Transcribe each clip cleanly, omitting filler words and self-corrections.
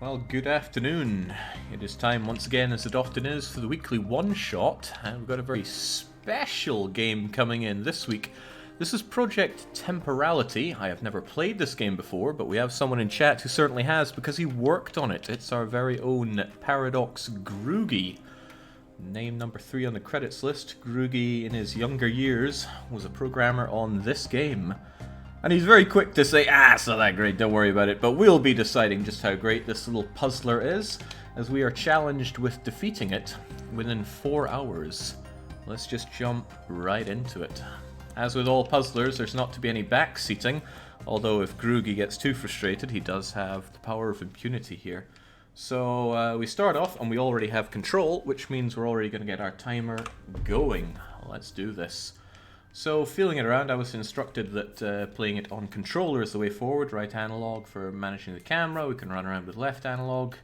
Well, good afternoon. It is time once again, as it often is, for the weekly one-shot, and we've got a very special game coming in this week. This is Project Temporality. I have never played this game before, but we have someone in chat who certainly has because he worked on it. It's our very own Paradox Groogy. Name number 3 on the credits list. Groogy, in his younger years, was a programmer on this game. And he's very quick to say, it's not that great, don't worry about it. But we'll be deciding just how great this little puzzler is, as we are challenged with defeating it within 4 hours. Let's just jump right into it. As with all puzzlers, there's not to be any backseating, although if Groogy gets too frustrated, he does have the power of impunity here. So we start off, and we already have control, which means we're already going to get our timer going. Let's do this. So, feeling it around, I was instructed that playing it on controller is the way forward. Right analog for managing the camera. We can run around with left analog.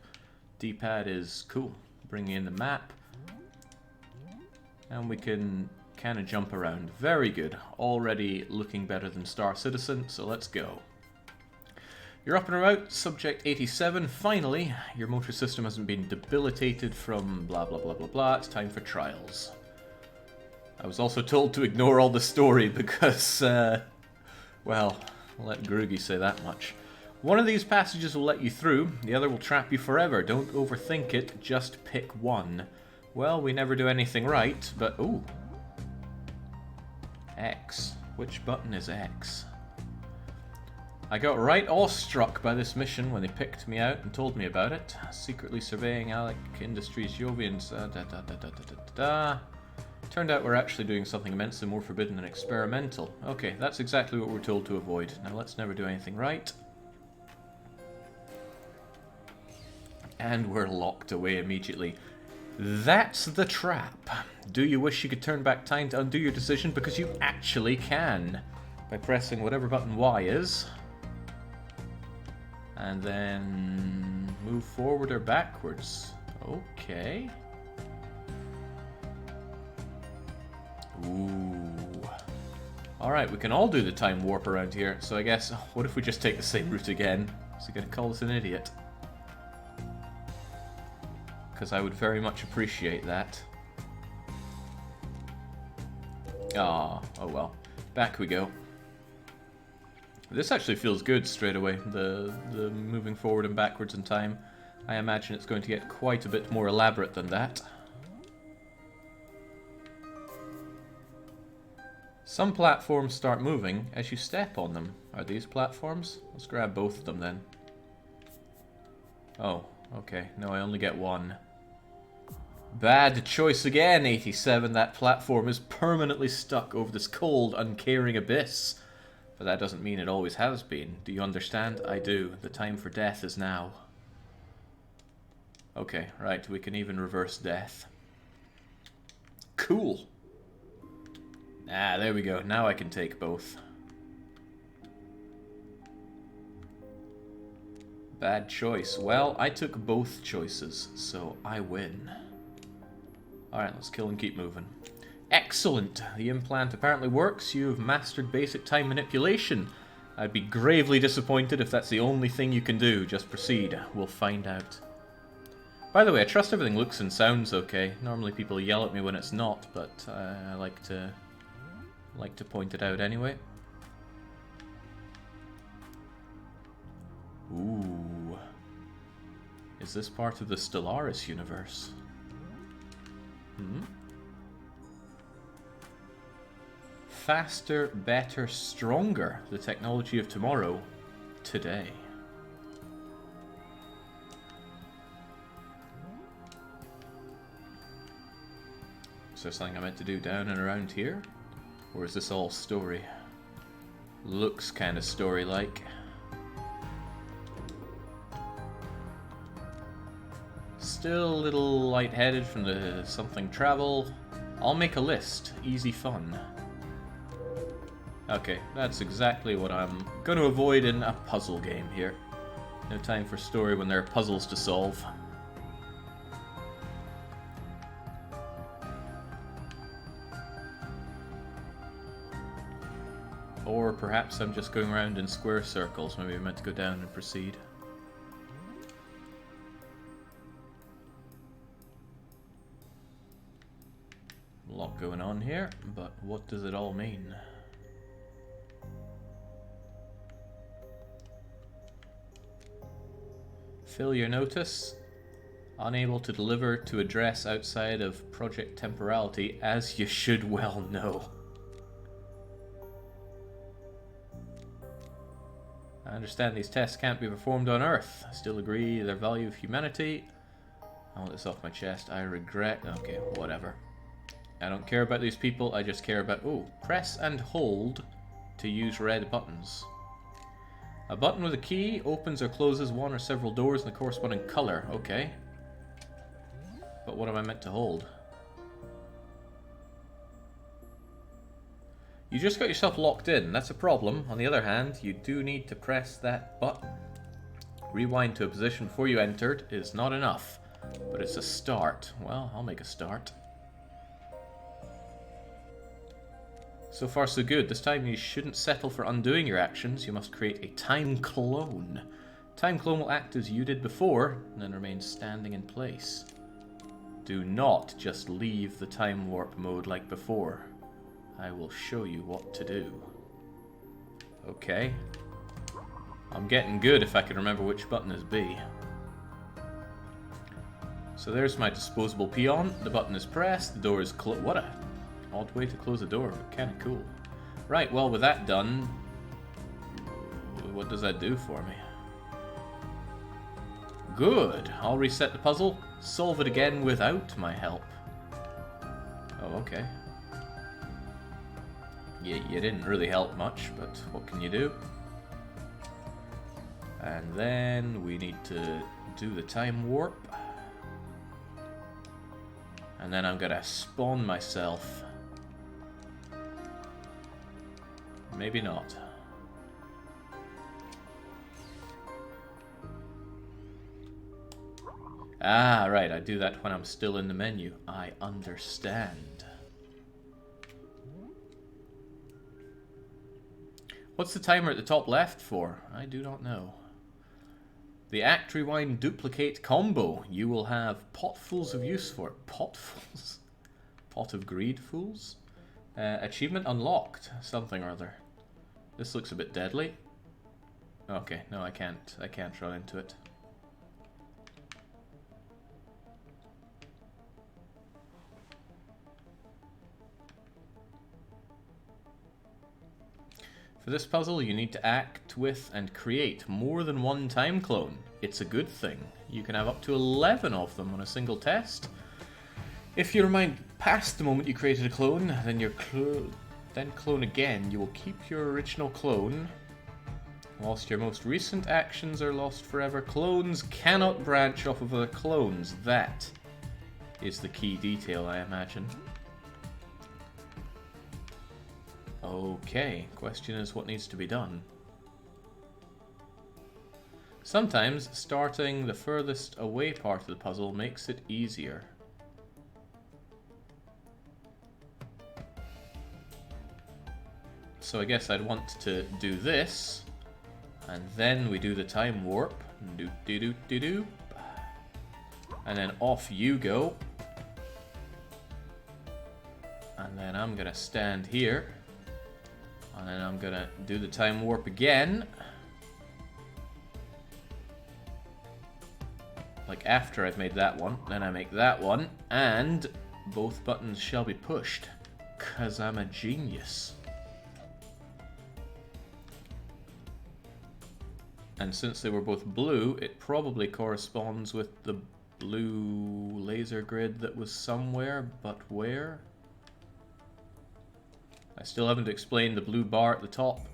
D-pad is cool. Bringing in the map. And we can kind of jump around. Very good. Already looking better than Star Citizen, so let's go. You're up and about, Subject 87. Finally, your motor system hasn't been debilitated from blah blah blah blah blah. It's time for trials. I was also told to ignore all the story because, well, I'll let Groogy say that much. One of these passages will let you through, the other will trap you forever. Don't overthink it, just pick one. Well, we never do anything right, but... ooh. X. Which button is X? I got right awestruck by this mission when they picked me out and told me about it. Secretly surveying Alec Industries Jovians. Turned out we're actually doing something immensely more forbidden and experimental. Okay, that's exactly what we're told to avoid. Now let's never do anything right. And we're locked away immediately. That's the trap. Do you wish you could turn back time to undo your decision? Because you actually can. By pressing whatever button Y is. And then move forward or backwards. Okay. Ooh. Alright, we can all do the time warp around here, so I guess, what if we just take the same route again? Is he going to call us an idiot? Because I would very much appreciate that. Oh well. Back we go. This actually feels good straight away, the moving forward and backwards in time. I imagine it's going to get quite a bit more elaborate than that. Some platforms start moving as you step on them. Are these platforms? Let's grab both of them then. Oh, okay. No, I only get one. Bad choice again, 87. That platform is permanently stuck over this cold, uncaring abyss. But that doesn't mean it always has been. Do you understand? I do. The time for death is now. Okay, right. We can even reverse death. Cool. There we go. Now I can take both. Bad choice. Well, I took both choices, so I win. Alright, let's kill and keep moving. Excellent! The implant apparently works. You've mastered basic time manipulation. I'd be gravely disappointed if that's the only thing you can do. Just proceed. We'll find out. By the way, I trust everything looks and sounds okay. Normally people yell at me when it's not, but I like to point it out anyway. Ooh. Is this part of the Stellaris universe? Faster, better, stronger. The technology of tomorrow, today. Is there something I meant to do down and around here? Or is this all story? Looks kind of story-like. Still a little lightheaded from the something travel. I'll make a list. Easy fun. Okay, that's exactly what I'm going to avoid in a puzzle game here. No time for story when there are puzzles to solve. Or perhaps I'm just going around in square circles. Maybe I'm meant to go down and proceed. going on here, but what does it all mean? Failure notice. Unable to deliver to address outside of Project Temporality, as you should well know. I understand these tests can't be performed on Earth. I still agree their value of humanity. I want this off my chest. I regret... Okay, whatever. I don't care about these people, I just care about... Oh, press and hold to use red buttons. A button with a key opens or closes one or several doors in the corresponding color. Okay. But what am I meant to hold? You just got yourself locked in. That's a problem. On the other hand, you do need to press that button. Rewind to a position before you entered is not enough, but it's a start. Well, I'll make a start. So far so good. This time you shouldn't settle for undoing your actions. You must create a time clone. Time clone will act as you did before, and then remain standing in place. Do not just leave the time warp mode like before. I will show you what to do. Okay. I'm getting good if I can remember which button is B. So there's my disposable peon. The button is pressed, the door is closed. What a odd way to close a door, but kind of cool. Right, well with that done, what does that do for me? Good. I'll reset the puzzle, solve it again without my help. Oh, okay. You didn't really help much, but what can you do? And then we need to do the time warp. And then I'm gonna spawn myself. Maybe not. Ah, right, I do that when I'm still in the menu. I understand. What's the timer at the top left for? I do not know. The Act Rewind Duplicate combo. You will have potfuls of use for it. Potfuls? Pot of Greed Fools? Achievement unlocked. Something or other. This looks a bit deadly. Okay, no, I can't run into it. For this puzzle, you need to act with and create more than one time clone. It's a good thing. You can have up to 11 of them on a single test. If you remind past the moment you created a clone, then clone again, you will keep your original clone. Whilst your most recent actions are lost forever, clones cannot branch off of other clones. That is the key detail, I imagine. Okay, question is what needs to be done. Sometimes starting the furthest away part of the puzzle makes it easier. So I guess I'd want to do this, and then we do the time warp. Do-do-do-do-do. And then off you go. And then I'm gonna stand here. And then I'm gonna do the time warp again. Like after I've made that one, then I make that one, and both buttons shall be pushed. 'Cause I'm a genius. And since they were both blue, it probably corresponds with the blue laser grid that was somewhere, but where? I still haven't explained the blue bar at the top.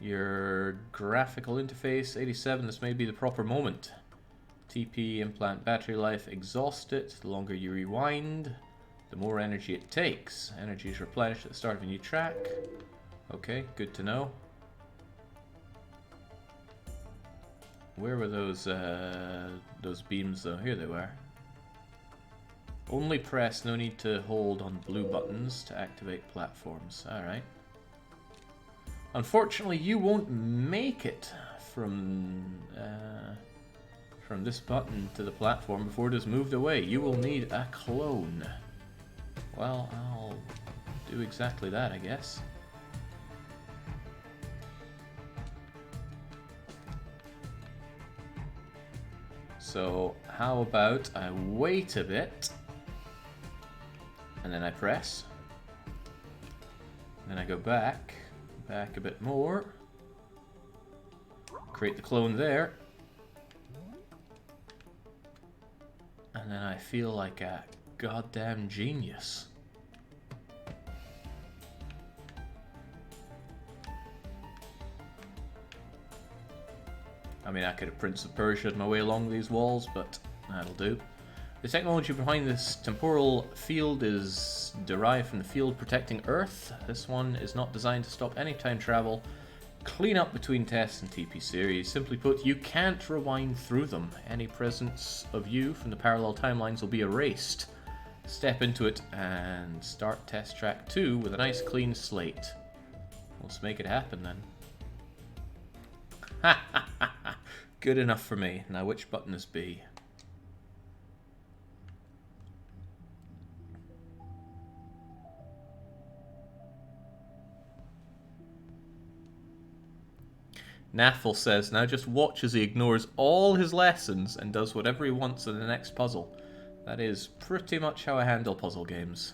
Your graphical interface, 87, this may be the proper moment. TP, implant battery life, exhaust it. The longer you rewind, the more energy it takes. Energy is replenished at the start of a new track. Okay, good to know. Where were those beams though? Here they were. Only press, no need to hold on blue buttons to activate platforms. Alright. Unfortunately, you won't make it from this button to the platform before it is moved away. You will need a clone. Well, I'll do exactly that, I guess. So, how about I wait a bit, and then I press, then I go back a bit more, create the clone there, and then I feel like a goddamn genius. I mean, I could have Prince of Persia'd my way along these walls, but that'll do. The technology behind this temporal field is derived from the field protecting Earth. This one is not designed to stop any time travel. Clean up between tests and TP series. Simply put, you can't rewind through them. Any presence of you from the parallel timelines will be erased. Step into it and start test track 2 with a nice clean slate. Let's make it happen then. Ha ha ha ha! Good enough for me. Now which button is B? Naffle says, now just watch as he ignores all his lessons and does whatever he wants in the next puzzle. That is pretty much how I handle puzzle games.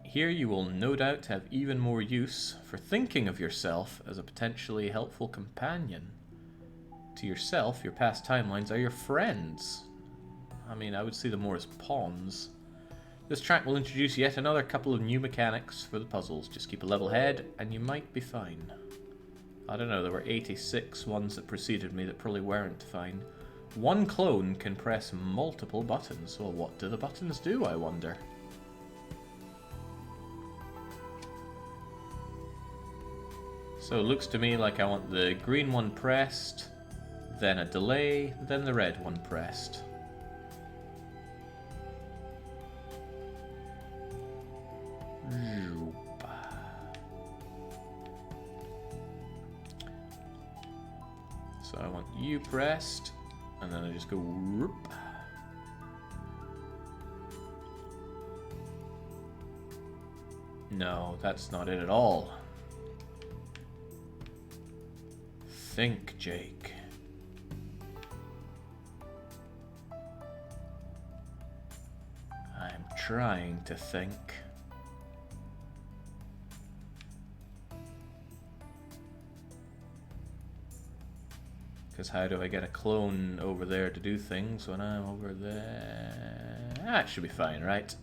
Here you will no doubt have even more use for thinking of yourself as a potentially helpful companion. To yourself, your past timelines are your friends. I mean, I would see them more as pawns. This track will introduce yet another couple of new mechanics for the puzzles. Just keep a level head and you might be fine. I don't know, there were 86 ones that preceded me that probably weren't fine. One clone can press multiple buttons. Well, what do the buttons do, I wonder? So it looks to me like I want the green one pressed, then a delay, then the red one pressed. So I want you pressed, and then I just go whoop. No, that's not it at all. Think, Jake. I'm trying to think. Because how do I get a clone over there to do things when I'm over there? That should be fine, right?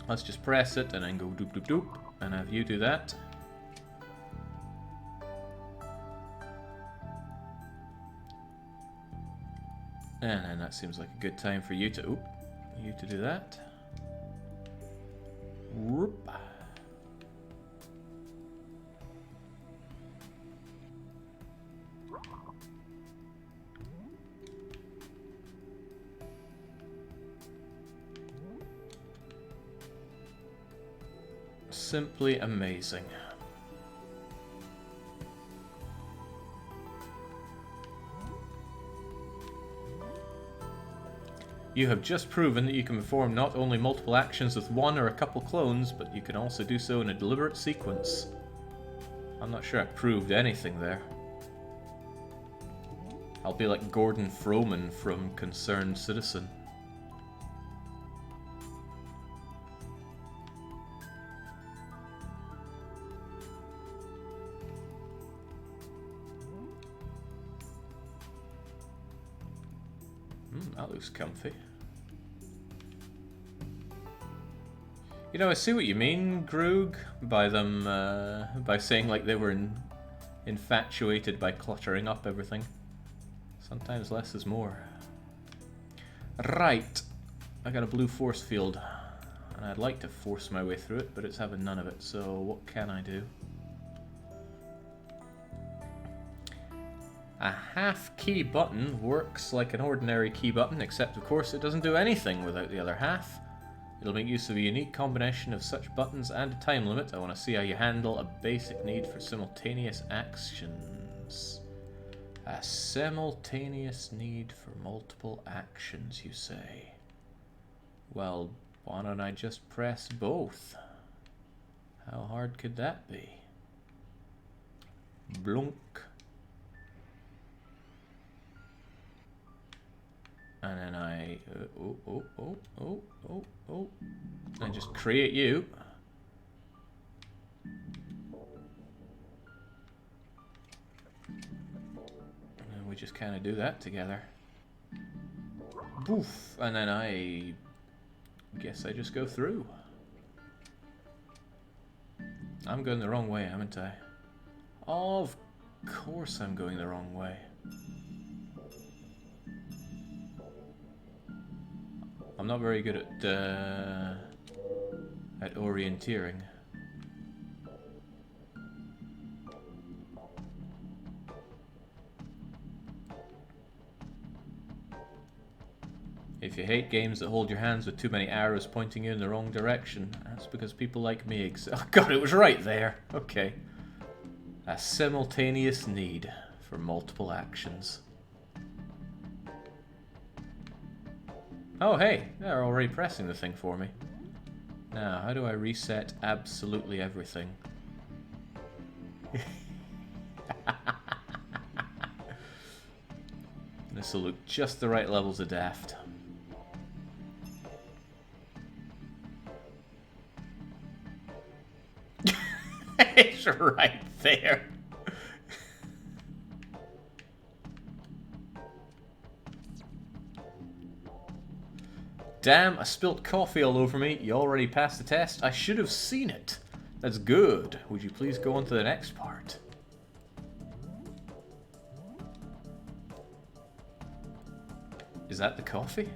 Let's just press it and then go doop doop doop and have you do that. And then that seems like a good time for you to do that. Whoop. Simply amazing. You have just proven that you can perform not only multiple actions with one or a couple clones, but you can also do so in a deliberate sequence. I'm not sure I proved anything there. I'll be like Gordon Froman from Concerned Citizen. That looks comfy. You know, I see what you mean, Groog, by them, by saying like they were infatuated by cluttering up everything. Sometimes less is more. Right, I got a blue force field, and I'd like to force my way through it, but it's having none of it, so what can I do? A half key button works like an ordinary key button, except of course it doesn't do anything without the other half. It'll make use of a unique combination of such buttons and a time limit. I want to see how you handle a basic need for simultaneous actions. A simultaneous need for multiple actions, you say? Well, why don't I just press both? How hard could that be? Blunk. And then I... I just create you. And we just kind of do that together. Boof. And then I guess I just go through. I'm going the wrong way, haven't I? Of course I'm going the wrong way. I'm not very good at orienteering. If you hate games that hold your hands with too many arrows pointing you in the wrong direction, that's because people like me exist. Oh god, it was right there. Okay. A simultaneous need for multiple actions. Oh hey, they're already pressing the thing for me. Now, how do I reset absolutely everything? This will look just the right levels of daft. It's right there. Damn, I spilt coffee all over me. You already passed the test? I should have seen it. That's good. Would you please go on to the next part? Is that the coffee?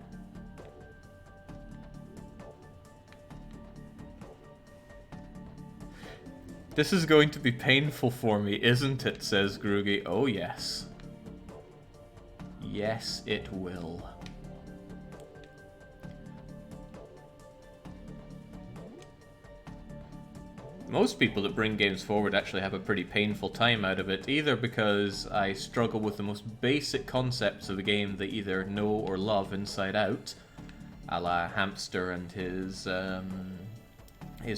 This is going to be painful for me, isn't it? Says Groogy. Oh yes. Yes, it will. Most people that bring games forward actually have a pretty painful time out of it, either because I struggle with the most basic concepts of a game they either know or love inside out, a la Hamster and his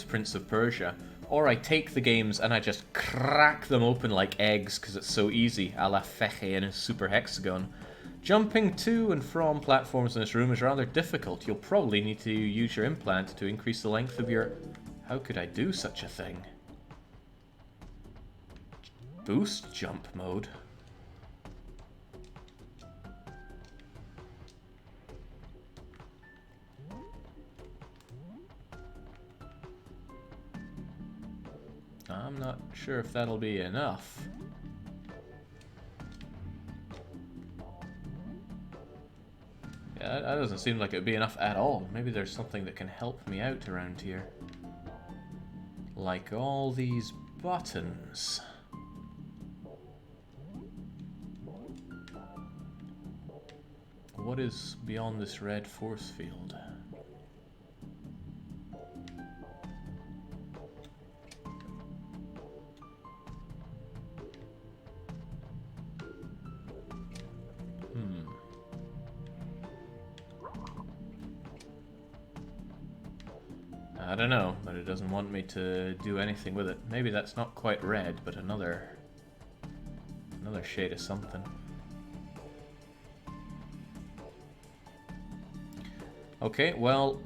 Prince of Persia, or I take the games and I just crack them open like eggs because it's so easy, a la Feche and his Super Hexagon. Jumping to and from platforms in this room is rather difficult. You'll probably need to use your implant to increase the length of your... How could I do such a thing? Boost jump mode? I'm not sure if that'll be enough. Yeah, that doesn't seem like it would be enough at all. Maybe there's something that can help me out around here. Like all these buttons. What is beyond this red force field? I don't know, but it doesn't want me to do anything with it. Maybe that's not quite red, but another shade of something. Okay, well,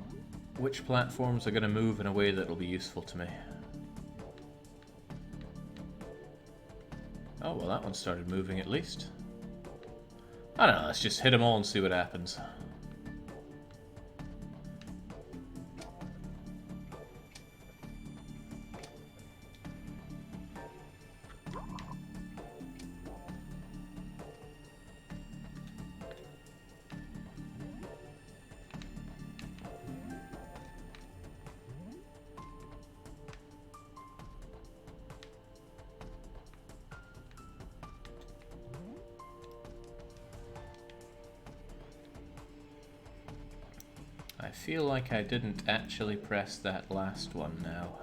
which platforms are going to move in a way that will be useful to me? Oh, well, that one started moving at least. I don't know, let's just hit them all and see what happens. I feel like I didn't actually press that last one now.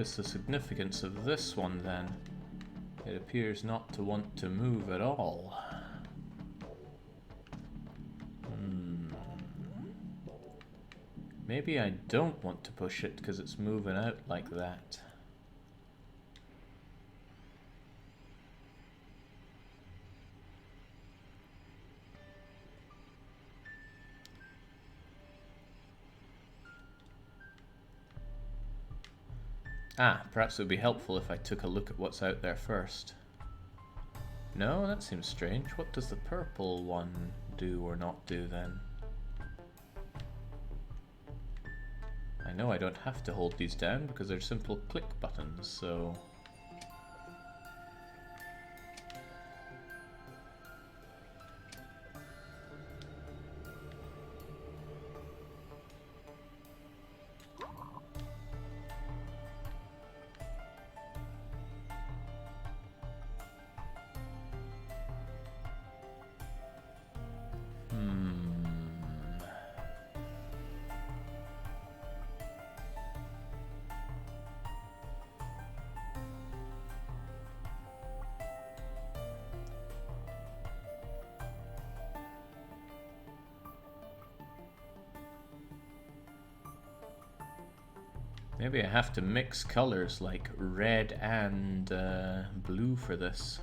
is the significance of this one then? It appears not to want to move at all. Maybe I don't want to push it because it's moving out like that. Perhaps it would be helpful if I took a look at what's out there first. No, that seems strange. What does the purple one do or not do then? I know I don't have to hold these down because they're simple click buttons, so... Maybe I have to mix colors like red and blue for this.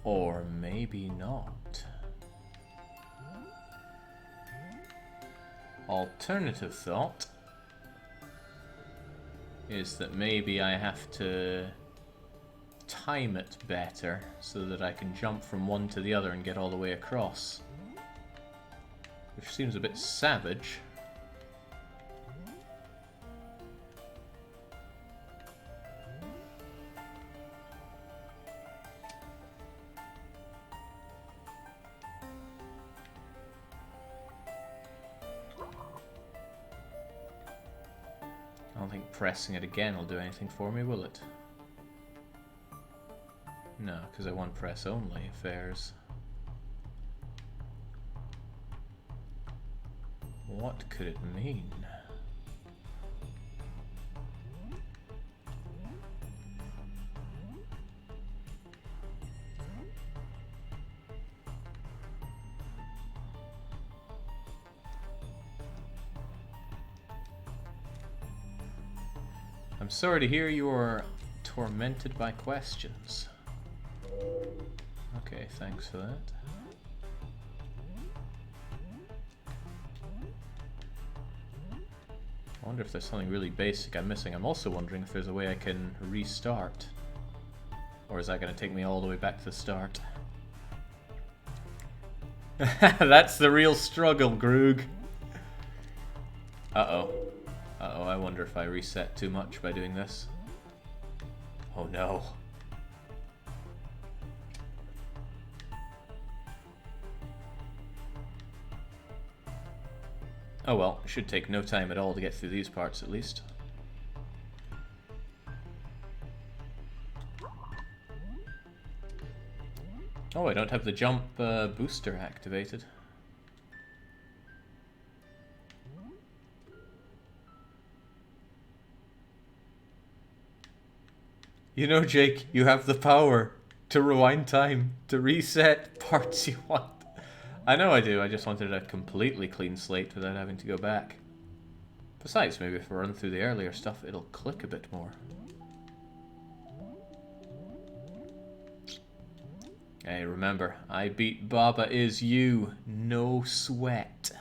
Or maybe not. Alternative thought is that maybe I have to time it better so that I can jump from one to the other and get all the way across. Which seems a bit savage. I don't think pressing it again will do anything for me, will it? No, because I want press only affairs. What could it mean? I'm sorry to hear you are tormented by questions. Okay, thanks for that. I wonder if there's something really basic I'm missing. I'm also wondering if there's a way I can restart. Or is that going to take me all the way back to the start? That's the real struggle, Groog. Uh-oh. Uh-oh, I wonder if I reset too much by doing this. Oh no. Oh well, it should take no time at all to get through these parts at least. Oh, I don't have the jump booster activated. You know, Jake, you have the power to rewind time, to reset parts you want. I know I do, I just wanted a completely clean slate without having to go back. Besides, maybe if I run through the earlier stuff, it'll click a bit more. Hey, remember, I beat Baba is you, no sweat.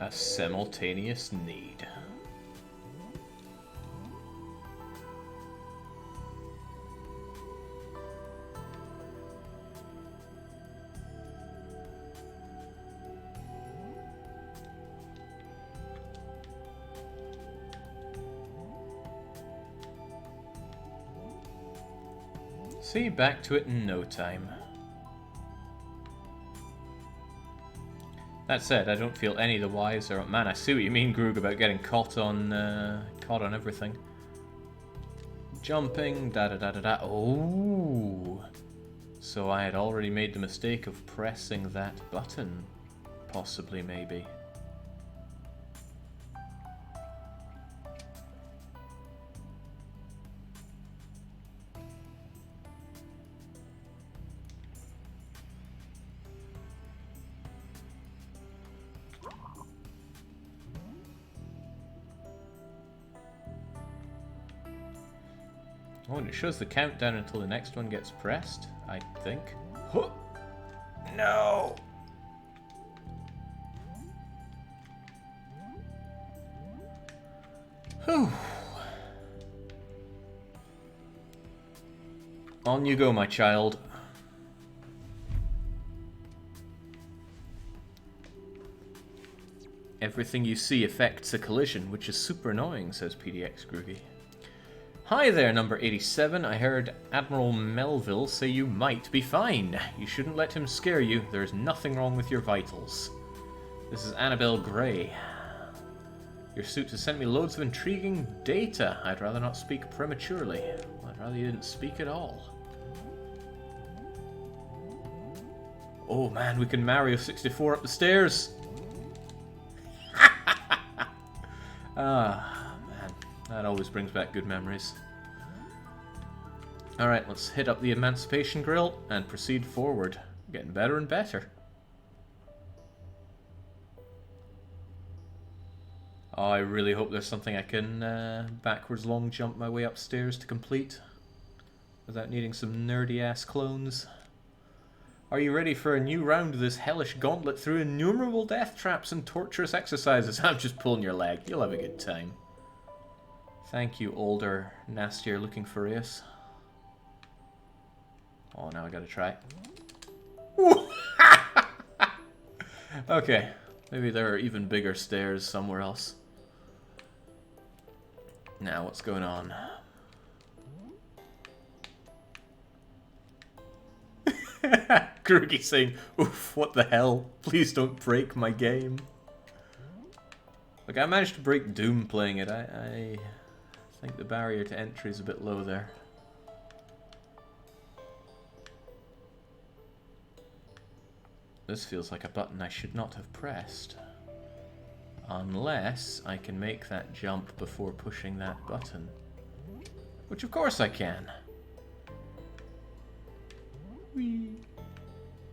A simultaneous need. See, back to it in no time. That said, I don't feel any the wiser. Man, I see what you mean, Groog, about getting caught on everything. Jumping, da-da-da-da-da. Oh! So I had already made the mistake of pressing that button. Possibly, maybe. Oh, and it shows the countdown until the next one gets pressed, I think. Huh. No! Whew. On you go, my child. Everything you see affects a collision, which is super annoying, says PDX Groogy. Hi there, number 87. I heard Admiral Melville say you might be fine. You shouldn't let him scare you. There is nothing wrong with your vitals. This is Annabelle Gray. Your suit has sent me loads of intriguing data. I'd rather not speak prematurely. I'd rather you didn't speak at all. Oh man, we can Mario 64 up the stairs. Ah, man. That always brings back good memories. Alright, let's hit up the Emancipation Grill and proceed forward. Getting better and better. Oh, I really hope there's something I can backwards long jump my way upstairs to complete without needing some nerdy ass clones. Are you ready for a new round of this hellish gauntlet through innumerable death traps and torturous exercises? I'm just pulling your leg. You'll have a good time. Thank you, older, nastier looking Furious. Oh, now I gotta try. Okay, maybe there are even bigger stairs somewhere else. Now, what's going on? Groogy saying, oof, what the hell? Please don't break my game. Look, I managed to break Doom playing it. I think the barrier to entry is a bit low there. This feels like a button I should not have pressed. Unless I can make that jump before pushing that button. Which of course I can. Whee!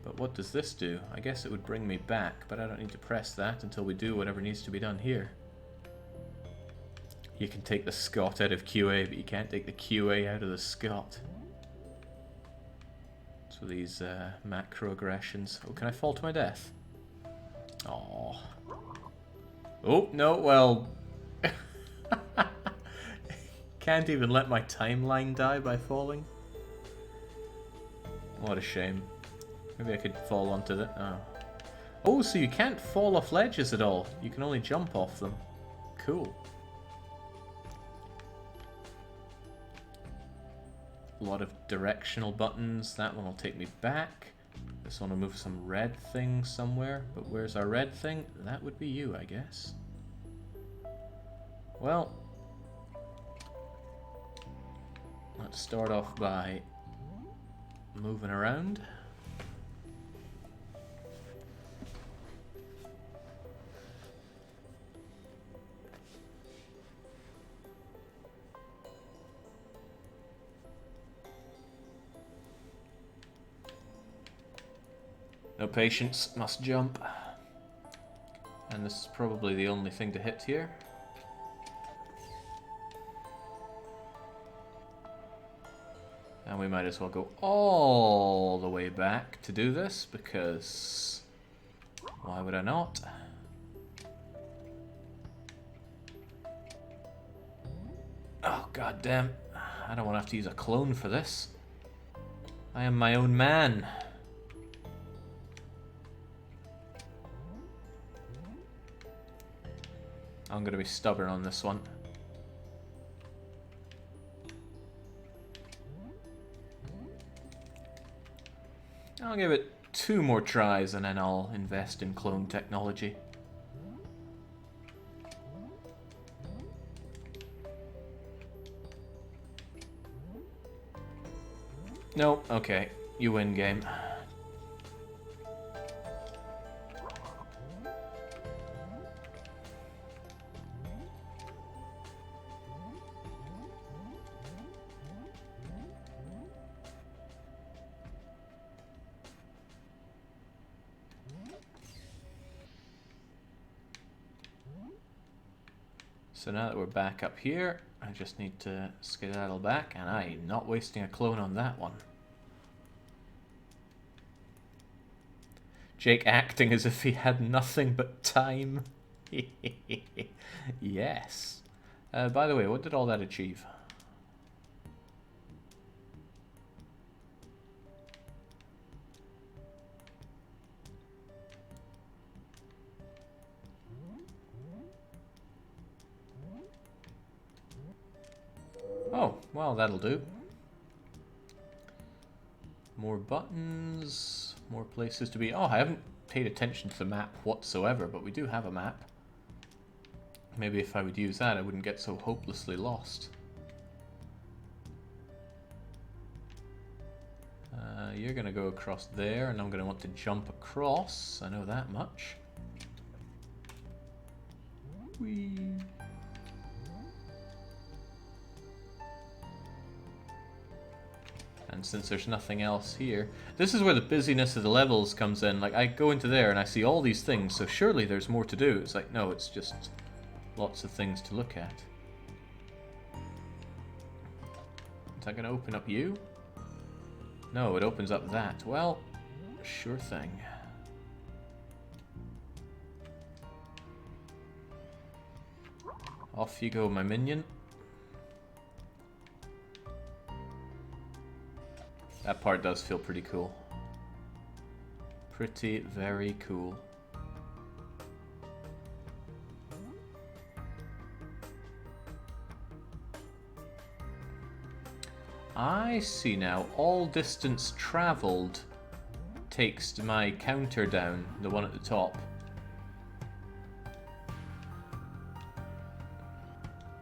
But what does this do? I guess it would bring me back, but I don't need to press that until we do whatever needs to be done here. You can take the Scot out of QA, but you can't take the QA out of the Scot. So these macroaggressions. Oh, can I fall to my death? Aww. Oh, no, well... Can't even let my timeline die by falling. What a shame. Maybe I could fall onto the... Oh. Oh, so you can't fall off ledges at all. You can only jump off them. Cool. A lot of directional buttons. That one will take me back. This one will move some red thing somewhere. But where's our red thing? That would be you, I guess. Well, let's start off by moving around. No patience, must jump. And this is probably the only thing to hit here. And we might as well go all the way back to do this, because why would I not? god damn. I don't want to have to use a clone for this. I am my own man. I'm gonna be stubborn on this one. I'll give it 2 more tries and then I'll invest in clone technology. No, okay. You win game. So now that we're back up here, I just need to skedaddle back, and I'm not wasting a clone on that one. Jake acting as if he had nothing but time. Yes. By the way, what did all that achieve? Oh, well, that'll do. More buttons, more places to be. Oh, I haven't paid attention to the map whatsoever, but we do have a map. Maybe if I would use that, I wouldn't get so hopelessly lost. You're going to go across there, and I'm going to want to jump across. I know that much. Whee! And since there's nothing else here, this is where the busyness of the levels comes in. Like, I go into there and I see all these things, so surely there's more to do. It's like, no, it's just lots of things to look at. Is that going to open up you? No, it opens up that. Well, sure thing. Off you go, my minion. That part does feel pretty cool. Pretty, very cool. I see now. All distance traveled takes my counter down, the one at the top.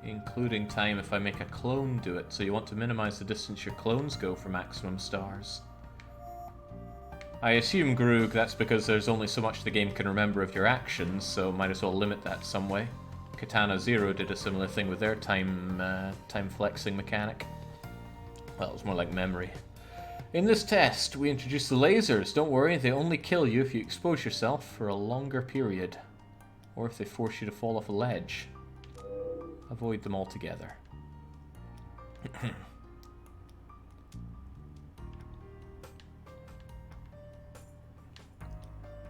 Including time if I make a clone do it. So you want to minimize the distance your clones go for maximum stars. I assume, Groog, that's because there's only so much the game can remember of your actions, so might as well limit that some way. Katana Zero did a similar thing with their time flexing mechanic. Well, it was more like memory. In this test, we introduced the lasers. Don't worry, they only kill you if you expose yourself for a longer period. Or if they force you to fall off a ledge. Avoid them altogether.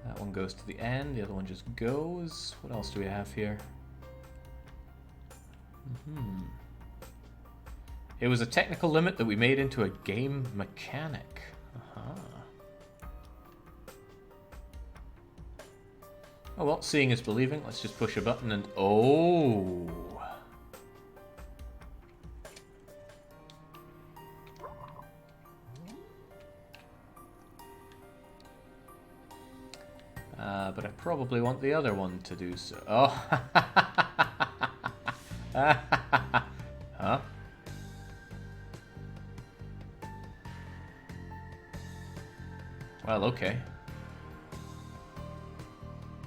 That one goes to the end, the other one just goes. What else do we have here? It was a technical limit that we made into a game mechanic. Oh well, seeing is believing. Let's just push a button and... Oh! But I probably want the other one to do so. Oh! Huh? Well, okay.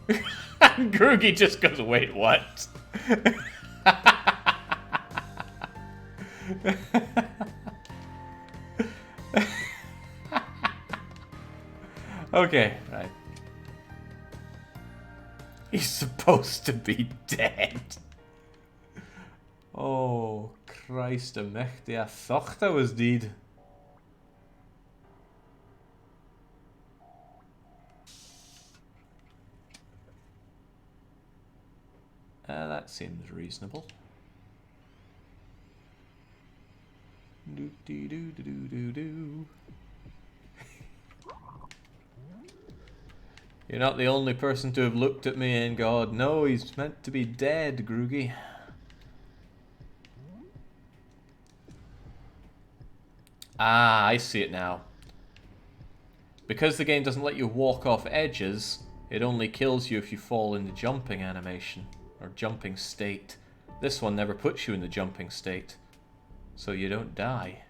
And Groogy just goes, wait, what? Okay, right. He's supposed to be dead. Oh, Christ almighty, I thought I was dead. That seems reasonable. Do do do do do do do. You're not the only person to have looked at me and gone, no, he's meant to be dead, Groogy. Ah, I see it now. Because the game doesn't let you walk off edges, it only kills you if you fall in the jumping animation, or jumping state. This one never puts you in the jumping state, so you don't die.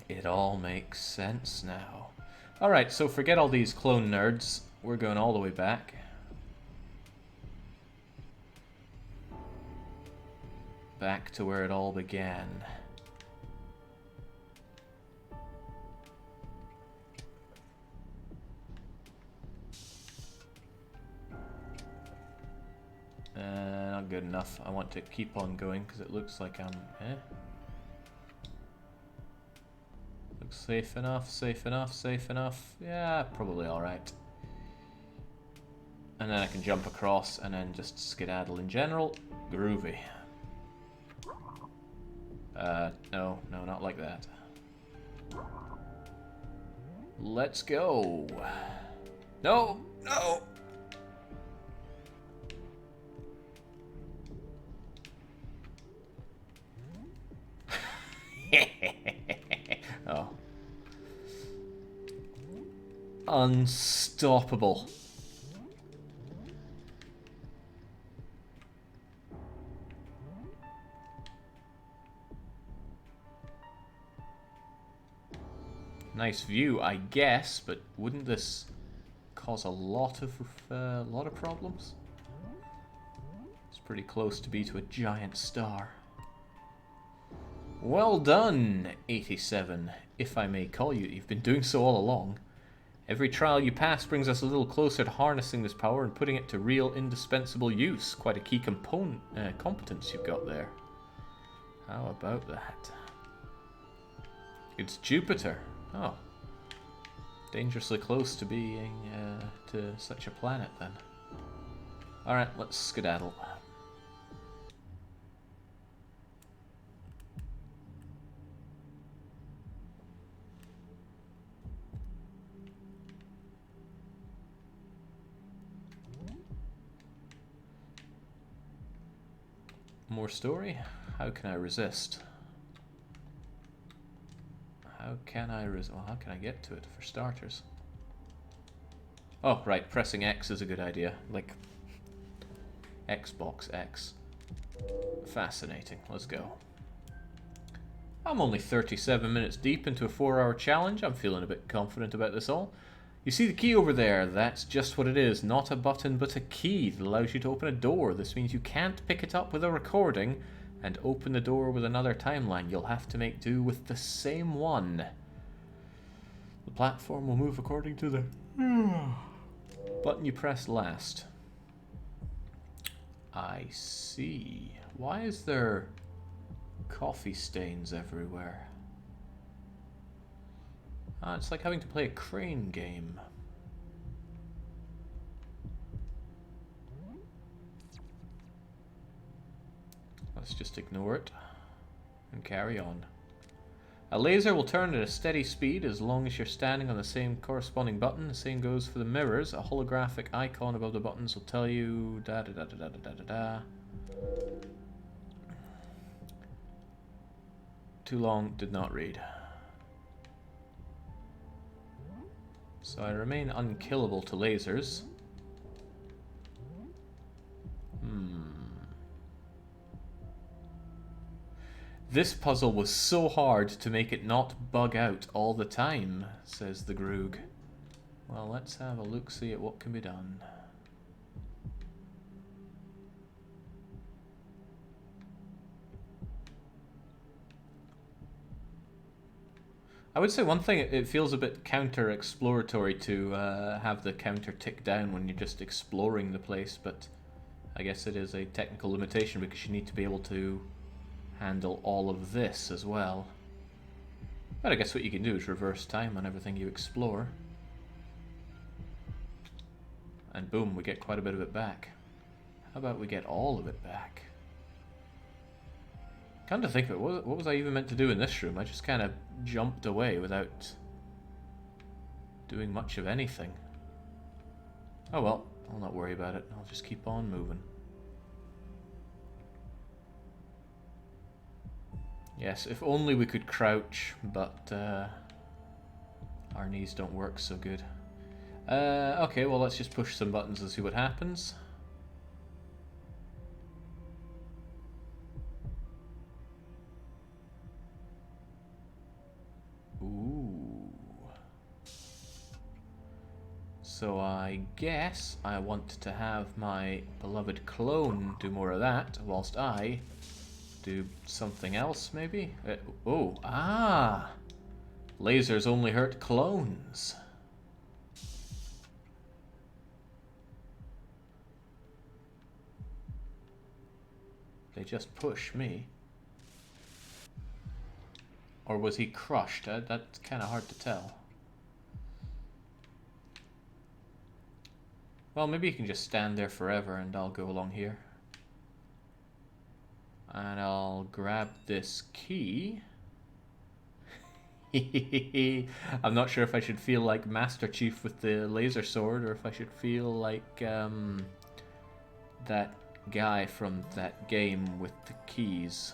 It all makes sense now. Alright, so forget all these clone nerds. We're going all the way back. Back to where it all began. Not good enough. I want to keep on going because it looks like I'm... Looks safe enough, safe enough, safe enough. Yeah, probably alright. And then I can jump across and then just skedaddle in general. Groovy. No, not like that. Let's go. No, no. Oh. Unstoppable. Nice view, I guess, but wouldn't this cause a lot of problems? It's pretty close to be to a giant star. Well done, 87, if I may call you. You've been doing so all along. Every trial you pass brings us a little closer to harnessing this power and putting it to real indispensable use. Quite a key competence you've got there. How about that? It's Jupiter. Oh. Dangerously close to being to such a planet then. Alright, let's skedaddle. More story? How can I resist? How can I well, how can I get to it, for starters? Oh, right, pressing X is a good idea. Like, Xbox X. Fascinating, let's go. I'm only 37 minutes deep into a 4-hour challenge. I'm feeling a bit confident about this all. You see the key over there? That's just what it is. Not a button, but a key that allows you to open a door. This means you can't pick it up with a recording and open the door with another timeline. You'll have to make do with the same one. The platform will move according to the button you press last. I see. Why is there coffee stains everywhere? It's like having to play a crane game. Let's just ignore it and carry on. A laser will turn at a steady speed as long as you're standing on the same corresponding button. The same goes for the mirrors. A holographic icon above the buttons will tell you da da da da da da da da. Too long, did not read. So I remain unkillable to lasers. This puzzle was so hard to make it not bug out all the time, says the Groog. Well, let's have a look-see at what can be done. I would say one thing, it feels a bit counter-exploratory to have the counter tick down when you're just exploring the place, but I guess it is a technical limitation because you need to be able to handle all of this as well. But I guess what you can do is reverse time on everything you explore. And boom, we get quite a bit of it back. How about we get all of it back? Come to think of it, what was I even meant to do in this room? I just kind of jumped away without doing much of anything. Oh well, I'll not worry about it. I'll just keep on moving. Yes, if only we could crouch, but our knees don't work so good. Okay, well let's just push some buttons and see what happens. Ooh. So I guess I want to have my beloved clone do more of that, whilst I do something else, maybe? Lasers only hurt clones. They just push me. Or was he crushed? That's kind of hard to tell. Well, maybe you can just stand there forever and I'll go along here. And I'll grab this key. I'm not sure if I should feel like Master Chief with the laser sword or if I should feel like that guy from that game with the keys.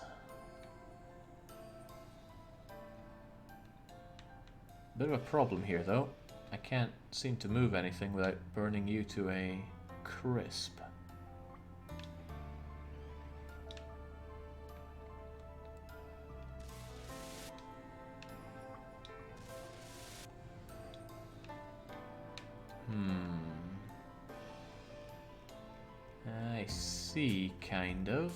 Bit of a problem here though. I can't seem to move anything without burning you to a crisp. I see, kind of.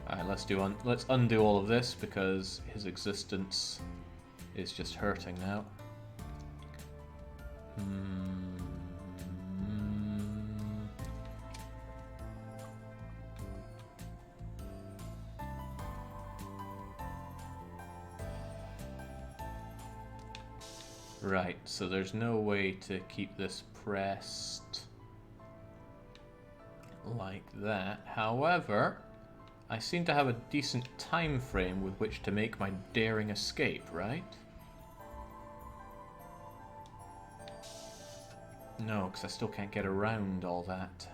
Alright, let's undo all of this because his existence is just hurting now. Right, so there's no way to keep this pressed like that. However, I seem to have a decent time frame with which to make my daring escape, right? No, because I still can't get around all that.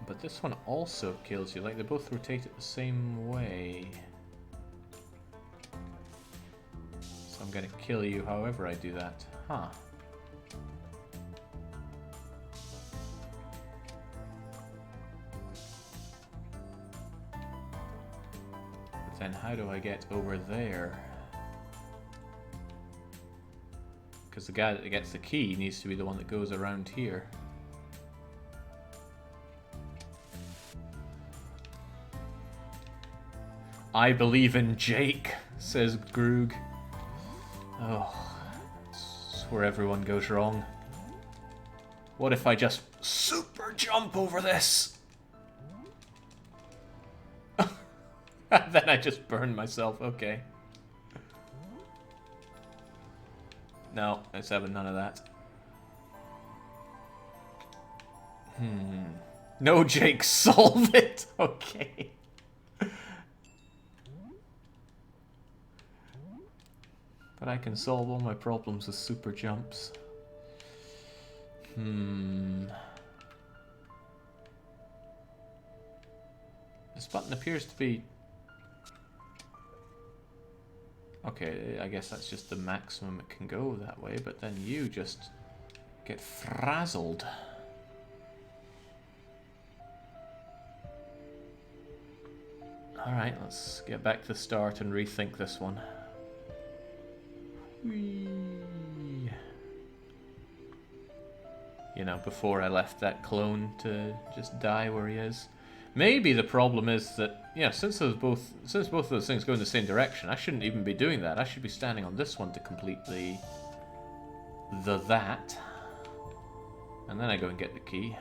But this one also kills you, like they both rotate it the same way. So I'm gonna kill you however I do that. Huh. But then how do I get over there? Because the guy that gets the key needs to be the one that goes around here. I believe in Jake, says Groog. Oh, that's where everyone goes wrong. What if I just super jump over this? Then I just burn myself, okay. No, it's having none of that. No, Jake, solve it! Okay. But I can solve all my problems with super jumps. This button appears to be... Okay, I guess that's just the maximum it can go that way, but then you just get frazzled. Alright, let's get back to the start and rethink this one. Whee. You know, before I left that clone to just die where he is. Maybe the problem is that, yeah, since both of those things go in the same direction, I shouldn't even be doing that. I should be standing on this one to complete the that. And then I go and get the key.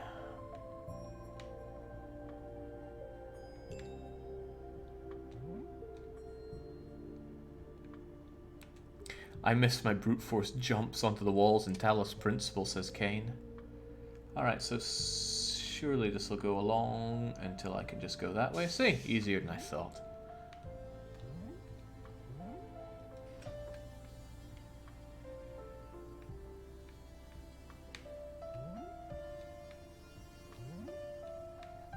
I miss my brute force jumps onto the walls in Talos Principle, says Kane. Alright, so surely this will go along until I can just go that way. See, easier than I thought.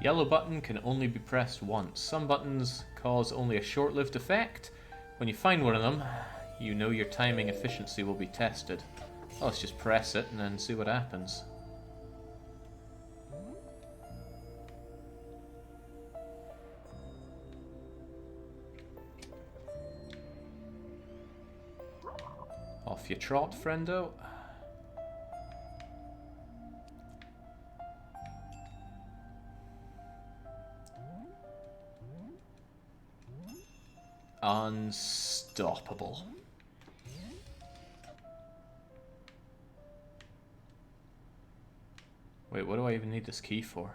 Yellow button can only be pressed once. Some buttons cause only a short-lived effect. When you find one of them, you know your timing efficiency will be tested. Well, let's just press it and then see what happens. Off you trot, friendo. Unstoppable. Wait, what do I even need this key for?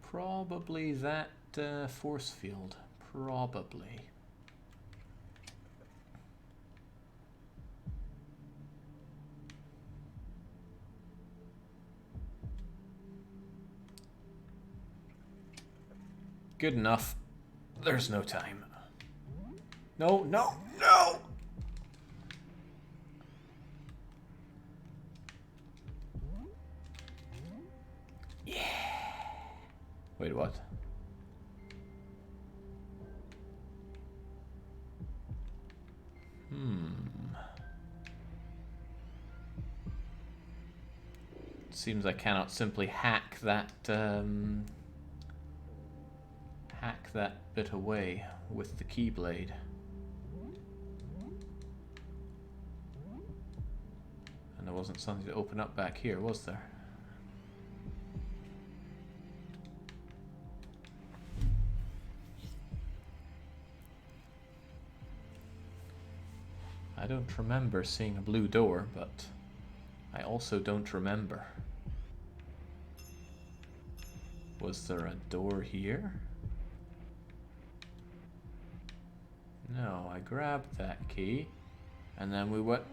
Probably that force field. Probably. Good enough. There's no time. No, no, no! Yeah! Wait, what? Seems I cannot simply hack that bit away with the keyblade. And there wasn't something to open up back here, was there? I don't remember seeing a blue door, but I also don't remember. Was there a door here? No, I grabbed that key, and then we went...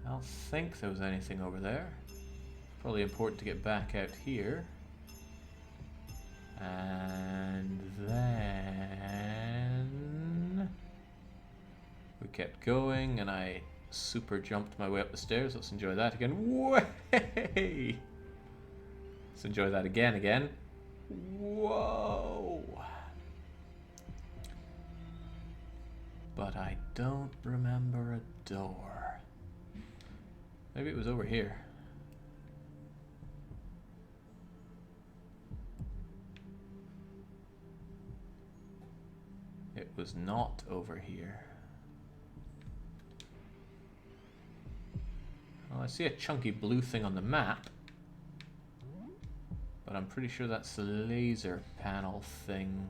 I don't think there was anything over there. Probably important to get back out here. And then... we kept going, and I super jumped my way up the stairs. Let's enjoy that again. Way! Let's enjoy that again. Whoa! But I don't remember a door. Maybe it was over here. It was not over here. Well, I see a chunky blue thing on the map, but I'm pretty sure that's the laser panel thing.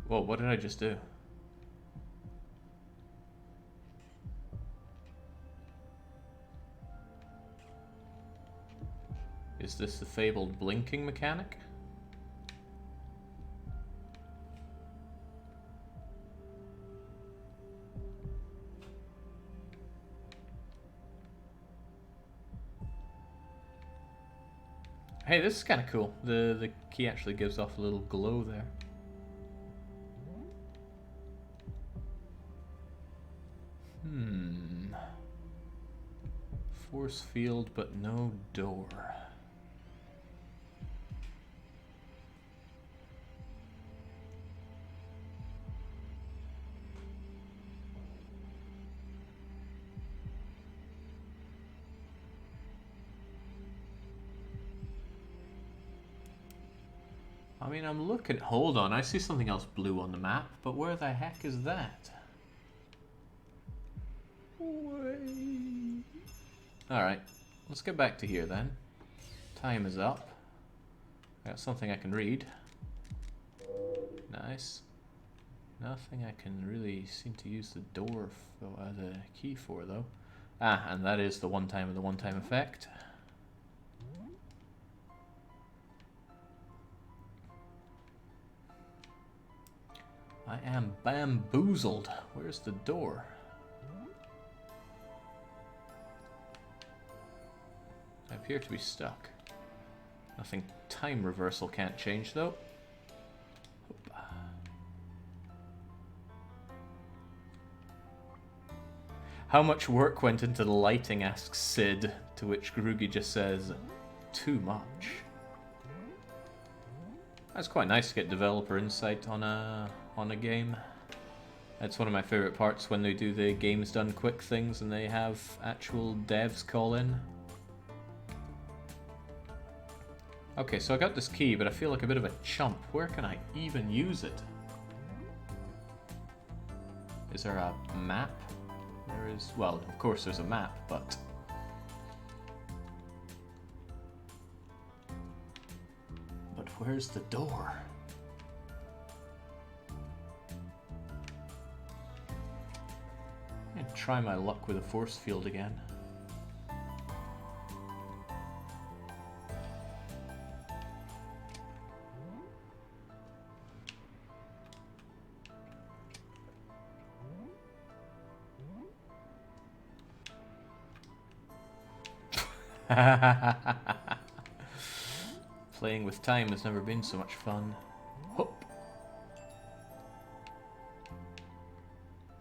Whoa, what did I just do? Is this the fabled blinking mechanic? Hey, this is kind of cool. The key actually gives off a little glow there. Force field, but no door. I mean, I'm looking... Hold on, I see something else blue on the map, but where the heck is that? Alright, let's get back to here then. Time is up. I got something I can read. Nice. Nothing I can really seem to use the door for, the key for though. Ah, and that is the one time of the one-time effect. I am bamboozled. Where's the door? I appear to be stuck. Nothing time reversal can't change though. Oop. How much work went into the lighting, asks Sid, to which Grugi just says, too much. That's quite nice to get developer insight on a game. That's one of my favorite parts when they do the games done quick things and they have actual devs call in. Okay, so I got this key, but I feel like a bit of a chump. Where can I even use it? Is there a map? There is... Well, of course there's a map, but... But where's the door? I'm gonna try my luck with a force field again. Playing with time has never been so much fun. Hop.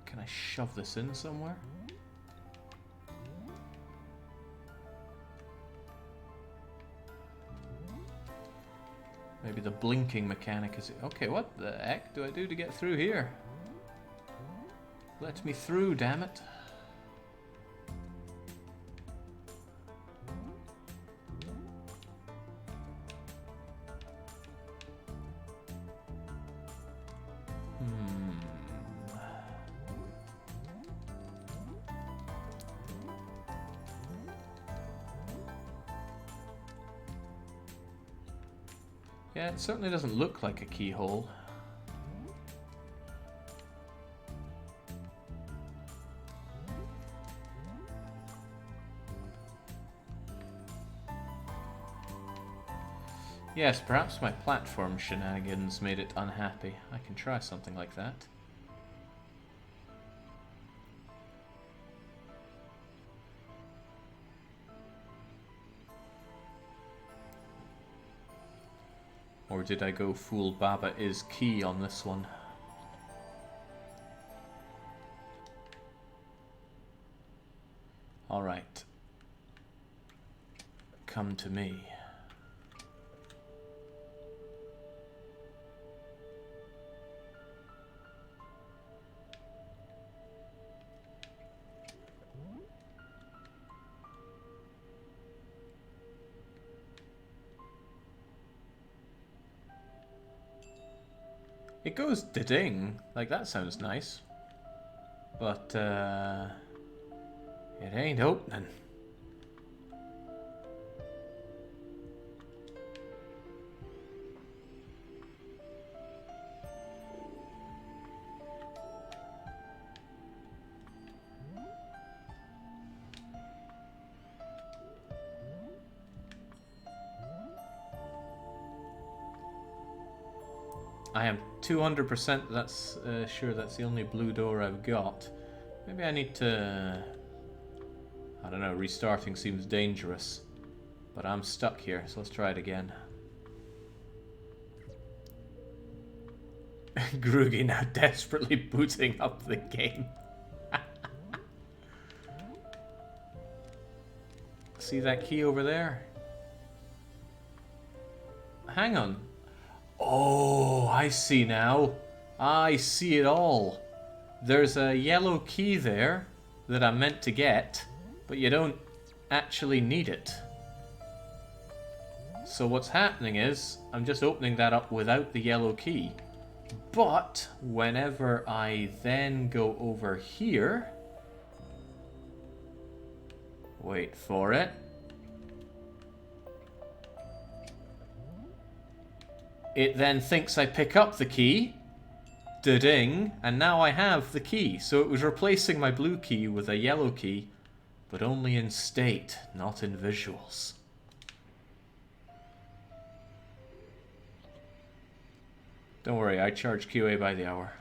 Can I shove this in somewhere? Maybe the blinking mechanic is... Okay, what the heck do I do to get through here? Let me through, damn it. Yeah, it certainly doesn't look like a keyhole. Yes, perhaps my platform shenanigans made it unhappy. I can try something like that. Or did I go full Baba is key on this one? Alright. Come to me. It goes da-ding, like that sounds nice, but it ain't opening. I am 200% that's sure that's the only blue door I've got. Maybe I need to... I don't know, restarting seems dangerous. But I'm stuck here, so let's try it again. Grugi now desperately booting up the game. See that key over there? Hang on. Oh, I see now. I see it all. There's a yellow key there that I'm meant to get, but you don't actually need it. So what's happening is, I'm just opening that up without the yellow key. But, whenever I then go over here... Wait for it. It then thinks I pick up the key. Da-ding. And now I have the key. So it was replacing my blue key with a yellow key. But only in state, not in visuals. Don't worry, I charge QA by the hour.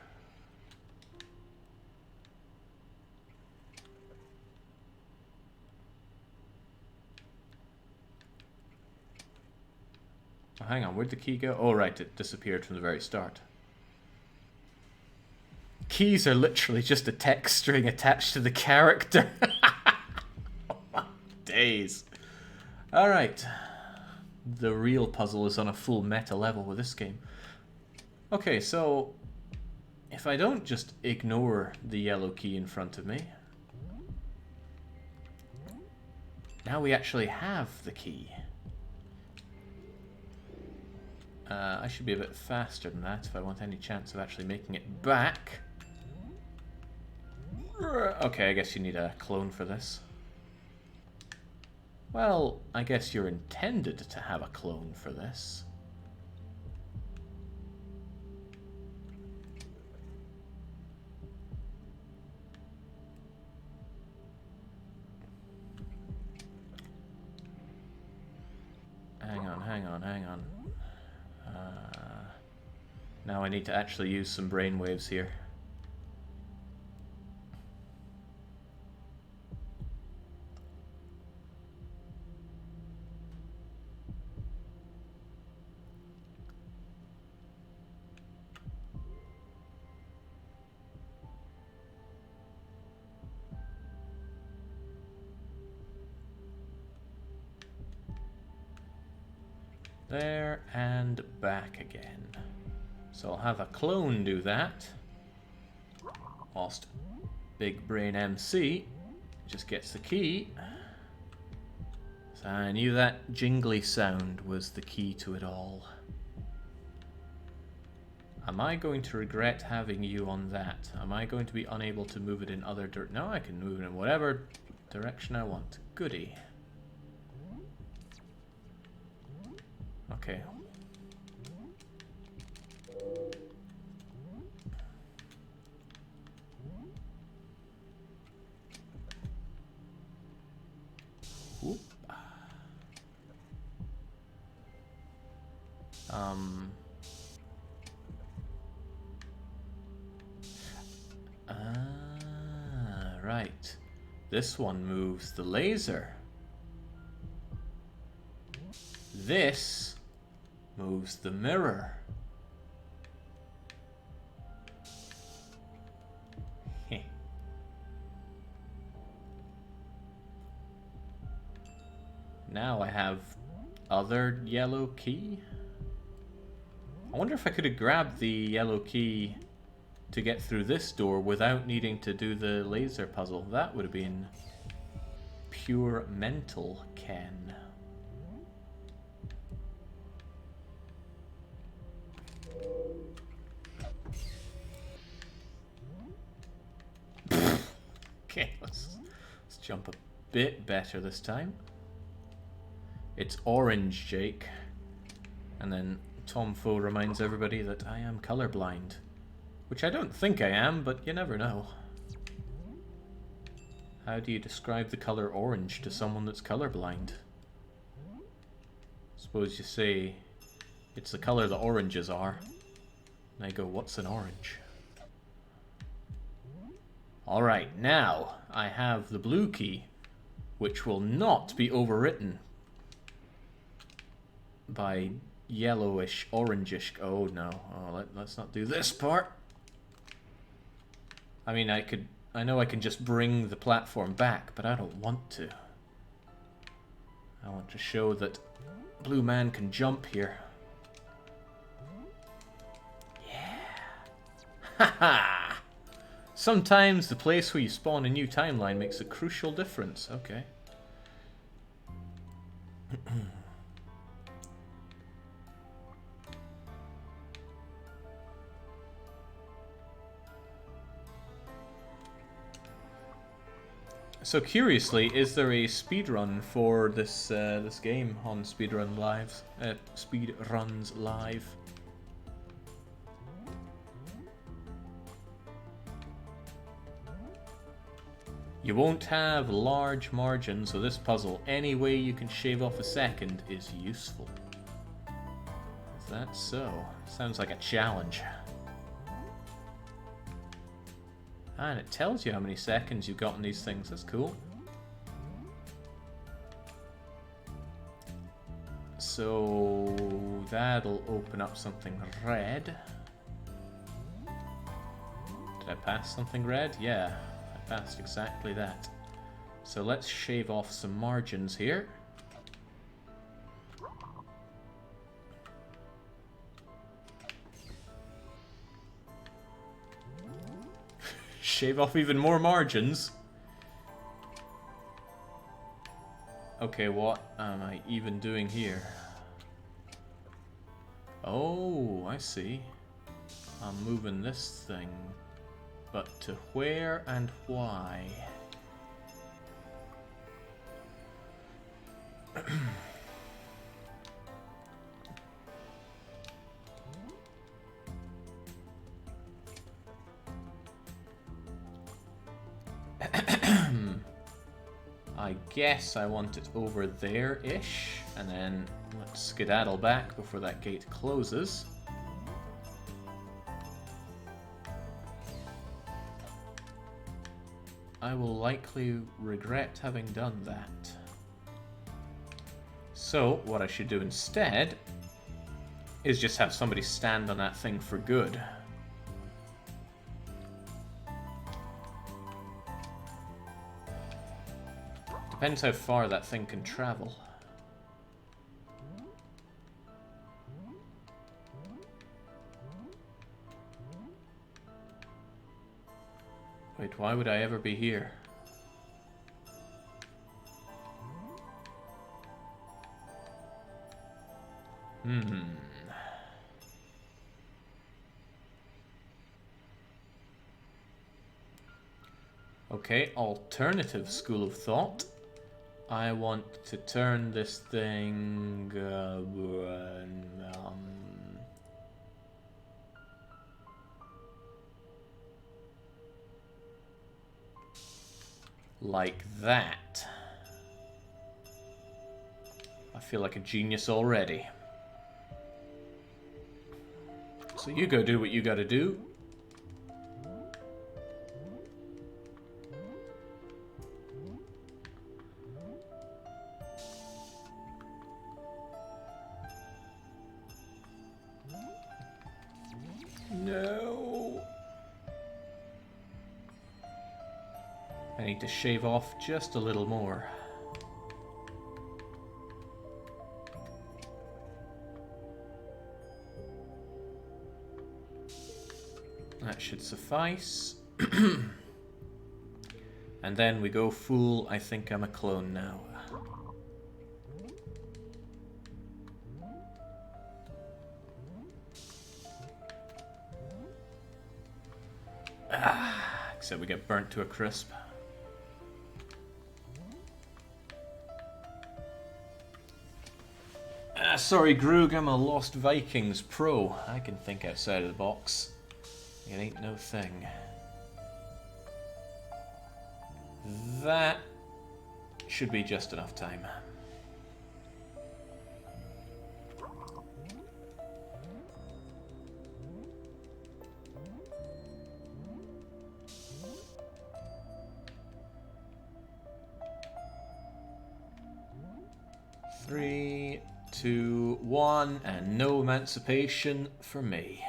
Oh, hang on, where'd the key go? Oh, right, it disappeared from the very start. Keys are literally just a text string attached to the character. Oh my days. Alright. The real puzzle is on a full meta level with this game. Okay, so if I don't just ignore the yellow key in front of me, now we actually have the key. I should be a bit faster than that if I want any chance of actually making it back. Okay, I guess you need a clone for this. Well, I guess you're intended to have a clone for this. Hang on. Now I need to actually use some brainwaves here. There and back again. So I'll have a clone do that. Whilst Big Brain MC just gets the key. So I knew that jingly sound was the key to it all. Am I going to regret having you on that? Am I going to be unable to move it in other No, I can move it in whatever direction I want. Goody. Okay. Whoop. Right. This one moves the laser. This moves the mirror. Now I have other yellow key. I wonder if I could have grabbed the yellow key to get through this door without needing to do the laser puzzle. That would have been pure mental, Ken. Okay, let's jump a bit better this time. It's orange, Jake. And then Tom Foe reminds everybody that I am colorblind. Which I don't think I am, but you never know. How do you describe the color orange to someone that's colorblind? Suppose you say, it's the color the oranges are. And I go, what's an orange? Alright, now I have the blue key, which will not be overwritten by yellowish, orangish. Oh no, let's not do this part. I mean, I know I can just bring the platform back, but I don't want to. I want to show that Blue Man can jump here. Yeah. Haha! Sometimes the place where you spawn a new timeline makes a crucial difference. Okay. So curiously, is there a speedrun for this this game on Speedruns Live? You won't have large margins, so this puzzle, any way you can shave off a second, is useful. Is that so? Sounds like a challenge. And it tells you how many seconds you've got in these things. That's cool. So that'll open up something red. Did I pass something red? Yeah, I passed exactly that. So let's shave off some margins here. Shave off even more margins. Okay, what am I even doing here? Oh, I see. I'm moving this thing. But to where and why? I guess I want it over there-ish, and then let's skedaddle back before that gate closes. I will likely regret having done that. So, what I should do instead is just have somebody stand on that thing for good. Depends how far that thing can travel. Wait, why would I ever be here? Okay, alternative school of thought. I want to turn this thing like that. I feel like a genius already. So you go do what you gotta do. No. I need to shave off just a little more. That should suffice. And then we go full, I think I'm a clone now. Except we get burnt to a crisp. Sorry, Groog, I'm a Lost Vikings pro. I can think outside of the box. It ain't no thing. That should be just enough time. Three, 2, 1, and no emancipation for me.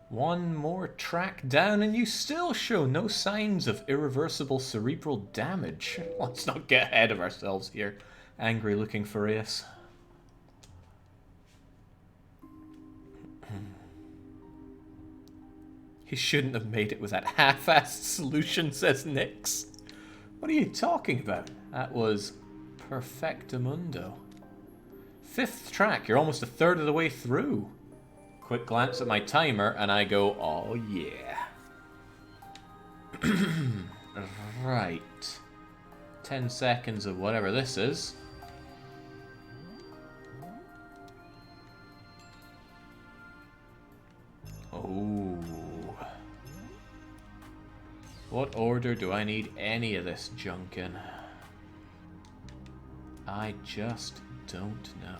One more track down, and you still show no signs of irreversible cerebral damage. Let's not get ahead of ourselves here. Angry looking Furious. He shouldn't have made it with that half-assed solution, says Nyx. What are you talking about? That was perfectamundo. 5th track, you're almost a third of the way through. Quick glance at my timer, and I go, oh yeah. Right. 10 seconds of whatever this is. Oh. What order do I need any of this junk in? I just don't know.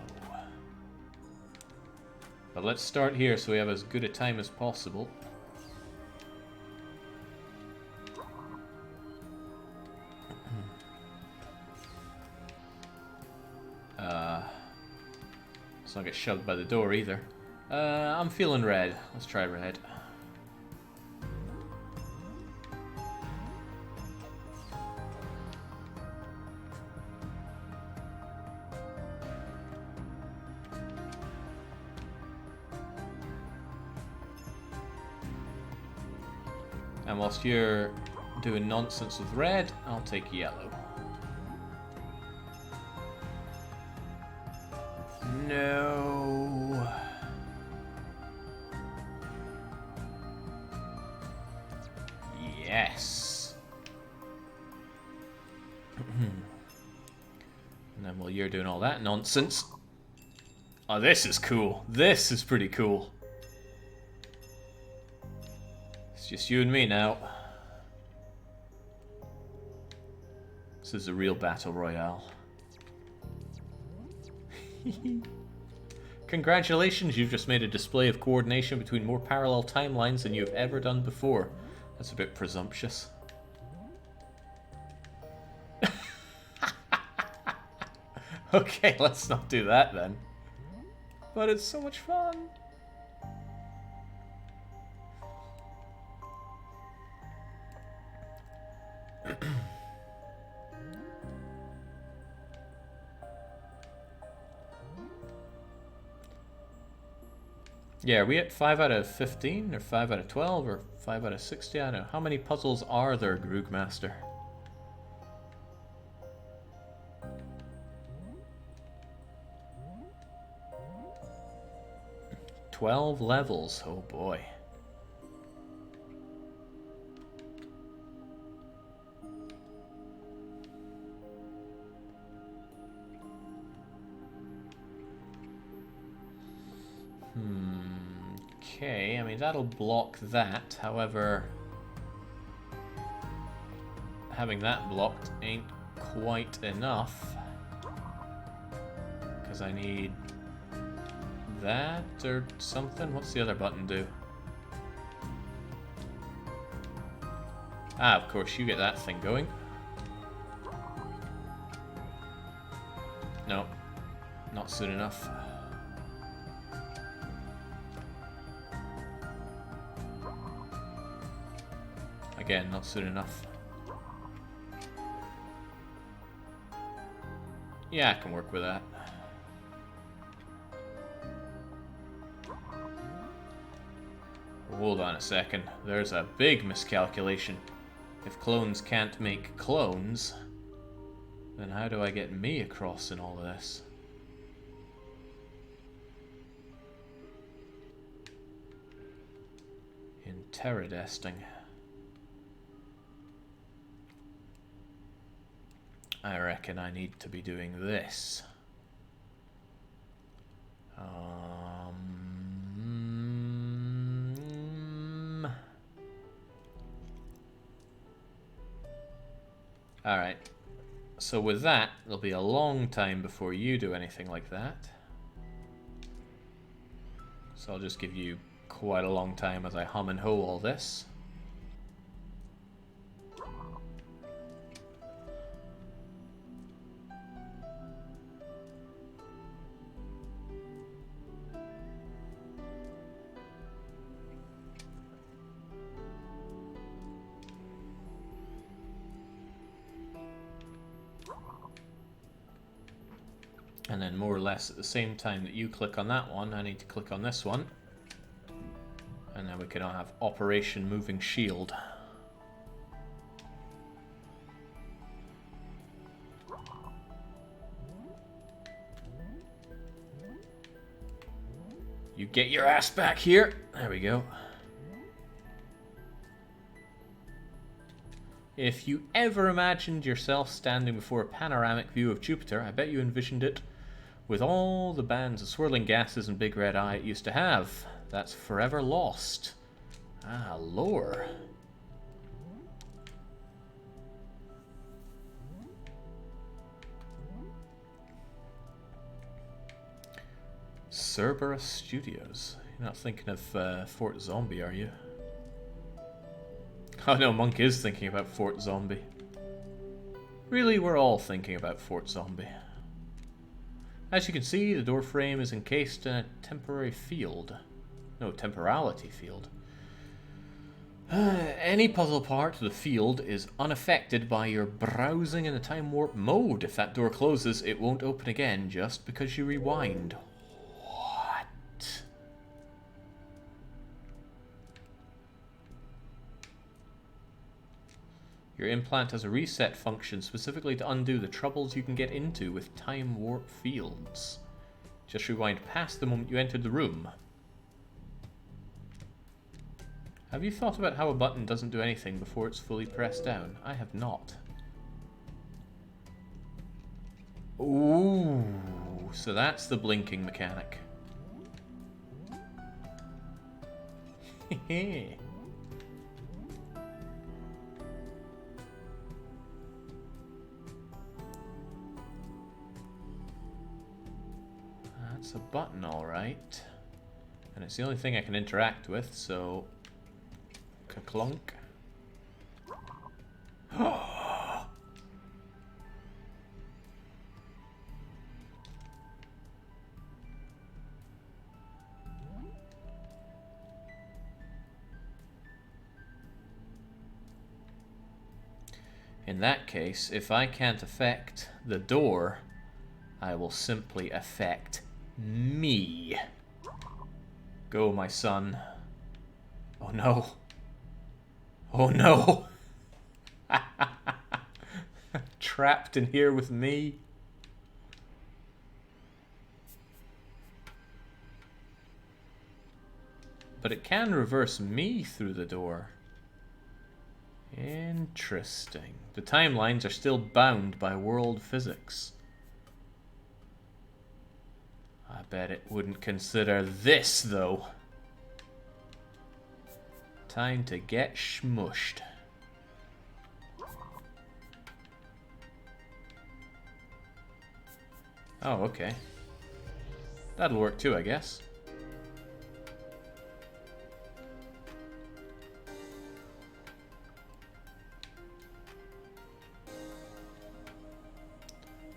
But let's start here so we have as good a time as possible. Let's not get shoved by the door either. I'm feeling red. Let's try red. And whilst you're doing nonsense with red, I'll take yellow. No. Yes. And then while you're doing all that nonsense... Oh, this is cool. This is pretty cool. It's just you and me now. This is a real battle royale. Congratulations, you've just made a display of coordination between more parallel timelines than you've ever done before. That's a bit presumptuous. Okay, let's not do that then. But it's so much fun. Yeah, are we at 5 out of 15, or 5 out of 12, or 5 out of 60? I don't know. How many puzzles are there, Groogmaster? 12 levels. Oh boy. Okay, I mean that'll block that. However, having that blocked ain't quite enough. Because I need that or something. What's the other button do? Ah, of course, you get that thing going. No, not soon enough. Again, not soon enough. Yeah, I can work with that. Hold on a second. There's a big miscalculation. If clones can't make clones, then how do I get me across in all of this? Interesting. I reckon I need to be doing this. Alright. So with that, there'll be a long time before you do anything like that. So I'll just give you quite a long time as I hum and ho all this. And then more or less at the same time that you click on that one, I need to click on this one. And then we can all have Operation Moving Shield. You get your ass back here. There we go. If you ever imagined yourself standing before a panoramic view of Jupiter, I bet you envisioned it with all the bands of swirling gases and big red eye it used to have. That's forever lost. Ah, lore. Cerberus Studios. You're not thinking of Fort Zombie, are you? Oh no, Monk is thinking about Fort Zombie. Really, we're all thinking about Fort Zombie. As you can see, the door frame is encased in a temporary field. No, temporality field. Any puzzle part of the field is unaffected by your browsing in a time warp mode. If that door closes, it won't open again just because you rewind. What? Your implant has a reset function specifically to undo the troubles you can get into with time warp fields. Just rewind past the moment you entered the room. Have you thought about how a button doesn't do anything before it's fully pressed down? I have not. Ooh, so that's the blinking mechanic. Hehe. That's a button, alright. And it's the only thing I can interact with, so... Ka-clunk. In that case, if I can't affect the door, I will simply affect me. Go, my son. Oh no. Oh no. Trapped in here with me. But it can reverse me through the door. Interesting. The timelines are still bound by world physics. I bet it wouldn't consider this, though. Time to get smushed. Oh, okay. That'll work too, I guess.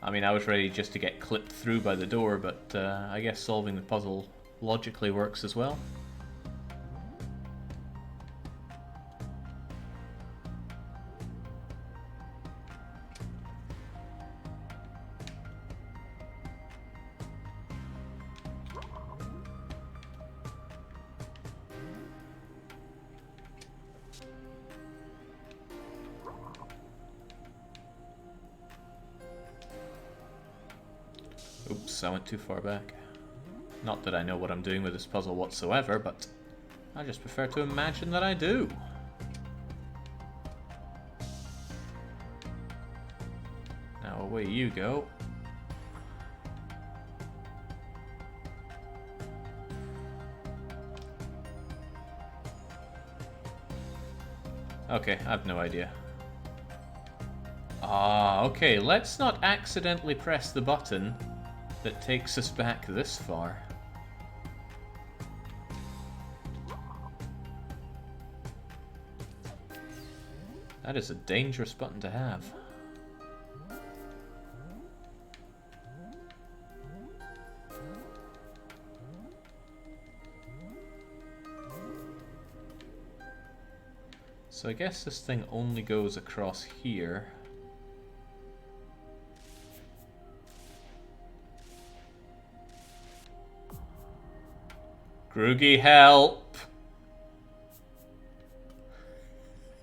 I mean, I was ready just to get clipped through by the door, but I guess solving the puzzle logically works as well. Oops, I went too far back. Not that I know what I'm doing with this puzzle whatsoever, but I just prefer to imagine that I do. Now away you go. Okay, I have no idea. Ah, okay, let's not accidentally press the button that takes us back this far. That is a dangerous button to have. So I guess this thing only goes across here. Groogy, help!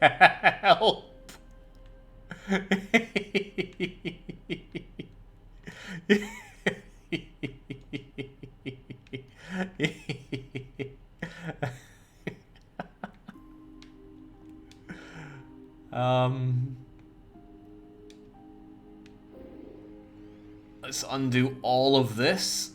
Help! Let's undo all of this.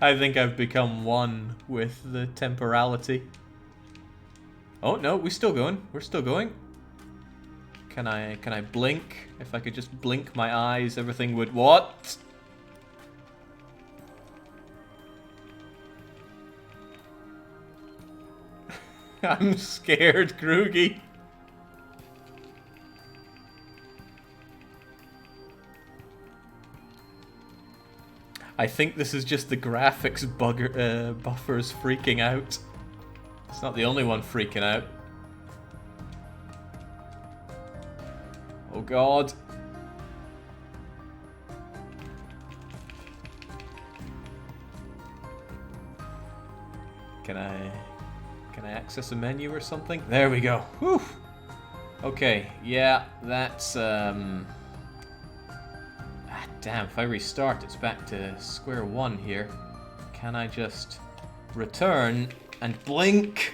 I think I've become one with the temporality. Oh no, we're still going. We're still going. Can I blink? If I could just blink my eyes, everything would what? I'm scared, Krugi. I think this is just the graphics buffers freaking out. It's not the only one freaking out. Oh god. Can I access a menu or something? There we go. Whew. Okay, yeah, that's damn, if I restart, it's back to square one here. Can I just return and blink?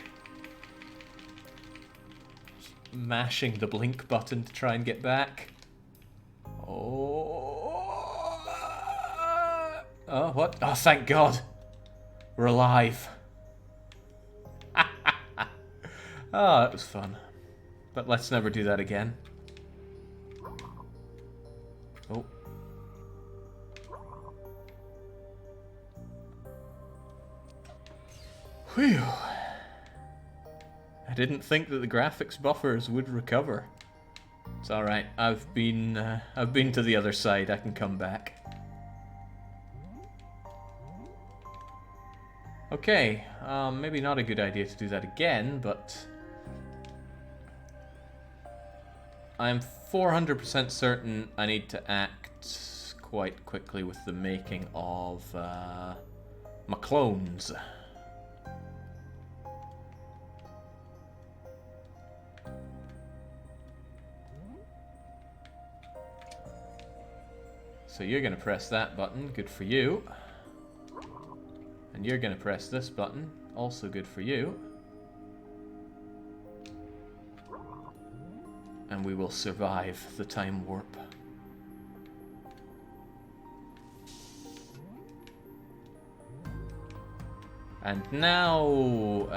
Just mashing the blink button to try and get back. Oh. Oh, what? Oh, thank God. We're alive. Oh, that was fun. But let's never do that again. Oh. Whew. I didn't think that the graphics buffers would recover. It's alright. I've been to the other side. I can come back. Okay, maybe not a good idea to do that again, but I'm 400% certain I need to act quite quickly with the making of my clones. So you're going to press that button, good for you. And you're going to press this button, also good for you. And we will survive the time warp. And now,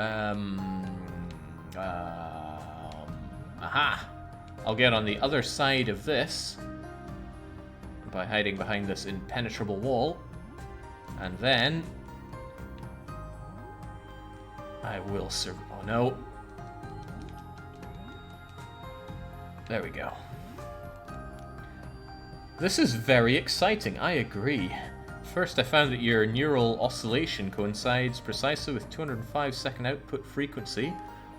aha! I'll get on the other side of this by hiding behind this impenetrable wall, and then I will survive. Oh no. There we go. This is very exciting, I agree. First, I found that your neural oscillation coincides precisely with 205 second output frequency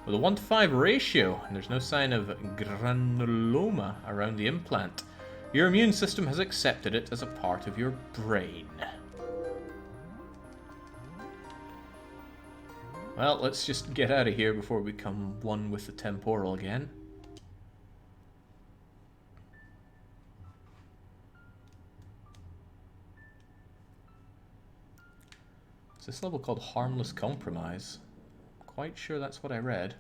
with a 1:5 ratio, and there's no sign of granuloma around the implant. Your immune system has accepted it as a part of your brain. Well, let's just get out of here before we become one with the temporal again. Is this level called Harmless Compromise? I'm quite sure that's what I read.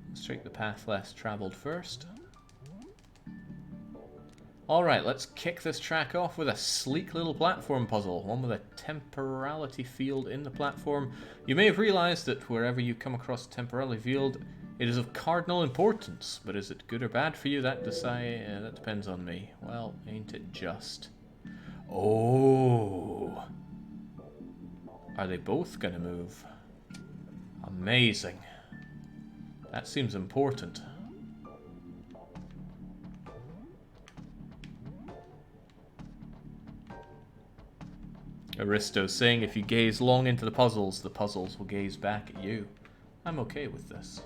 Let's take the path less traveled first. Alright, let's kick this track off with a sleek little platform puzzle, one with a temporality field in the platform. You may have realized that wherever you come across a temporality field, it is of cardinal importance, but is it good or bad for you? That depends on me. Well, ain't it just? Oh! Are they both gonna move? Amazing. That seems important. Aristo's saying if you gaze long into the puzzles will gaze back at you. I'm okay with this.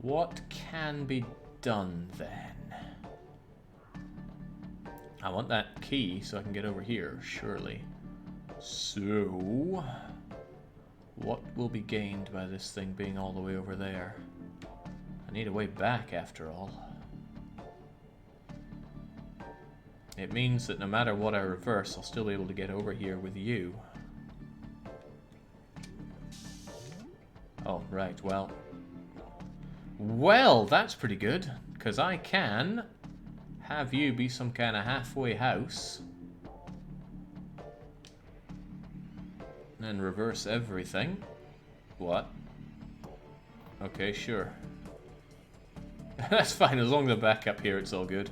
What can be done then? I want that key so I can get over here, surely. So, what will be gained by this thing being all the way over there? I need a way back after all. It means that no matter what I reverse, I'll still be able to get over here with you. Oh, right, well. Well, that's pretty good, because I can have you be some kind of halfway house. And reverse everything. What? Okay, sure. That's fine, as long as I'm back up here, it's all good.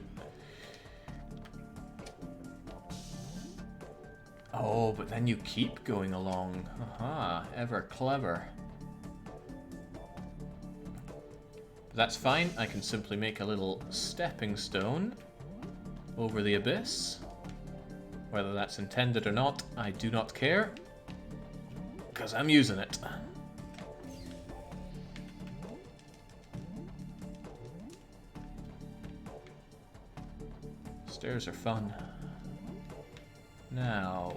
Oh, but then you keep going along. Aha, ever clever. But that's fine, I can simply make a little stepping stone over the abyss. Whether that's intended or not, I do not care. Because I'm using it. Stairs are fun. Now,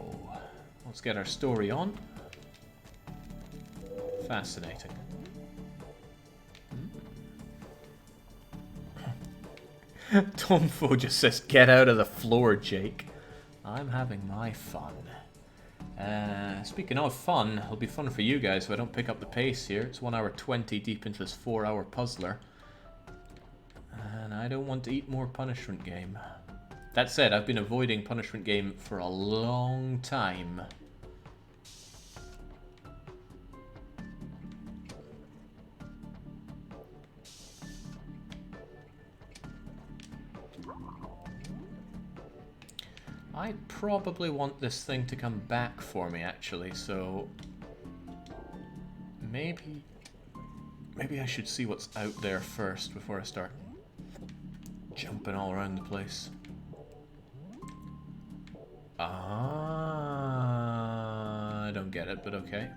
let's get our story on. Fascinating. Tomfo just says, "Get out of the floor, Jake." I'm having my fun. Speaking of fun, it'll be fun for you guys if I don't pick up the pace here. It's 1 hour 20 deep into this 4-hour puzzler. And I don't want to eat more punishment game. That said, I've been avoiding punishment game for a long time. I probably want this thing to come back for me, actually, so maybe I should see what's out there first before I start jumping all around the place. I don't get it, but okay.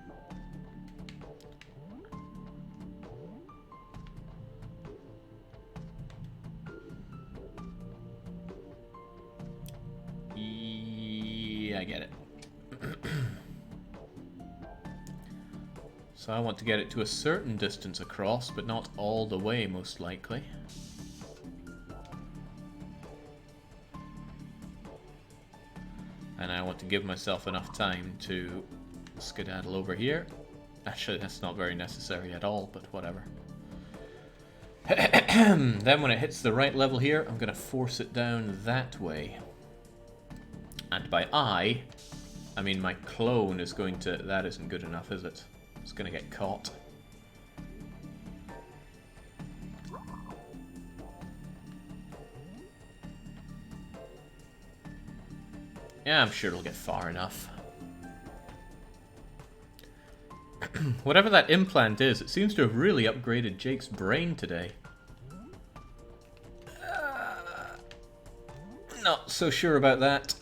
Yeah, I get it. So I want to get it to a certain distance across, but not all the way, most likely. And I want to give myself enough time to skedaddle over here. Actually, that's not very necessary at all, but whatever. Then when it hits the right level here, I'm going to force it down that way. And by I mean my clone is going to... That isn't good enough, is it? It's going to get caught. Yeah, I'm sure it'll get far enough. Whatever that implant is, it seems to have really upgraded Jake's brain today. Not so sure about that.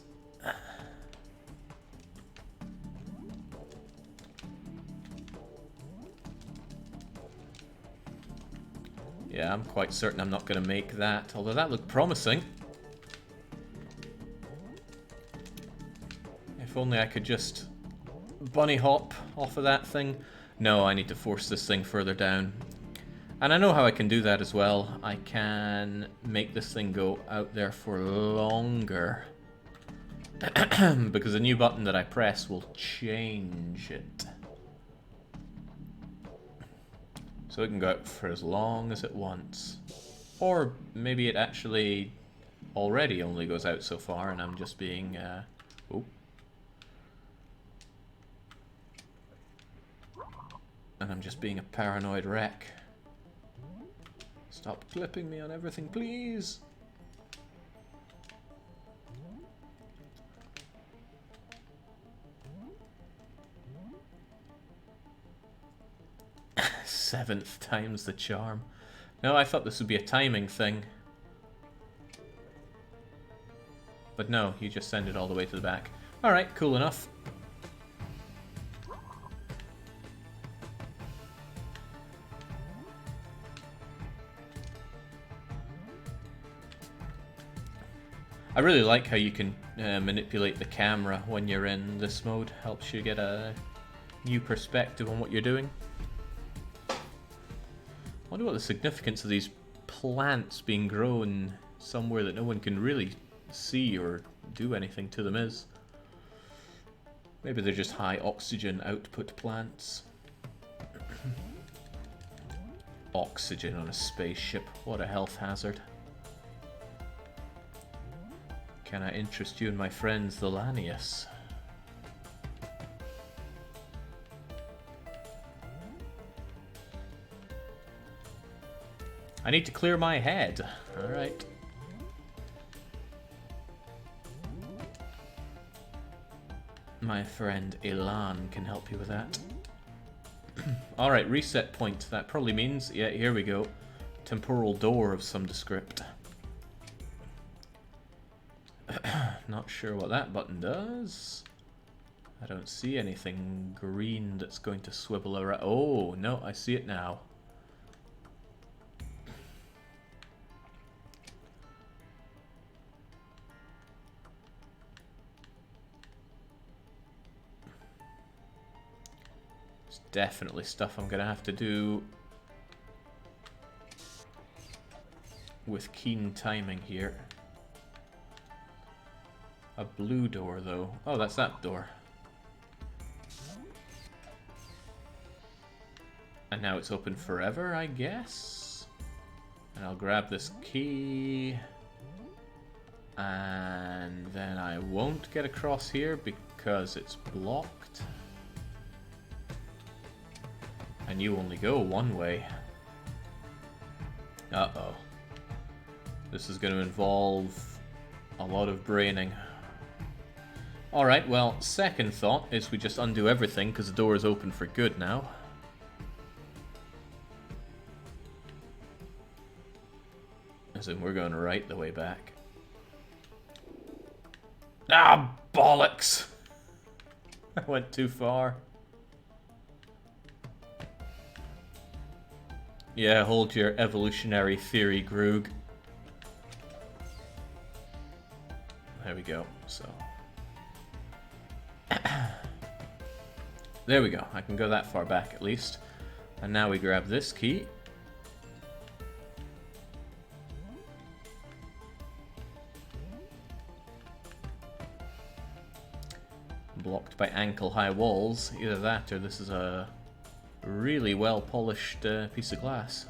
Yeah, I'm quite certain I'm not going to make that, although that looked promising. If only I could just bunny hop off of that thing. No, I need to force this thing further down. And I know how I can do that as well. I can make this thing go out there for longer. Because a new button that I press will change it. So it can go out for as long as it wants. Or maybe it actually already only goes out so far and I'm just being... oh. And I'm just being a paranoid wreck. Stop clipping me on everything, please! Seventh time's the charm. No, I thought this would be a timing thing. But no, you just send it all the way to the back. Alright, cool enough. I really like how you can manipulate the camera when you're in this mode. Helps you get a new perspective on what you're doing. I wonder what the significance of these plants being grown somewhere that no one can really see or do anything to them is. Maybe they're just high oxygen output plants. Oxygen on a spaceship, what a health hazard. Can I interest you in my friends, the Lanius? I need to clear my head. Alright. My friend Elan can help you with that. Alright, reset point. That probably means, yeah, here we go. Temporal door of some descript. Not sure what that button does. I don't see anything green that's going to swivel around. Oh, no, I see it now. It's definitely stuff I'm going to have to do with keen timing here. A blue door, though. Oh, that's that door. And now it's open forever, I guess? And I'll grab this key. And then I won't get across here because it's blocked. And you only go one way. Uh-oh. This is going to involve a lot of braining. Alright, well, second thought is we just undo everything because the door is open for good now. As in, we're going right the way back. Ah, bollocks! I went too far. Yeah, hold your evolutionary theory, Groog. There we go, so... There we go, I can go that far back at least. And now we grab this key. Blocked by ankle-high walls. Either that or this is a really well-polished piece of glass.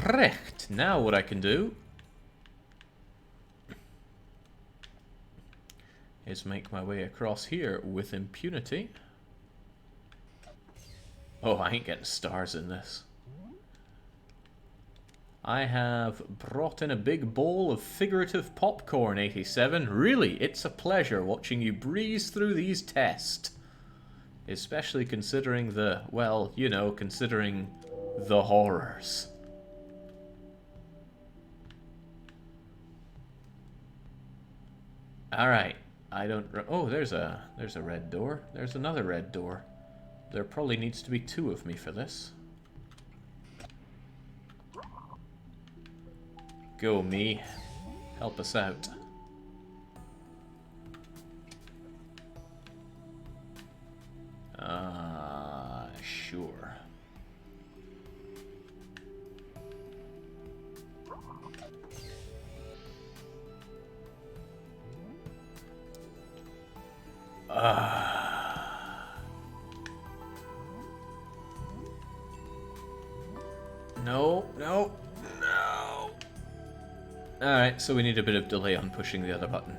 Recht! Now what I can do is make my way across here with impunity. Oh, I ain't getting stars in this. I have brought in a big bowl of figurative popcorn, 87. Really, it's a pleasure watching you breeze through these tests. Especially considering the, well, you know, considering the horrors. Alright. I don't... Oh, there's a red door. There's another red door. There probably needs to be two of me for this. Go, me. Help us out. Sure. No, no, no. Alright, so we need a bit of delay on pushing the other button.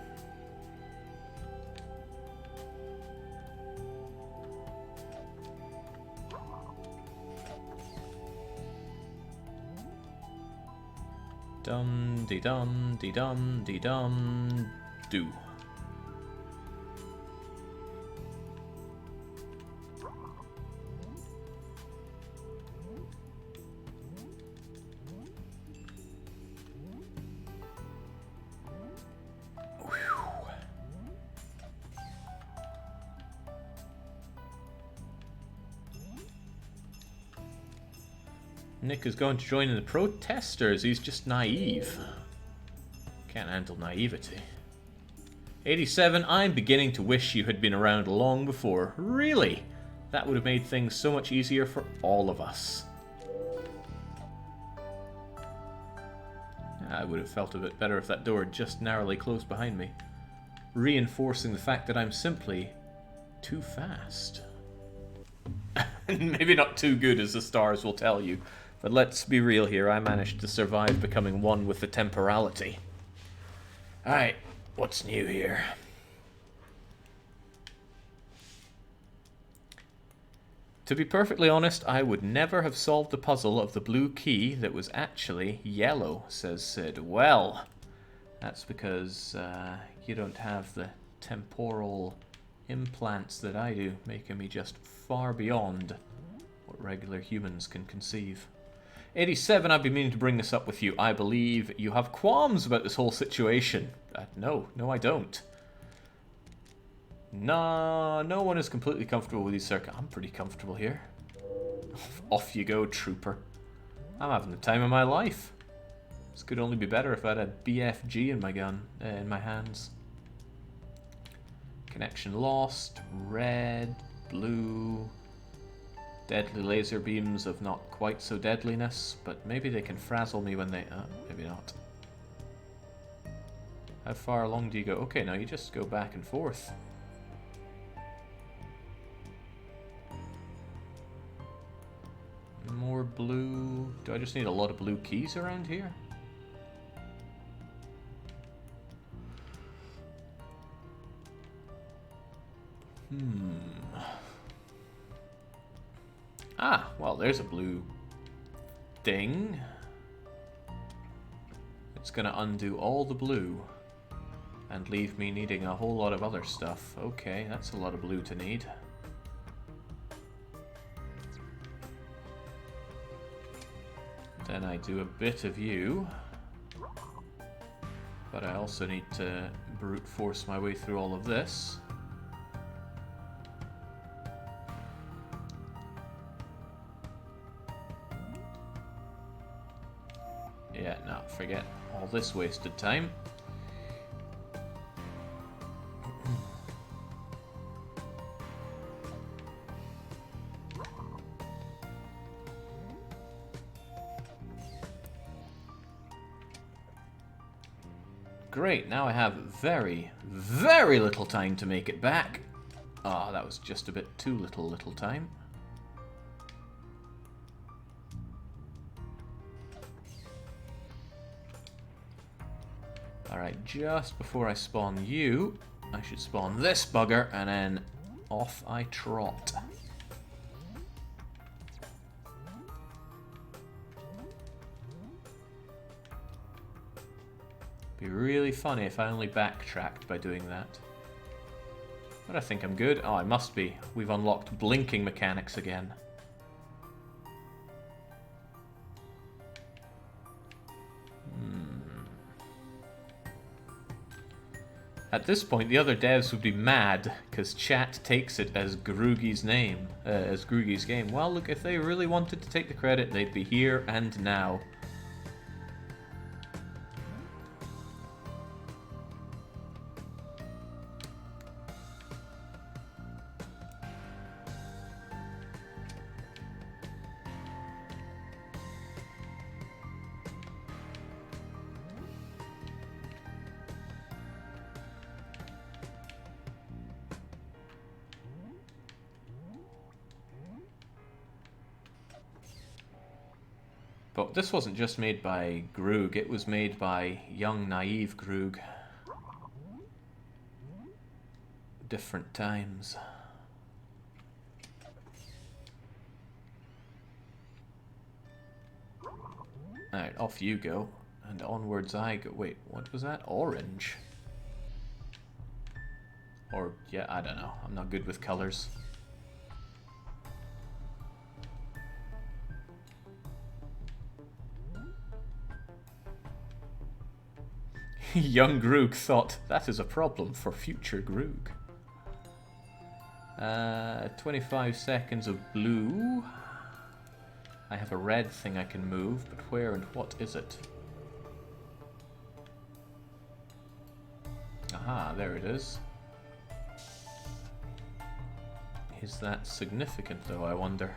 Dum-de-dum-de-dum-de-dum do. Nick is going to join in the protesters. He's just naive. Can't handle naivety. 87, I'm beginning to wish you had been around long before. Really? That would have made things so much easier for all of us. I would have felt a bit better if that door had just narrowly closed behind me, reinforcing the fact that I'm simply too fast. Maybe not too good, as the stars will tell you, but let's be real here, I managed to survive becoming one with the temporality. Alright, what's new here? To be perfectly honest, I would never have solved the puzzle of the blue key that was actually yellow, says Sid. Well, that's because you don't have the temporal implants that I do, making me just far beyond what regular humans can conceive. 87, I've been meaning to bring this up with you. I believe you have qualms about this whole situation. No, I don't. No one is completely comfortable with these circuits. I'm pretty comfortable here. Off you go, trooper. I'm having the time of my life. This could only be better if I had a BFG in my gun, in my hands. Connection lost. Red, blue. Deadly laser beams of not quite so deadliness, but maybe they can frazzle me when they... maybe not. How far along do you go? Okay, now you just go back and forth. More blue. Do I just need a lot of blue keys around here? Ah, well, there's a blue thing. It's gonna undo all the blue and leave me needing a whole lot of other stuff. Okay, that's a lot of blue to need. Then I do a bit of you, but I also need to brute force my way through all of this. Yeah, no, forget all this wasted time. Great, now I have very, very little time to make it back. Ah, that was just a bit too little time. Alright, just before I spawn you, I should spawn this bugger, and then off I trot. Be really funny if I only backtracked by doing that. But I think I'm good. Oh, I must be. We've unlocked blinking mechanics again. At this point, the other devs would be mad, because chat takes it as Groogy's name, as Groogy's game. Well, look, if they really wanted to take the credit, they'd be here and now. But this wasn't just made by Groog, it was made by young, naive Groog. Different times. Alright, off you go. And onwards I go. Wait, what was that? Orange? Or, yeah, I don't know. I'm not good with colors. Young Groog thought, that is a problem for future Groog. 25 seconds of blue. I have a red thing I can move, but where and what is it? Aha, there it is. Is that significant, though, I wonder?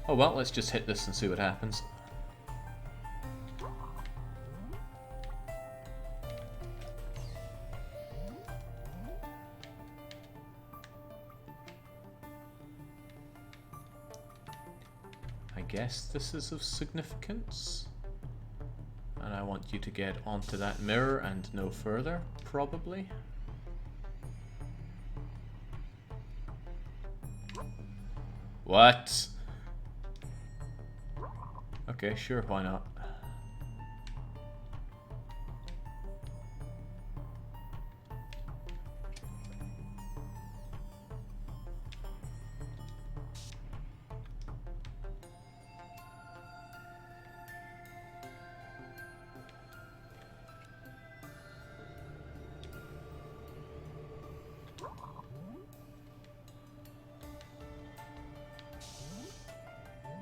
Oh well, let's just hit this and see what happens. I guess this is of significance. And I want you to get onto that mirror and no further, probably. What? Okay, sure, why not?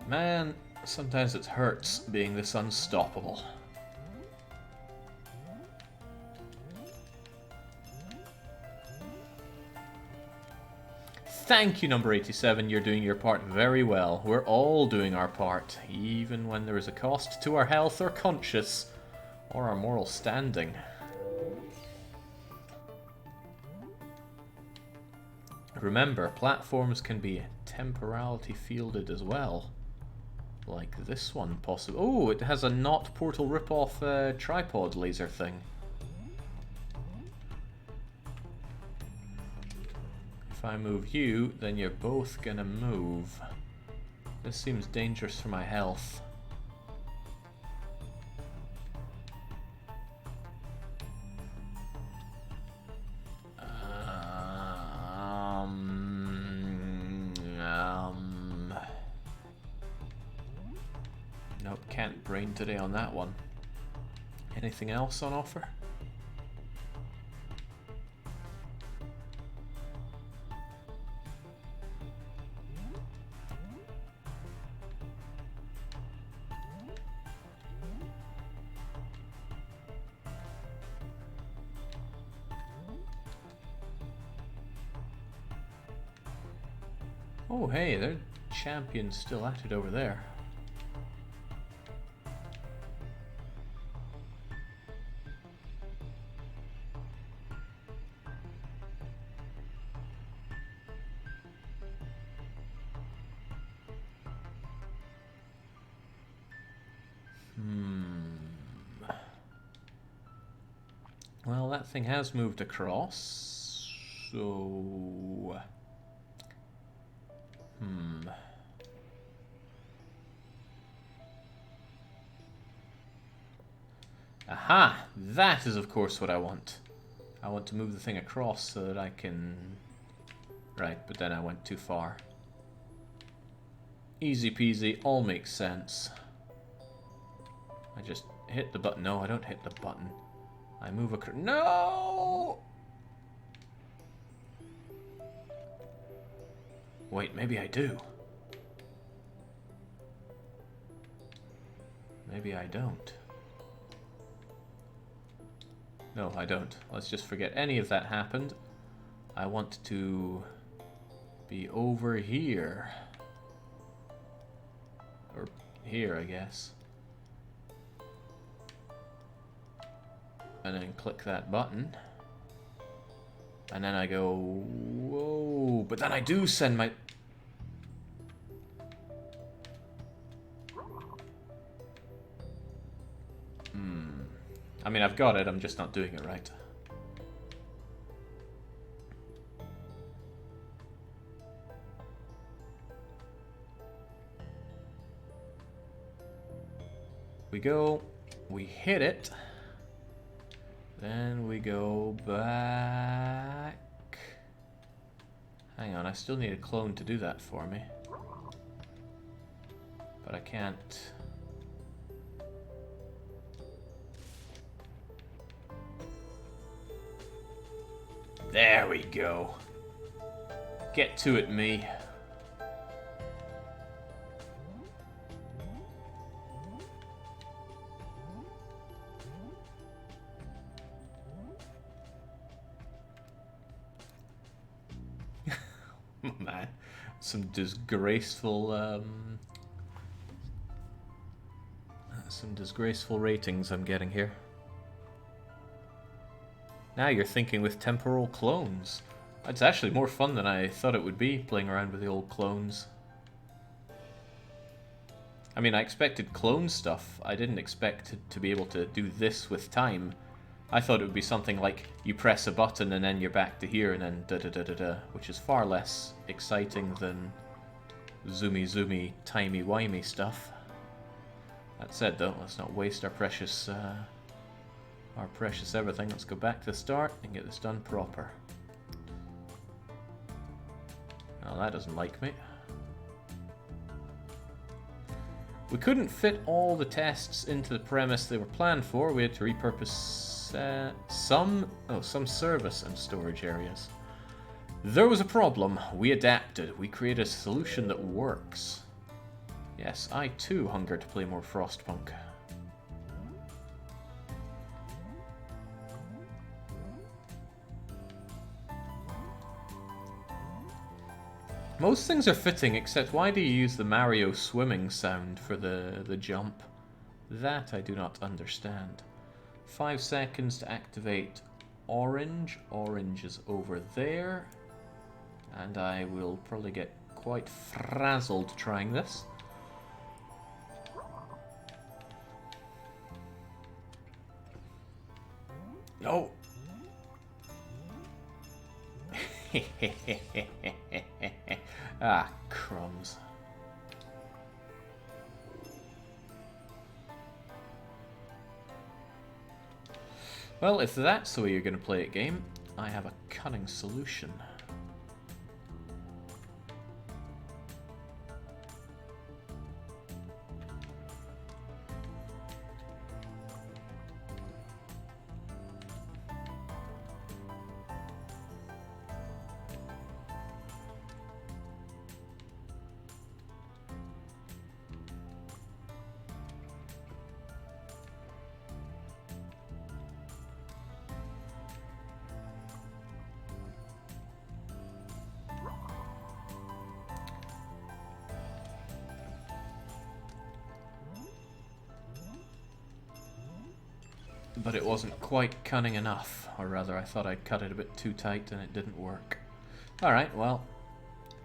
Man, sometimes it hurts being this unstoppable. Thank you, number 87. You're doing your part very well. We're all doing our part, even when there is a cost to our health or conscience, or our moral standing. Remember, platforms can be temporality fielded as well. Like this one, possibly. Oh, it has a not Portal rip-off tripod laser thing. If I move you, then you're both gonna move. This seems dangerous for my health. Nope, can't brain today on that one. Anything else on offer? Oh hey, their champion's still at it over there. Well, that thing has moved across, so... Aha! That is, of course, what I want. I want to move the thing across so that I can... Right, but then I went too far. Easy peasy, all makes sense. I just hit the button. No, I don't hit the button. I move across. No! Wait, maybe I do. Maybe I don't. No, I don't. Let's just forget any of that happened. I want to be over here. Or here, I guess. And then click that button. And then I go, whoa, but then I do send my... I mean, I've got it, I'm just not doing it right. We go, we hit it, then we go back. Hang on, I still need a clone to do that for me. But I can't... There we go. Get to it, me. Man, some disgraceful ratings I'm getting here. Now you're thinking with temporal clones. It's actually more fun than I thought it would be, playing around with the old clones. I mean, I expected clone stuff. I didn't expect to be able to do this with time. I thought it would be something like you press a button and then you're back to here and then da-da-da-da-da, which is far less exciting than zoomy, timey-wimey stuff. That said, though, let's not waste our precious everything. Let's go back to the start and get this done proper. Oh, that doesn't like me. We couldn't fit all the tests into the premise they were planned for. We had to repurpose some service and storage areas. There was a problem. We adapted. We created a solution that works. Yes, I too hunger to play more Frostpunk. Most things are fitting, except why do you use the Mario swimming sound for the jump? That I do not understand. 5 seconds to activate orange. Orange is over there. And I will probably get quite frazzled trying this. No! Ah, crumbs. Well, if that's the way you're going to play it, game, I have a cunning solution. But it wasn't quite cunning enough, or rather I thought I'd cut it a bit too tight and it didn't work. Alright, well,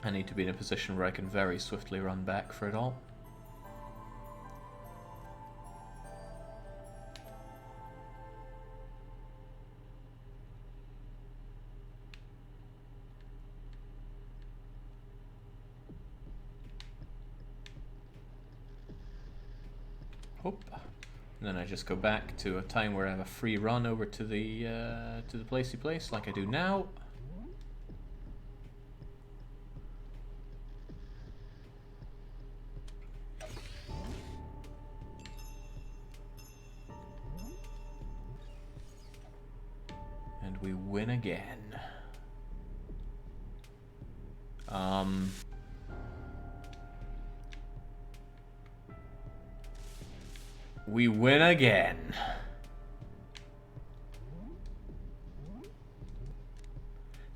I need to be in a position where I can very swiftly run back for it all. Hope. And then I just go back to a time where I have a free run over to the placey place, like I do now. And we win again. We win again.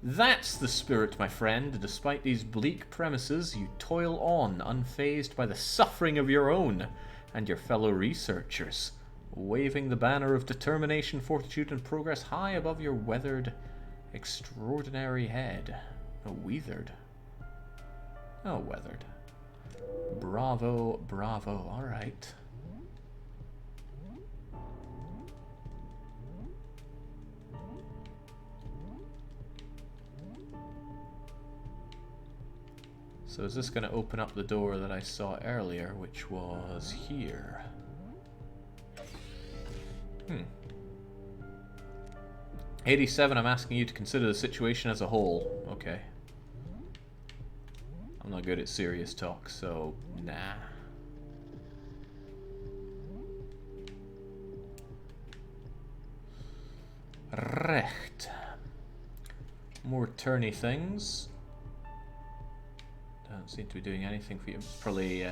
That's the spirit, my friend. Despite these bleak premises, you toil on, unfazed by the suffering of your own and your fellow researchers, waving the banner of determination, fortitude, and progress high above your weathered, extraordinary head. Oh, weathered. Oh, weathered. Bravo, bravo. All right. So is this going to open up the door that I saw earlier, which was here? 87, I'm asking you to consider the situation as a whole. Okay. I'm not good at serious talk, so nah. Recht. More turny things. Don't seem to be doing anything for you. Probably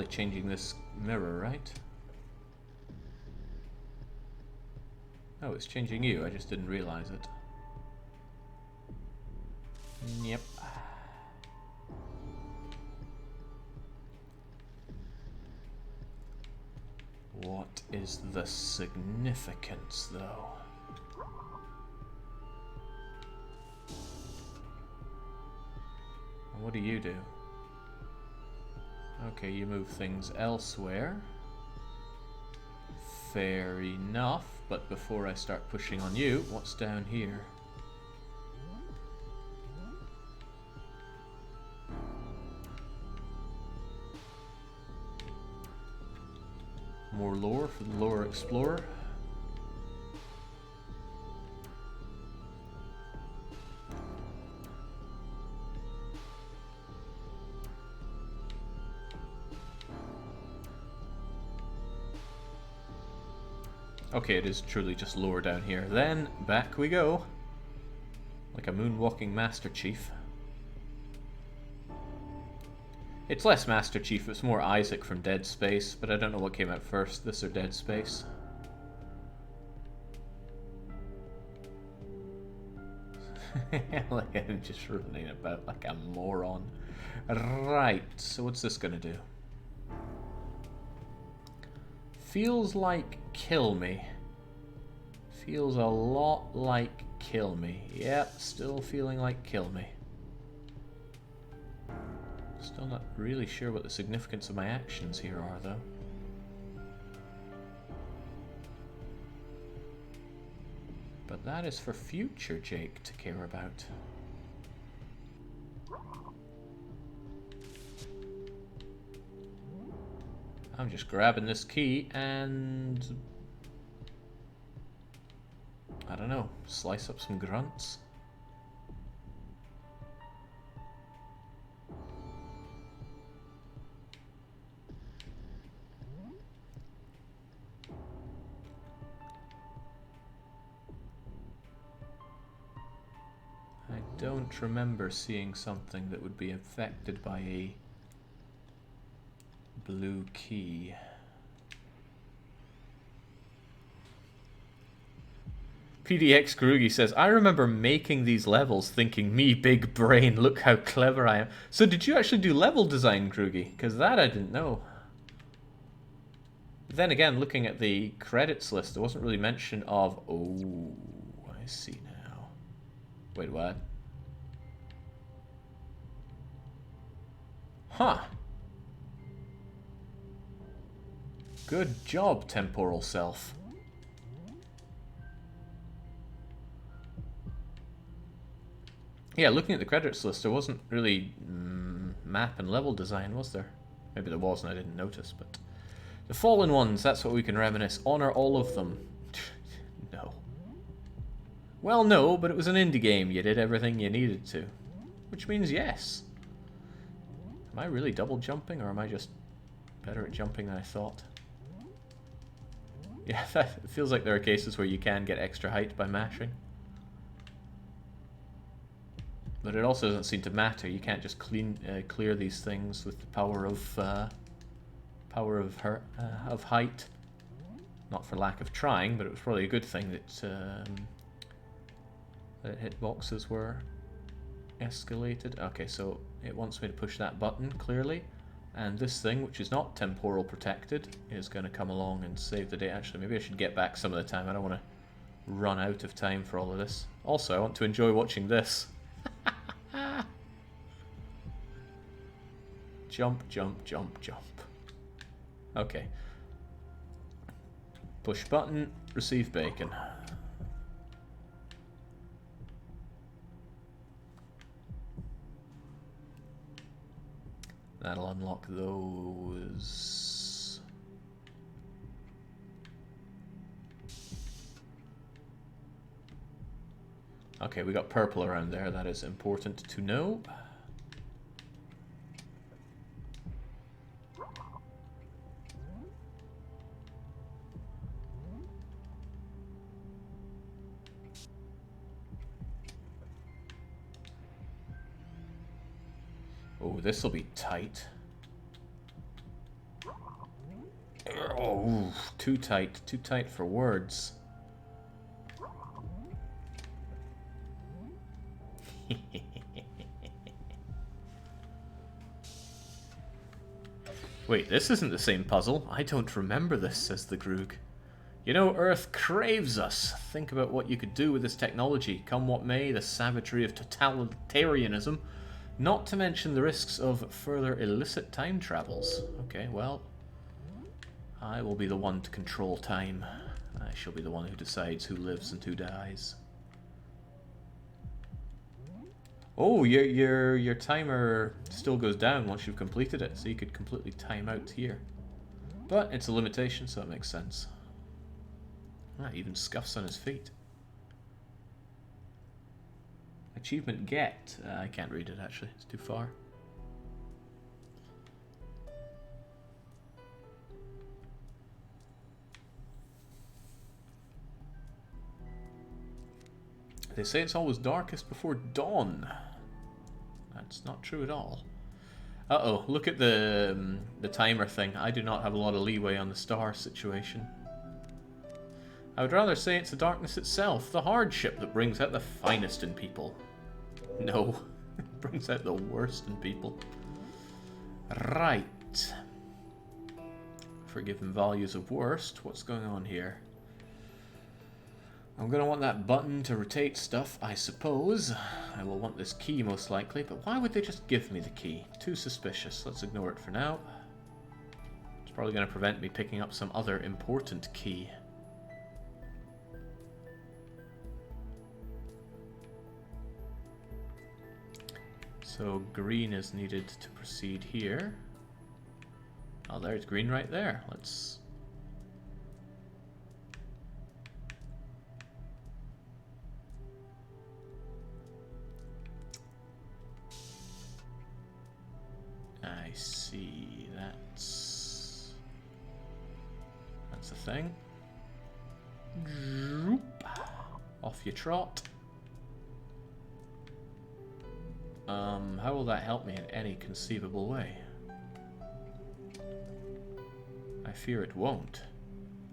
changing this mirror, right? Oh, it's changing you. I just didn't realize it. Yep. What is the significance, though? What do you do? Okay, you move things elsewhere. Fair enough, but before I start pushing on you, what's down here? More lore for the lore explorer. Okay, it is truly just lore down here. Then, back we go. Like a moonwalking Master Chief. It's less Master Chief, it's more Isaac from Dead Space, but I don't know what came out first, this or Dead Space. Like I'm just running about like a moron. Right, so what's this gonna do? Feels like kill me. Feels a lot like kill me. Yep, still feeling like kill me. Still not really sure what the significance of my actions here are, though. But that is for future Jake to care about. I'm just grabbing this key and... I don't know, slice up some grunts. I don't remember seeing something that would be affected by a blue key. PDX Karugi says, I remember making these levels thinking, me big brain, look how clever I am. So did you actually do level design, Karugi? Because that I didn't know. Then again, looking at the credits list, there wasn't really mention of... Oh, I see now. Wait, what? Huh. Good job, temporal self. Yeah, looking at the credits list, there wasn't really map and level design, was there? Maybe there was and I didn't notice, but... The Fallen Ones, that's what we can reminisce. Honor all of them. No. Well, no, but it was an indie game. You did everything you needed to. Which means yes. Am I really double jumping, or am I just better at jumping than I thought? Yeah, it feels like there are cases where you can get extra height by mashing. But it also doesn't seem to matter. You can't just clear these things with the power of height. Not for lack of trying, but it was probably a good thing that that hitboxes were escalated. Okay, so it wants me to push that button clearly, and this thing, which is not temporal protected, is going to come along and save the day. Actually, maybe I should get back some of the time. I don't want to run out of time for all of this. Also, I want to enjoy watching this. Jump, jump, jump, jump. Okay. Push button, receive bacon. That'll unlock those. Okay, we got purple around there. That is important to know. Oh, this will be tight. Oh, too tight for words. Wait, this isn't the same puzzle. I don't remember this, says the Groog. You know, Earth craves us. Think about what you could do with this technology. Come what may, the savagery of totalitarianism. Not to mention the risks of further illicit time travels. Okay, well, I will be the one to control time. I shall be the one who decides who lives and who dies. Oh, your timer still goes down once you've completed it, so you could completely time out here. But it's a limitation, so it makes sense. Ah, even scuffs on his feet. Achievement get. I can't read it actually, it's too far. They say it's always darkest before dawn. That's not true at all. Uh-oh, look at the timer thing. I do not have a lot of leeway on the star situation. I would rather say it's the darkness itself, the hardship that brings out the finest in people. No, it brings out the worst in people. Right. Forgiven values of worst. What's going on here? I'm going to want that button to rotate stuff, I suppose. I will want this key most likely, but why would they just give me the key? Too suspicious. Let's ignore it for now. It's probably going to prevent me picking up some other important key. So green is needed to proceed here. Oh, there's green right there. Let's... I see. That's a thing. Off you trot. How will that help me in any conceivable way? I fear it won't.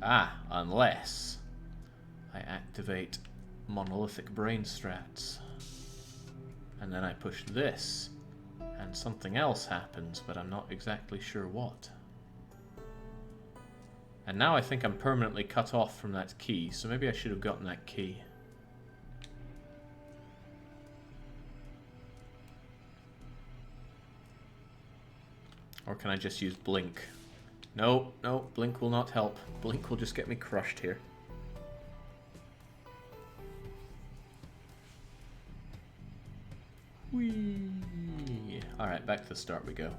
Ah, unless I activate monolithic brain strats. And then I push this, and something else happens, but I'm not exactly sure what. And now I think I'm permanently cut off from that key, so maybe I should have gotten that key. Or can I just use blink? No, no, blink will not help. Blink will just get me crushed here. Whee! Alright, back to the start we go.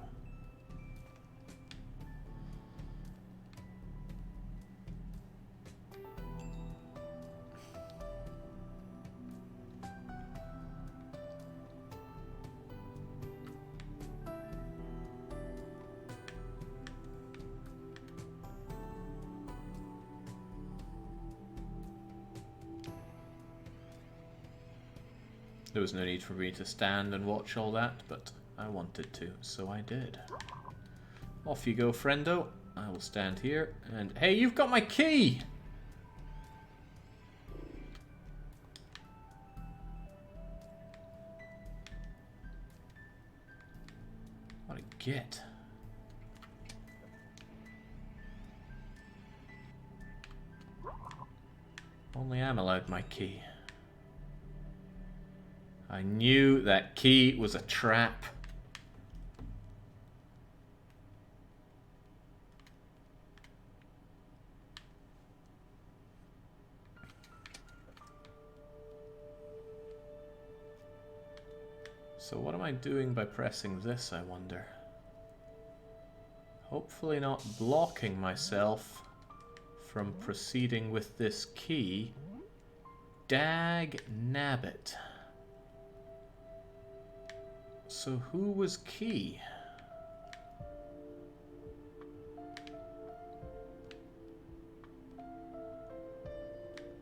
There was no need for me to stand and watch all that, but I wanted to, so I did. Off you go, friendo. I will stand here, and... Hey, you've got my key! What a git. Only I'm allowed my key. I knew that key was a trap. So what am I doing by pressing this, I wonder? Hopefully not blocking myself from proceeding with this key. Dag nabbit. So who was key?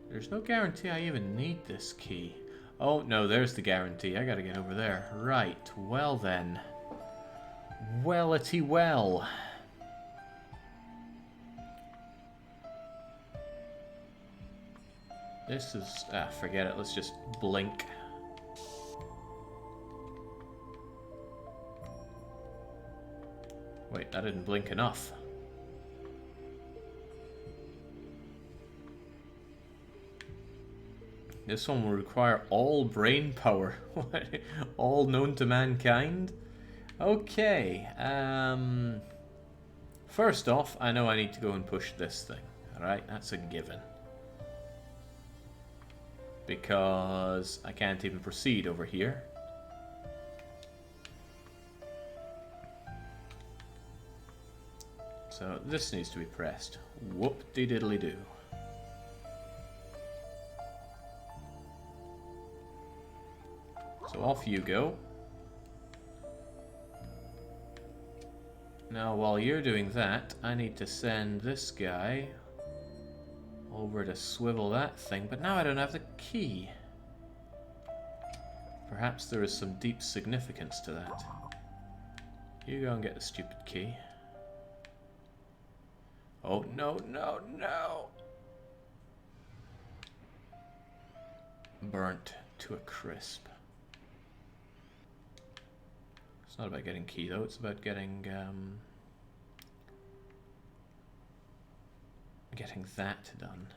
There's no guarantee I even need this key. Oh, no, there's the guarantee. I gotta get over there. Right, well then. Well-ity well. This is... ah, forget it. Let's just blink. Wait, that didn't blink enough. This one will require all brain power. All known to mankind? Okay, first off, I know I need to go and push this thing. Alright, that's a given. Because I can't even proceed over here. So this needs to be pressed. Whoop-de-diddly-doo. So off you go. Now while you're doing that, I need to send this guy over to swivel that thing, but now I don't have the key. Perhaps there is some deep significance to that. You go and get the stupid key. Oh, no, no, no! Burnt to a crisp. It's not about getting key, though. It's about getting that done.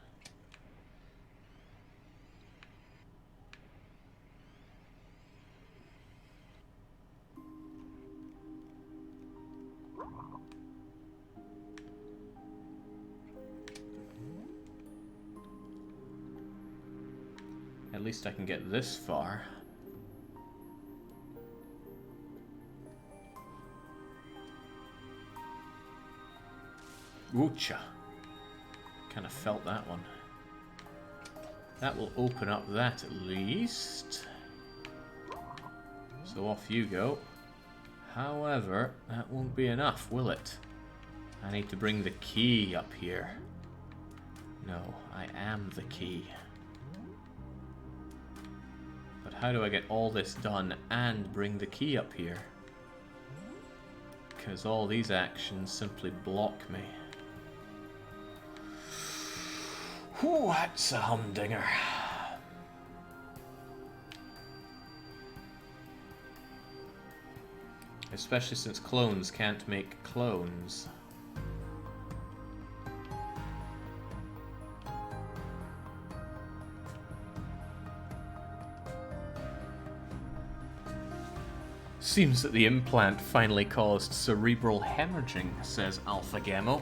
At least I can get this far. Oocha. Kind of felt that one. That will open up that at least. So off you go. However, that won't be enough, will it? I need to bring the key up here. No, I am the key. But how do I get all this done and bring the key up here? Because all these actions simply block me. Whew, that's a humdinger. Especially since clones can't make clones. Seems that the implant finally caused cerebral hemorrhaging, says Alpha Gamma.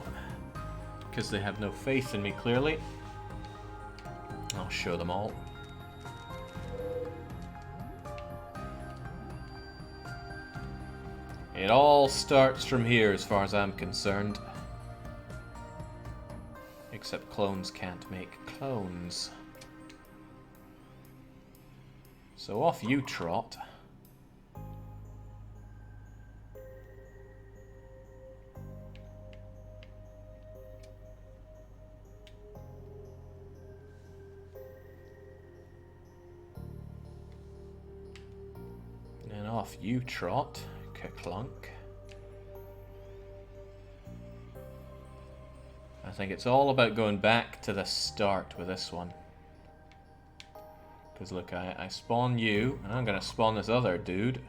Because they have no faith in me, clearly. I'll show them all. It all starts from here as far as I'm concerned. Except clones can't make clones. So off you trot. Off you trot, Kerklunk. I think it's all about going back to the start with this one. Because look, I spawn you, and I'm going to spawn this other dude.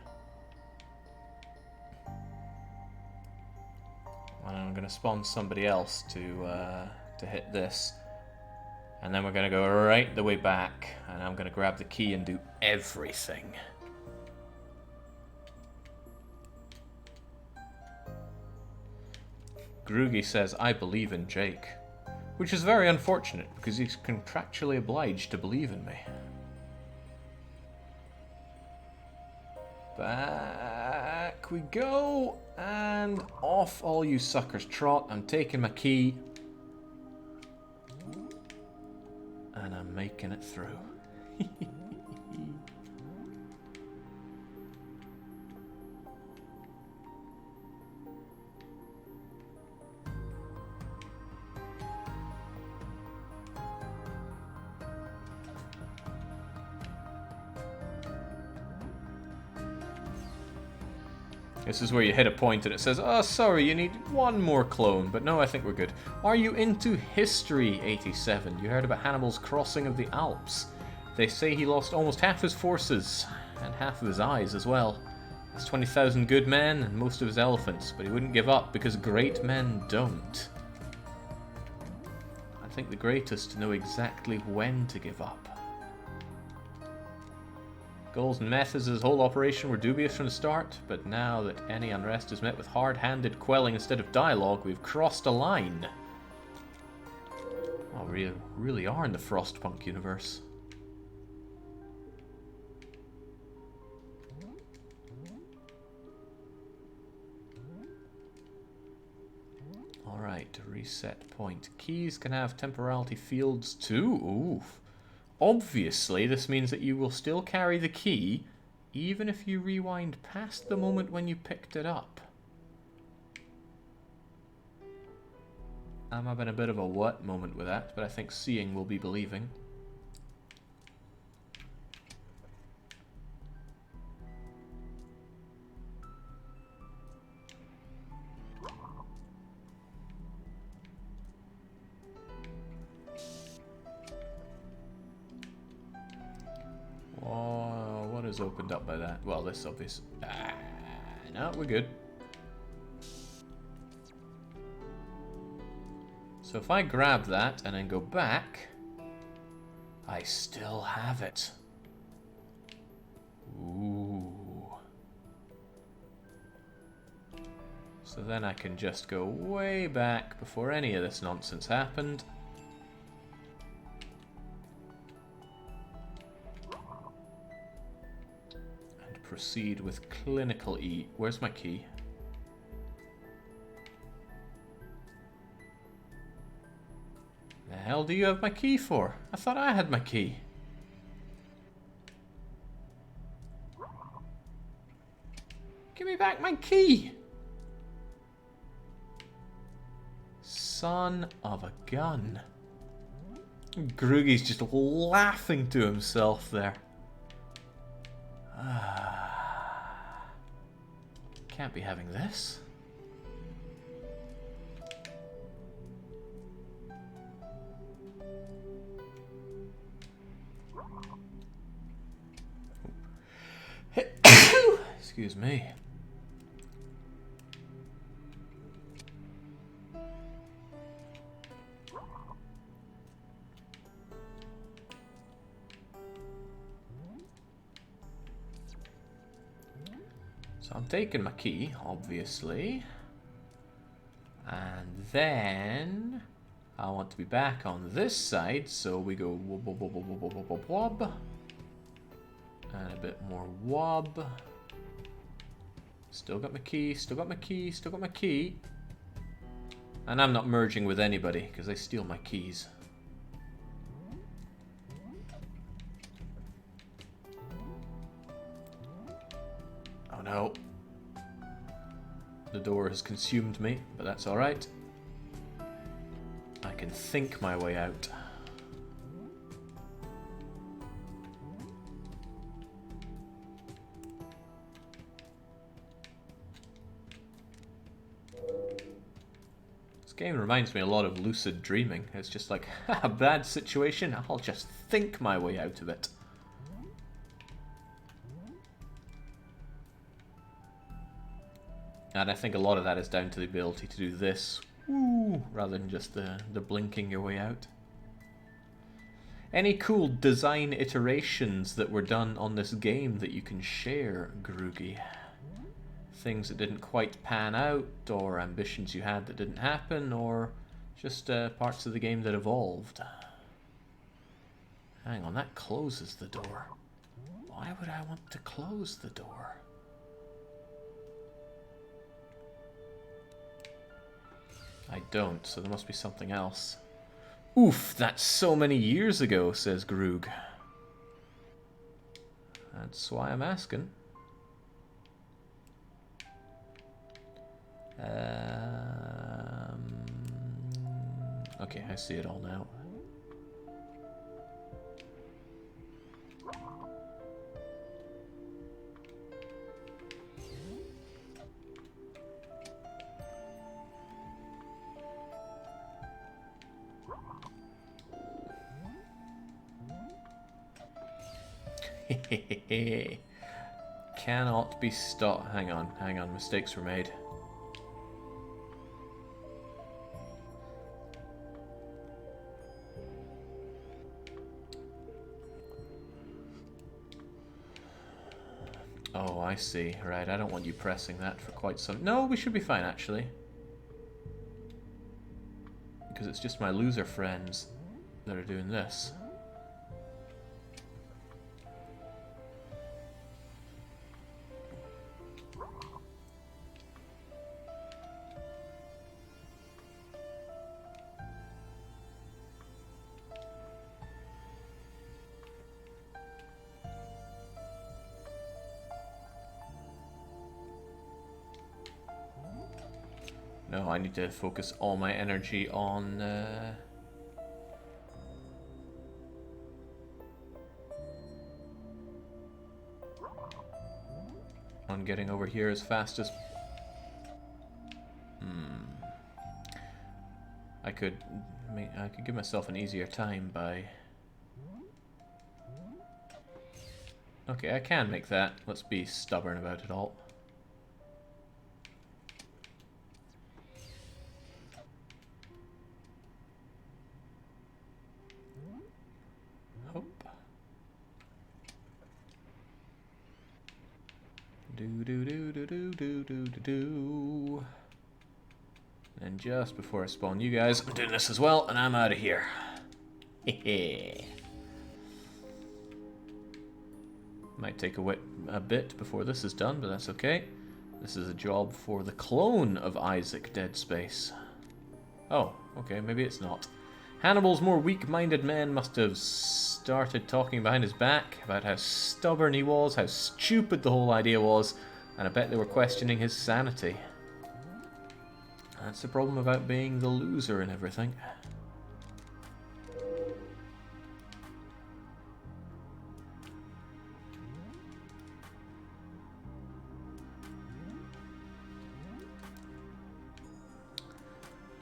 And I'm going to spawn somebody else to hit this. And then we're going to go right the way back, and I'm going to grab the key and do everything. Groogy says, I believe in Jake. Which is very unfortunate, because he's contractually obliged to believe in me. Back we go, and off all you suckers trot. I'm taking my key. And I'm making it through. This is where you hit a point and it says, oh, sorry, you need one more clone. But no, I think we're good. Are you into history, 87? You heard about Hannibal's crossing of the Alps. They say he lost almost half his forces, and half of his eyes as well. Has 20,000 good men and most of his elephants, but he wouldn't give up because great men don't. I think the greatest know exactly when to give up. Goals and methods of his whole operation were dubious from the start, but now that any unrest is met with hard-handed quelling instead of dialogue, we've crossed a line. Oh, we really are in the Frostpunk universe. Alright, reset point. Keys can have temporality fields too. Ooh. Obviously, this means that you will still carry the key, even if you rewind past the moment when you picked it up. I'm having a bit of a what moment with that, but I think seeing will be believing. Oh, what is opened up by that? Well, this obvious. No, we're good. So if I grab that and then go back, I still have it. Ooh. So then I can just go way back before any of this nonsense happened. And proceed with clinical E. Where's my key? The hell do you have my key for? I thought I had my key. Give me back my key! Son of a gun. Groogy's just laughing to himself there. Can't be having this. Excuse me. So I'm taking my key, obviously. And then I want to be back on this side, so we go wob, wob, wob, wob, wob, wob, wob, wob. And a bit more wob. Still got my key, still got my key, still got my key. And I'm not merging with anybody, because they steal my keys. Oh no. The door has consumed me, but that's alright. I can think my way out. This game reminds me a lot of lucid dreaming. It's just like, a bad situation, I'll just think my way out of it. And I think a lot of that is down to the ability to do this, woo, rather than just the blinking your way out. Any cool design iterations that were done on this game that you can share, Groogy? Things that didn't quite pan out, or ambitions you had that didn't happen, or just parts of the game that evolved. Hang on, that closes the door. Why would I want to close the door? I don't, so there must be something else. Oof, that's so many years ago, says Groog. That's why I'm asking. Okay, I see it all now. cannot be stopped. Hang on, mistakes were made. Oh, I see. Right, I don't want you pressing that for quite some... No, we should be fine, actually. Because it's just my loser friends that are doing this. No, I need to focus all my energy on getting over here as fast as... I could give myself an easier time by... Okay, I can make that. Let's be stubborn about it all. Do. And just before I spawn you guys, I'm doing this as well, and I'm out of here. Might take a bit before this is done, but that's okay. This is a job for the clone of Isaac Dead Space. Oh, okay, maybe it's not. Hannibal's more weak-minded men must have started talking behind his back about how stubborn he was, how stupid the whole idea was, and I bet they were questioning his sanity. That's the problem about being the loser and everything.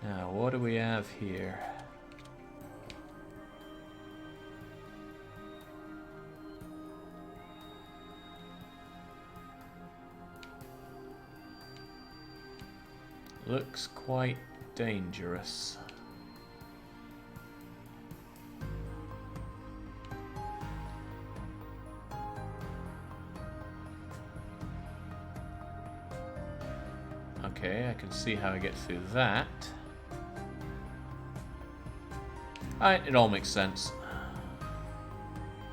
Now, what do we have here? Looks quite dangerous. Okay, I can see how I get through that. Alright, it all makes sense.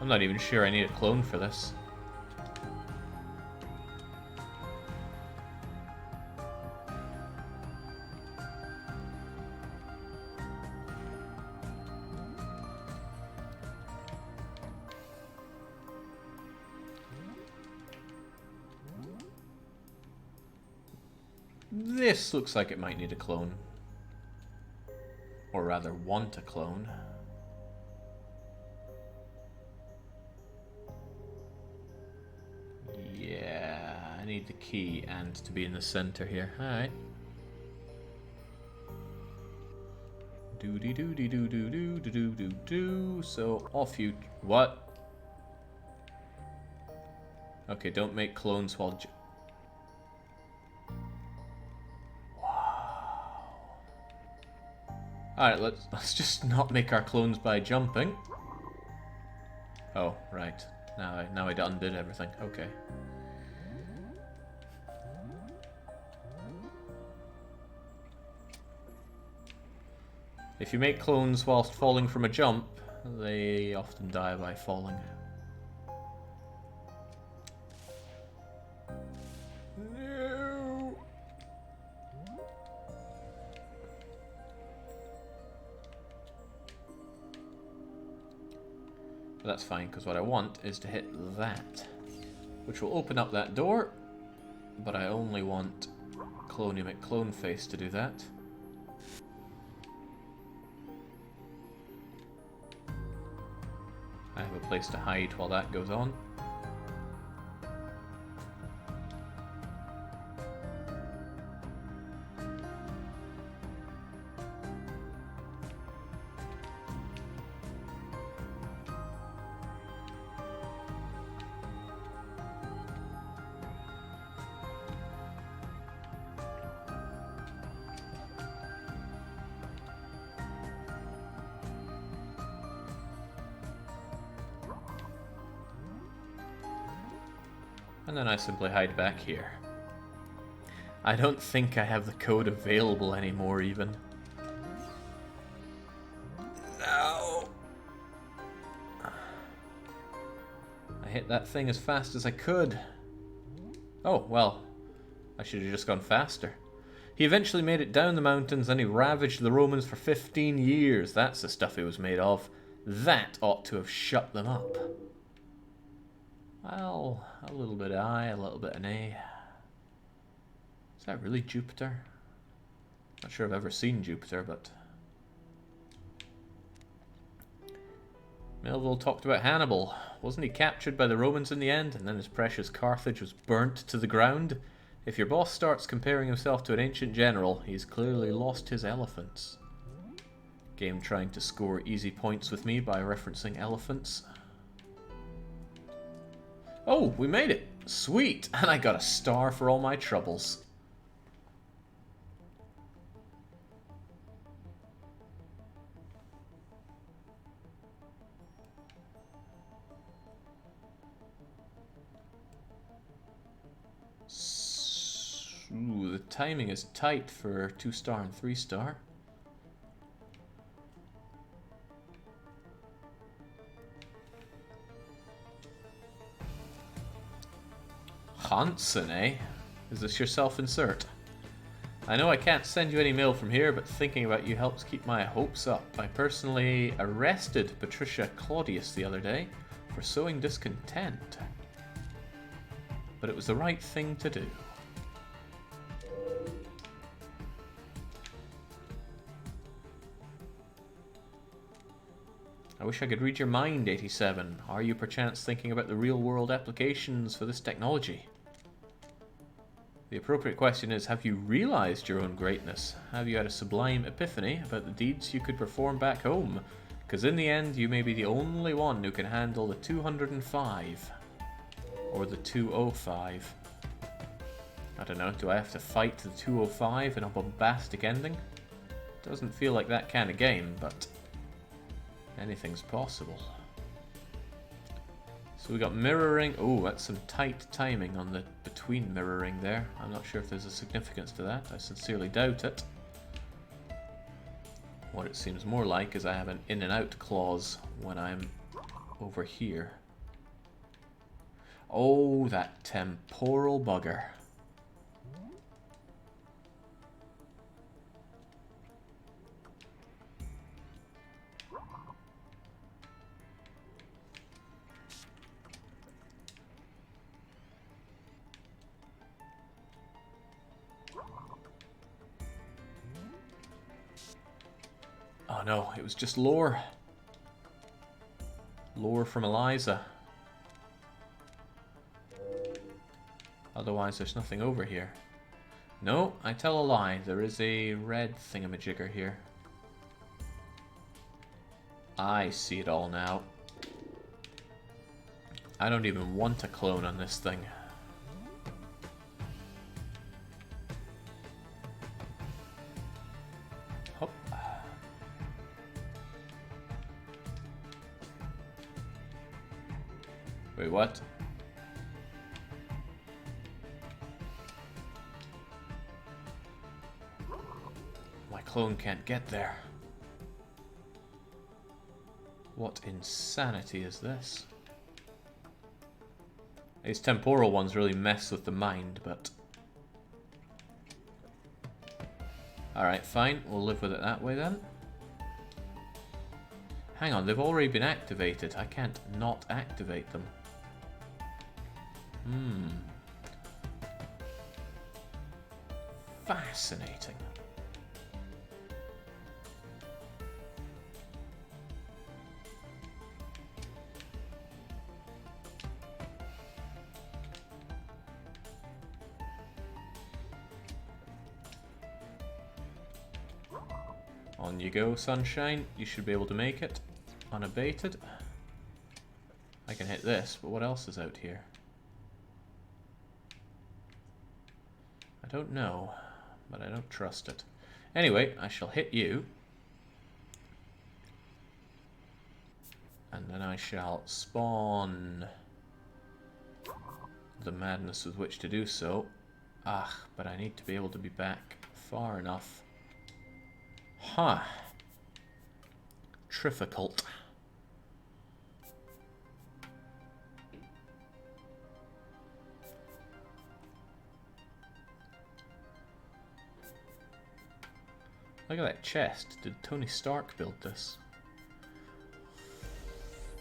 I'm not even sure I need a clone for this. This looks like it might need a clone. Or rather, want a clone. Yeah, I need the key and to be in the center here. Alright. Do. So, off you... What? Okay, don't make clones while... Alright, let's just not make our clones by jumping. Oh, right. Now I undid everything. Okay. If you make clones whilst falling from a jump, they often die by falling. But that's fine, because what I want is to hit that, which will open up that door, but I only want Cloney McCloneface to do that. I have a place to hide while that goes on. And then I simply hide back here. I don't think I have the code available anymore, even. No! I hit that thing as fast as I could. Oh, well, I should have just gone faster. He eventually made it down the mountains and he ravaged the Romans for 15 years. That's the stuff he was made of. That ought to have shut them up. Well, a little bit of I, a little bit of A. Is that really Jupiter? Not sure I've ever seen Jupiter, but... Melville talked about Hannibal. Wasn't he captured by the Romans in the end, and then his precious Carthage was burnt to the ground? If your boss starts comparing himself to an ancient general, he's clearly lost his elephants. Game trying to score easy points with me by referencing elephants. Oh, we made it! Sweet! And I got a star for all my troubles. Ooh, the timing is tight for 2-star and 3-star. Hansen, eh? Is this your self-insert? I know I can't send you any mail from here, but thinking about you helps keep my hopes up. I personally arrested Patricia Claudius the other day for sowing discontent. But it was the right thing to do. I wish I could read your mind, 87. Are you perchance thinking about the real-world applications for this technology? The appropriate question is, have you realized your own greatness? Have you had a sublime epiphany about the deeds you could perform back home? Because in the end, you may be the only one who can handle the 205. Or the 205. I don't know, do I have to fight the 205 in a bombastic ending? Doesn't feel like that kind of game, but... anything's possible. So we got mirroring. Oh, that's some tight timing on the between mirroring there. I'm not sure if there's a significance to that. I sincerely doubt it. What it seems more like is I have an in and out clause when I'm over here. Oh, that temporal bugger. Oh no, it was just lore. Lore from Eliza. Otherwise there's nothing over here. No, I tell a lie. There is a red thingamajigger here. I see it all now. I don't even want a clone on this thing. Hop. Wait, what? My clone can't get there. What insanity is this? These temporal ones really mess with the mind, but... alright, fine. We'll live with it that way then. Hang on, they've already been activated. I can't not activate them. Fascinating. On you go, sunshine. You should be able to make it. Unabated. I can hit this, but what else is out here? I don't know, but I don't trust it. Anyway, I shall hit you. And then I shall spawn the madness with which to do so. Ah, but I need to be able to be back far enough. Huh. Difficult. Look at that chest. Did Tony Stark build this?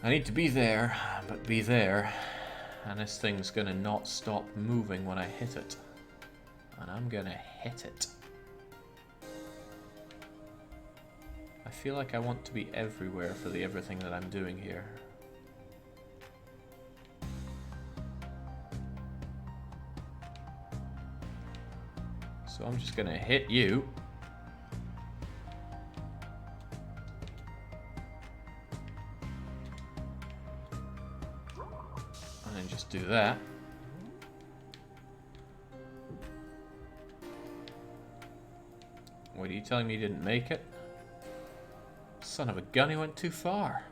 I need to be there, but be there. And this thing's gonna not stop moving when I hit it. And I'm gonna hit it. I feel like I want to be everywhere for the everything that I'm doing here. So I'm just gonna hit you. And then just do that. What, are you telling me you didn't make it? Son of a gun, he went too far.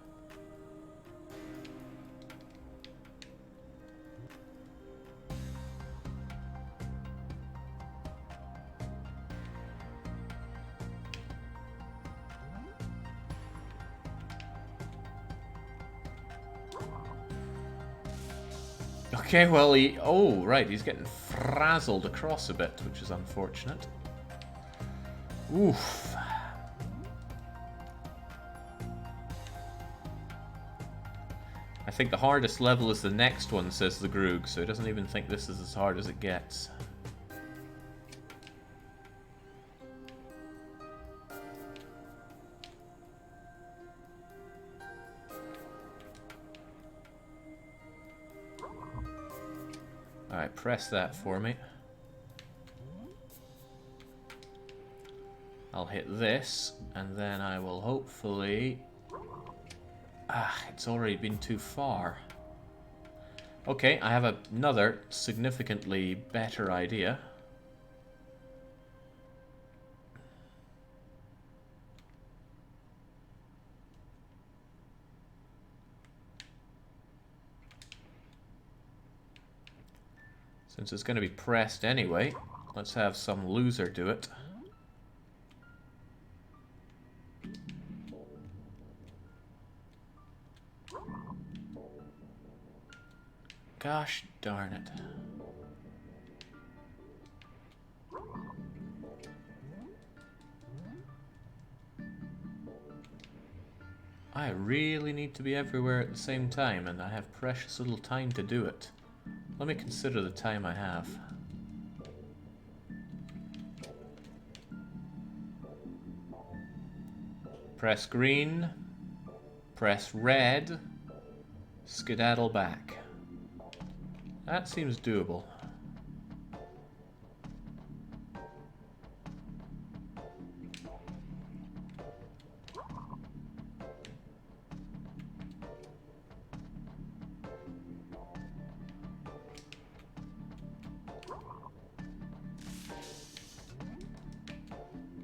Okay, well, oh, right, he's getting frazzled across a bit, which is unfortunate. Oof. I think the hardest level is the next one, says the Groog, so he doesn't even think this is as hard as it gets. Alright, press that for me. I'll hit this, and then I will hopefully... Ah, it's already been too far. Okay, I have another significantly better idea. Since it's going to be pressed anyway, let's have some loser do it. Gosh darn it. I really need to be everywhere at the same time, and I have precious little time to do it. Let me consider the time I have. Press green, press red, skedaddle back. That seems doable.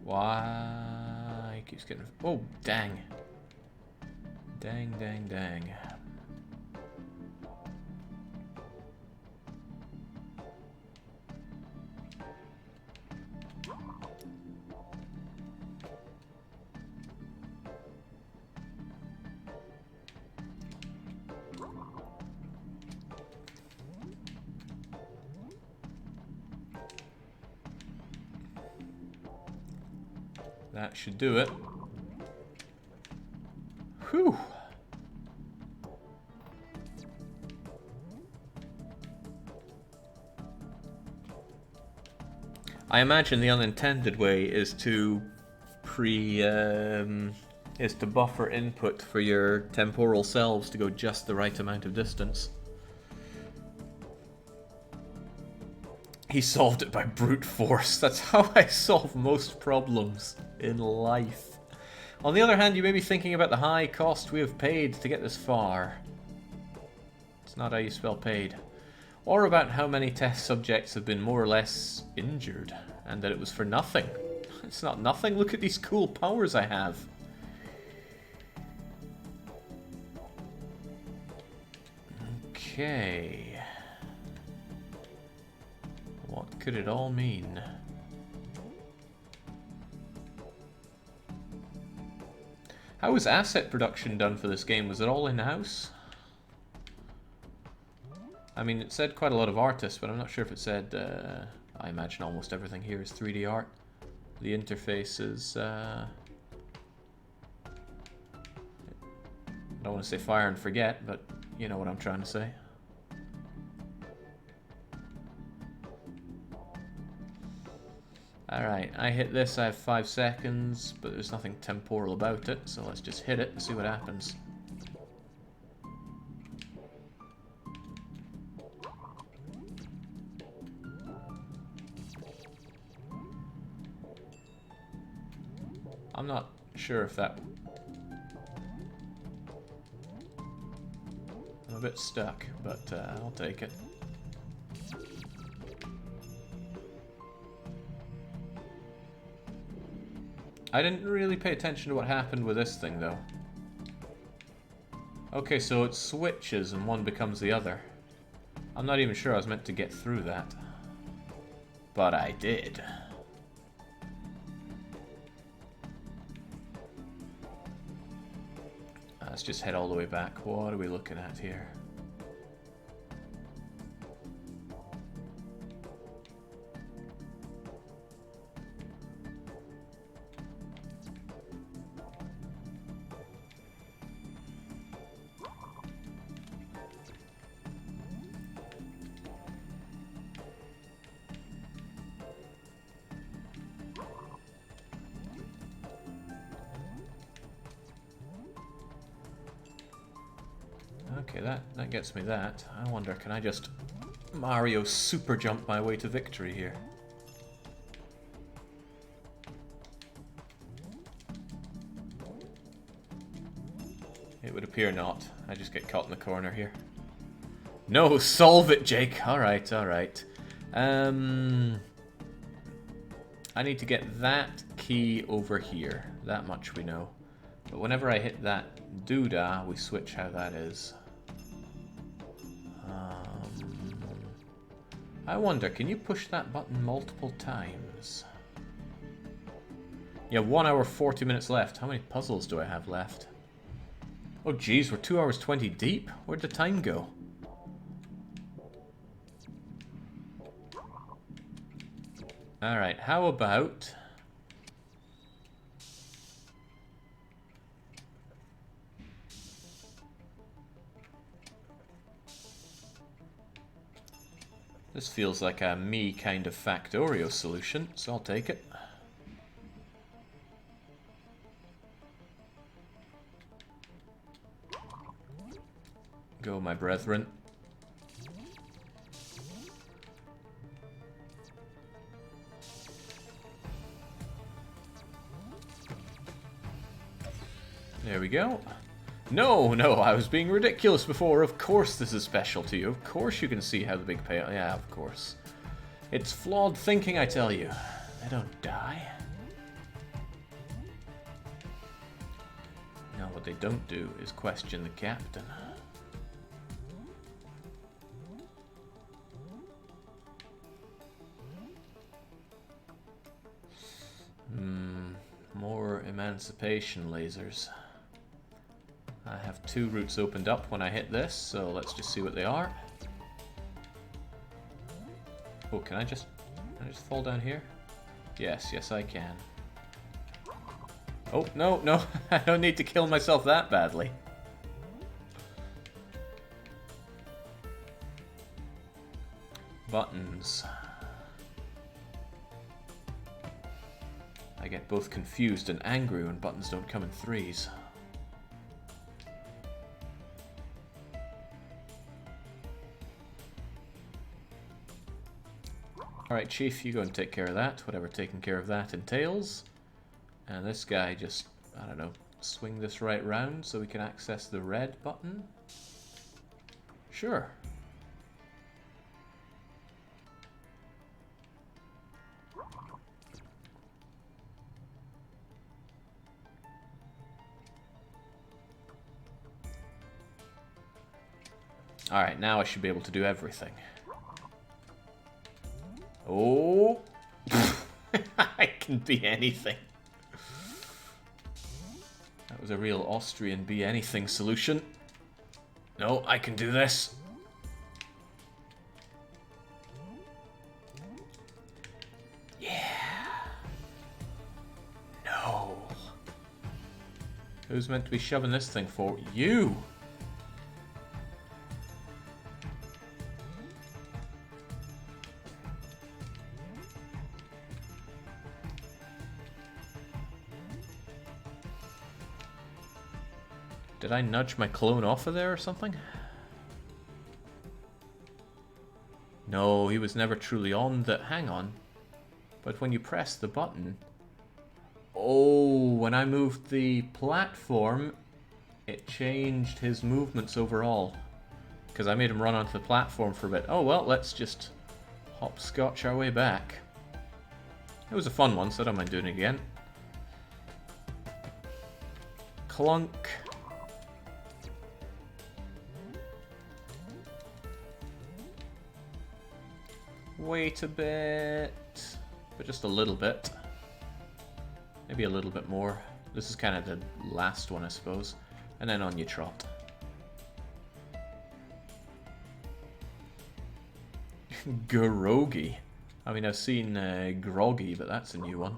Why? He keeps getting... Oh, dang. Dang, dang, dang. That should do it. Whew. I imagine the unintended way is to buffer input for your temporal selves to go just the right amount of distance. He solved it by brute force. That's how I solve most problems in life. On the other hand, you may be thinking about the high cost we have paid to get this far. It's not how you spell paid. Or about how many test subjects have been more or less injured, and that it was for nothing. It's not nothing. Look at these cool powers I have. Okay. could it all mean? How was asset production done for this game? Was it all in-house? I mean, it said quite a lot of artists, but I'm not sure if it said... I imagine almost everything here is 3D art. The interface is... I don't want to say fire and forget, but you know what I'm trying to say. Alright, I hit this, I have 5 seconds, but there's nothing temporal about it, so let's just hit it and see what happens. I'm not sure if that... I'm a bit stuck, but I'll take it. I didn't really pay attention to what happened with this thing, though. Okay, so it switches and one becomes the other. I'm not even sure I was meant to get through that. But I did. Let's just head all the way back. What are we looking at here? Okay, that gets me that. I wonder, can I just Mario super jump my way to victory here? It would appear not. I just get caught in the corner here. No, solve it, Jake! Alright, alright. I need to get that key over here. That much we know. But whenever I hit that doodah, we switch how that is. I wonder, can you push that button multiple times? Yeah, 1 hour 40 minutes left. How many puzzles do I have left? Oh geez, we're 2 hours 20 deep? Where'd the time go? Alright, how about... This feels like a me kind of Factorio solution, so I'll take it. Go, my brethren. There we go. No, I was being ridiculous before. Of course this is special to you. Of course you can see how the big payoff... Yeah, of course. It's flawed thinking, I tell you. They don't die. No, what they don't do is question the captain. More emancipation lasers. I have 2 routes opened up when I hit this, so let's just see what they are. Oh, can I just fall down here? Yes, I can. Oh, no, I don't need to kill myself that badly. Buttons. I get both confused and angry when buttons don't come in threes. Alright, Chief, you go and take care of that, whatever taking care of that entails. And this guy just, I don't know, swing this right round so we can access the red button? Sure. Alright, now I should be able to do everything. Oh! I can be anything. That was a real Austrian be anything solution. No, I can do this. Yeah. No. Who's meant to be shoving this thing for? You! Did I nudge my clone off of there or something? No, he was never truly on the... Hang on. But when you press the button... Oh, when I moved the platform, it changed his movements overall. Because I made him run onto the platform for a bit. Oh, well, let's just hopscotch our way back. It was a fun one, so I don't mind doing it again. Clunk. Wait a bit, but just a little bit. Maybe a little bit more. This is kind of the last one, I suppose. And then on you trot. Garogi. I mean, I've seen Groggy, but that's a new one.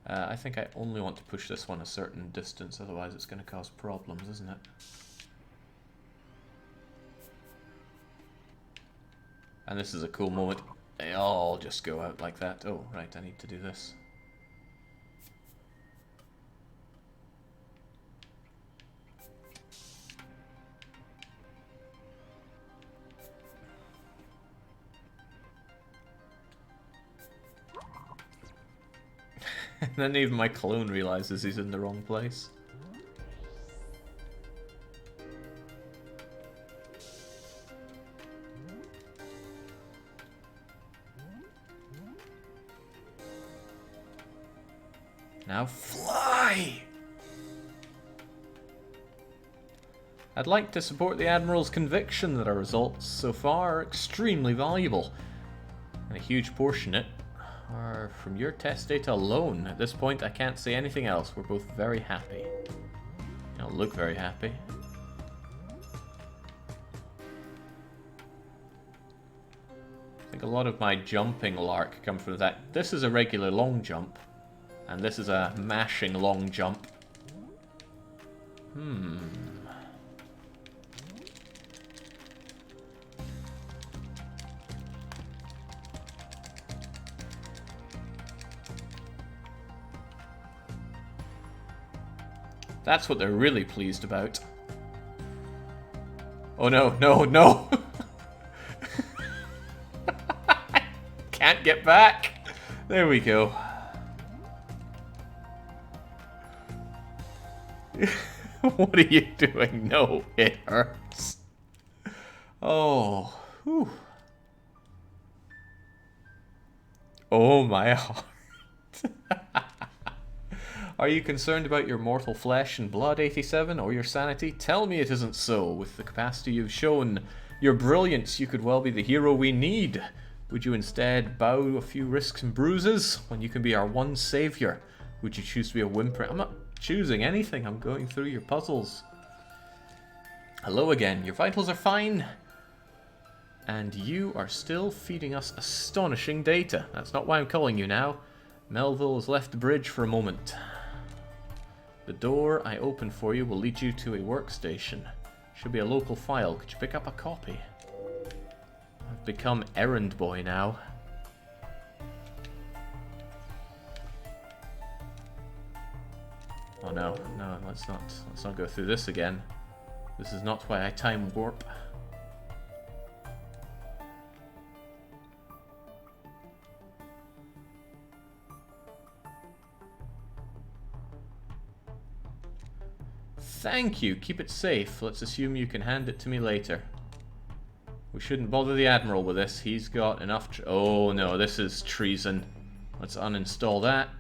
I think I only want to push this one a certain distance, otherwise it's going to cause problems, isn't it? And this is a cool moment. They all just go out like that. Oh, right, I need to do this. And then even my clone realizes he's in the wrong place. Now fly! I'd like to support the Admiral's conviction that our results so far are extremely valuable, and a huge portion of it are from your test data alone. At this point, I can't say anything else. We're both very happy. You don't look very happy. I think a lot of my jumping lark come from that. This is a regular long jump, and this is a mashing long jump. That's what they're really pleased about. Oh no, no, no! Can't get back! There we go. What are you doing? No, it hurts. Oh, whew. Oh my heart. Are you concerned about your mortal flesh and blood, 87, or your sanity? Tell me it isn't so. With the capacity you've shown, your brilliance, you could well be the hero we need. Would you instead bow a few risks and bruises when you can be our one savior? Would you choose to be a whimpering? I'm not choosing anything. I'm going through your puzzles. Hello again. Your vitals are fine. And you are still feeding us astonishing data. That's not why I'm calling you now. Melville has left the bridge for a moment. The door I opened for you will lead you to a workstation. Should be a local file. Could you pick up a copy? I've become errand boy now. Oh no, no, let's not go through this again. This is not why I time warp. Thank you, keep it safe. Let's assume you can hand it to me later. We shouldn't bother the Admiral with this. He's got enough oh no, this is treason. Let's uninstall that.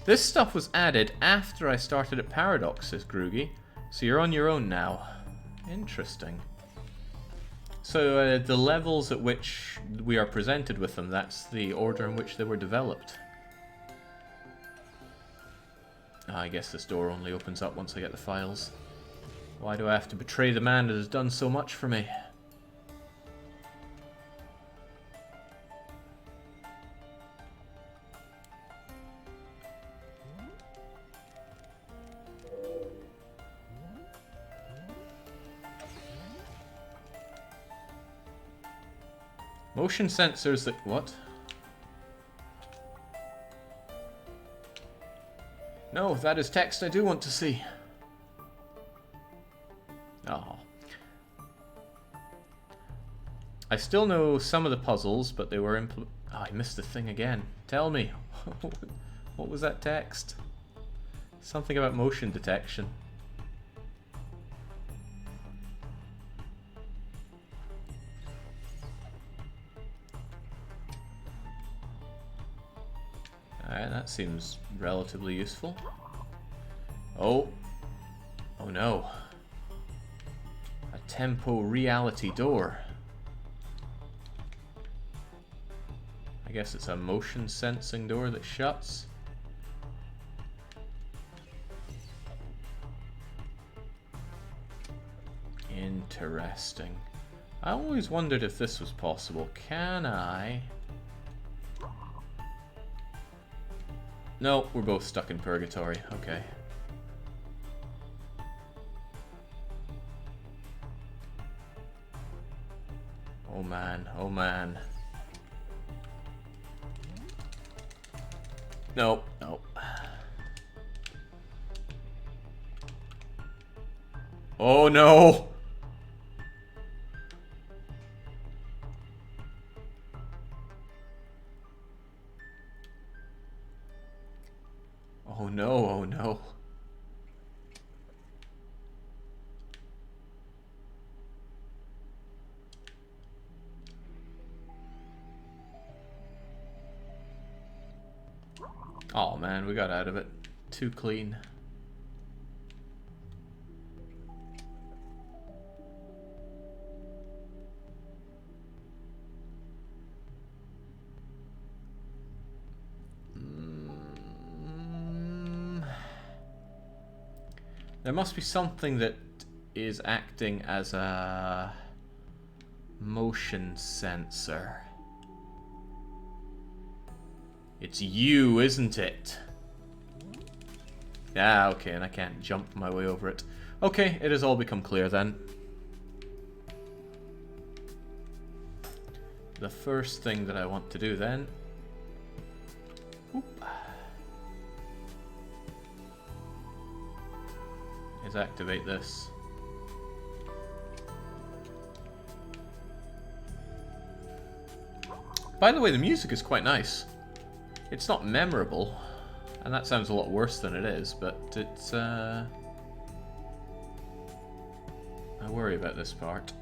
This stuff was added after I started at Paradox, says Groogy. So you're on your own now. Interesting. So the levels at which we are presented with them, that's the order in which they were developed. I guess this door only opens up once I get the files. Why do I have to betray the man that has done so much for me? Motion sensors that... what? No, that is text I do want to see. Oh. I still know some of the puzzles, but they were oh, I missed the thing again. Tell me. What was that text? Something about motion detection. Alright, that seems relatively useful. Oh. Oh no. A temporality door. I guess it's a motion sensing door that shuts. Interesting. I always wondered if this was possible. Can I... No, we're both stuck in purgatory. Okay. Oh man, oh man. Nope, nope. Oh no! Oh no, oh no. Oh man, we got out of it. Too clean. There must be something that is acting as a motion sensor. It's you, isn't it? Ah, okay, and I can't jump my way over it. Okay, it has all become clear then. The first thing that I want to do then... Oop, is activate this. By the way, the music is quite nice. It's not memorable, and that sounds a lot worse than it is, but it's, I worry about this part.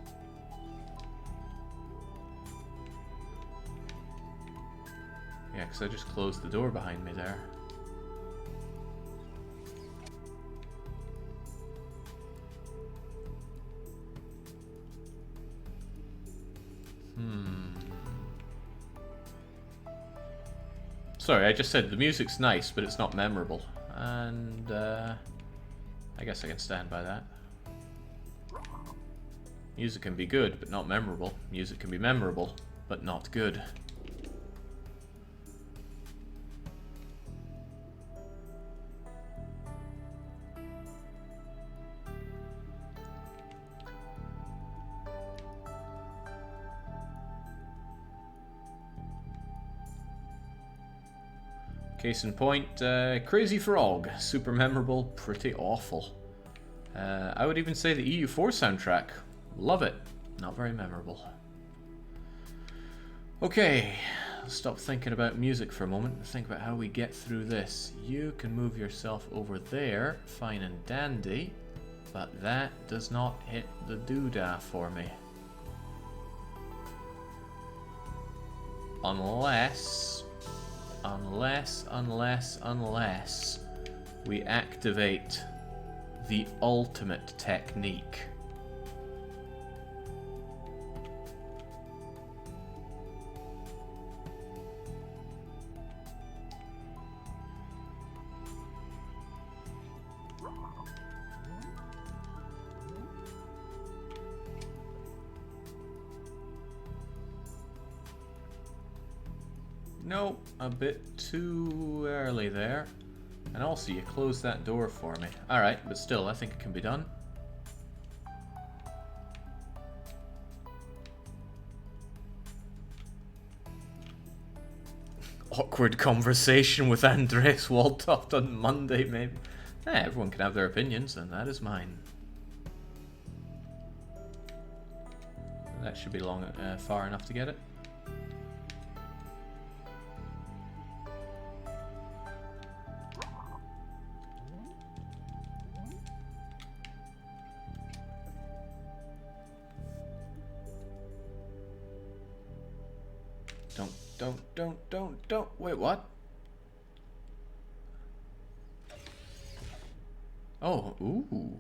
Yeah, because I just closed the door behind me there. Sorry, I just said the music's nice, but it's not memorable. And, I guess I can stand by that. Music can be good, but not memorable. Music can be memorable, but not good. Case in point, Crazy Frog. Super memorable, pretty awful. I would even say the EU4 soundtrack. Love it. Not very memorable. Okay, stop thinking about music for a moment and think about how we get through this. You can move yourself over there, fine and dandy, but that does not hit the doodah for me. Unless... Unless we activate the ultimate technique. Nope, a bit too early there. And also, you closed that door for me. Alright, but still, I think it can be done. Awkward conversation with Andres Waltoft on Monday, maybe. Everyone can have their opinions, and that is mine. That should be far enough to get it. Don't. Wait, what? Oh, ooh.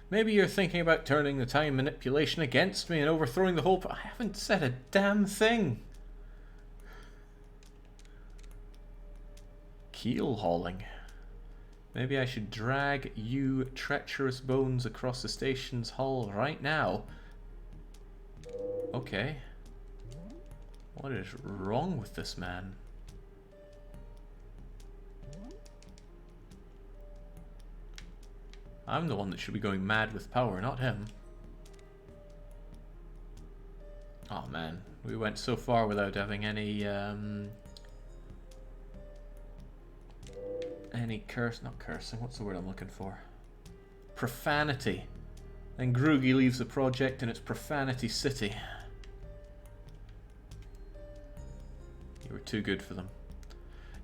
Maybe you're thinking about turning the time manipulation against me and overthrowing the whole... I haven't said a damn thing. Keel hauling. Maybe I should drag you treacherous bones across the station's hull right now. Okay. What is wrong with this man? I'm the one that should be going mad with power, not him. Oh man, we went so far without having any not cursing, what's the word I'm looking for? Profanity. Then Groogy leaves the project and it's Profanity City. You were too good for them.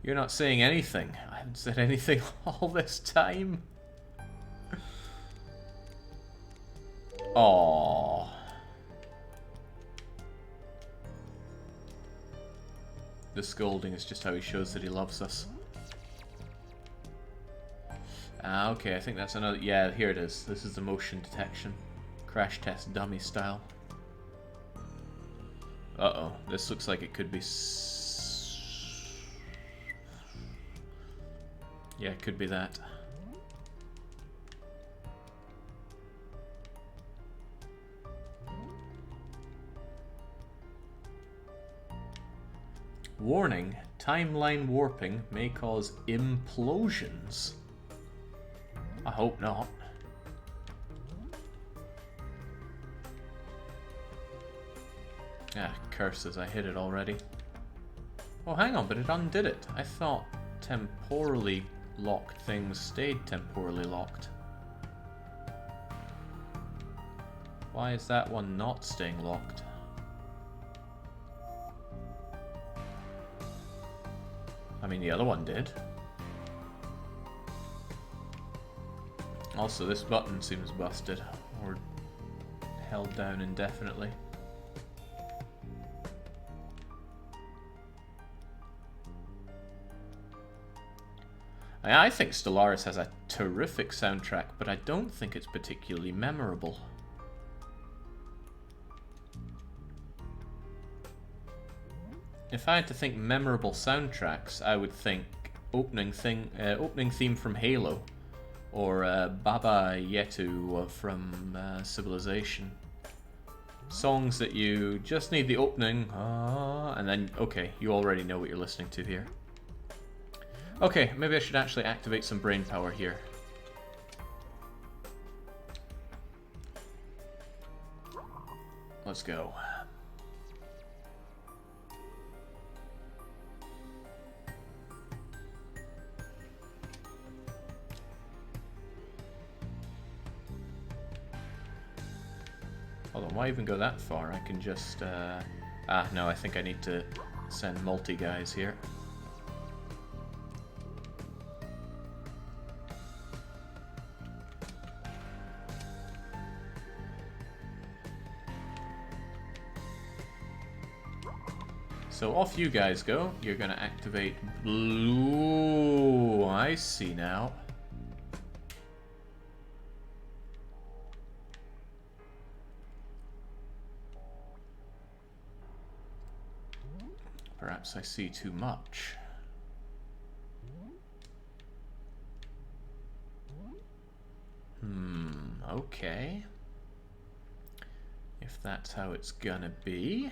You're not saying anything. I haven't said anything all this time. Aww. The scolding is just how he shows that he loves us. Ah, okay, I think that's another... Yeah, here it is. This is the motion detection. Crash test dummy style. Uh-oh. This looks like it could be... Yeah, it could be that. Warning, timeline warping may cause implosions. I hope not. Ah, curses, I hit it already. Oh, hang on, but it undid it. I thought temporally locked things stayed temporally locked. Why is that one not staying locked? I mean, the other one did. Also, this button seems busted, or held down indefinitely. I think Stellaris has a terrific soundtrack, but I don't think it's particularly memorable. If I had to think memorable soundtracks, I would think opening theme from Halo, or Baba Yetu from Civilization. Songs that you just need the opening, and then, okay, you already know what you're listening to here. Okay, maybe I should actually activate some brain power here. Let's go. Hold on, why even go that far? I can just, no, I think I need to send multi-guys here. So off you guys go. You're going to activate blue. I see now. Perhaps I see too much. Okay. If that's how it's gonna be,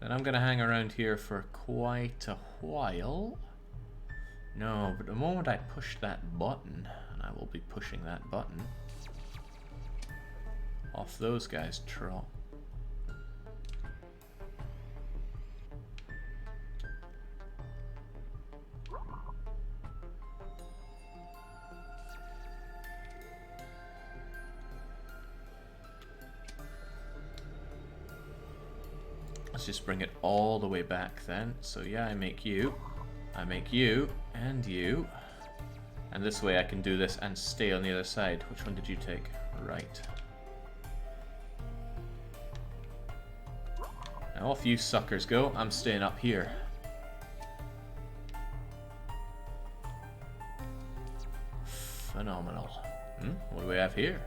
then I'm gonna hang around here for quite a while. No, but the moment I push that button, and I will be pushing that button, off those guys trot. Let's just bring it all the way back then. So yeah, I make you, and you. And this way I can do this and stay on the other side. Which one did you take? Right. Now off you suckers go. I'm staying up here. Phenomenal. What do we have here?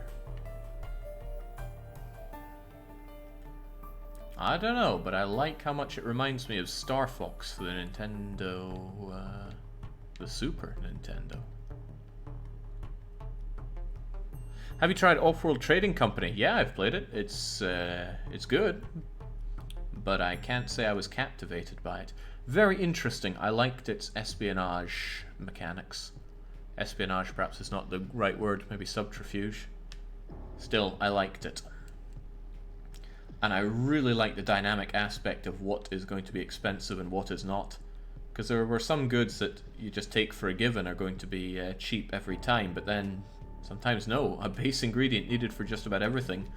I don't know, but I like how much it reminds me of Star Fox for the Nintendo, the Super Nintendo. Have you tried Off-World Trading Company? Yeah, I've played it. It's good, but I can't say I was captivated by it. Very interesting. I liked its espionage mechanics. Espionage perhaps is not the right word, maybe subterfuge. Still, I liked it. And I really like the dynamic aspect of what is going to be expensive and what is not. Because there were some goods that you just take for a given are going to be cheap every time, but then sometimes no. A base ingredient needed for just about everything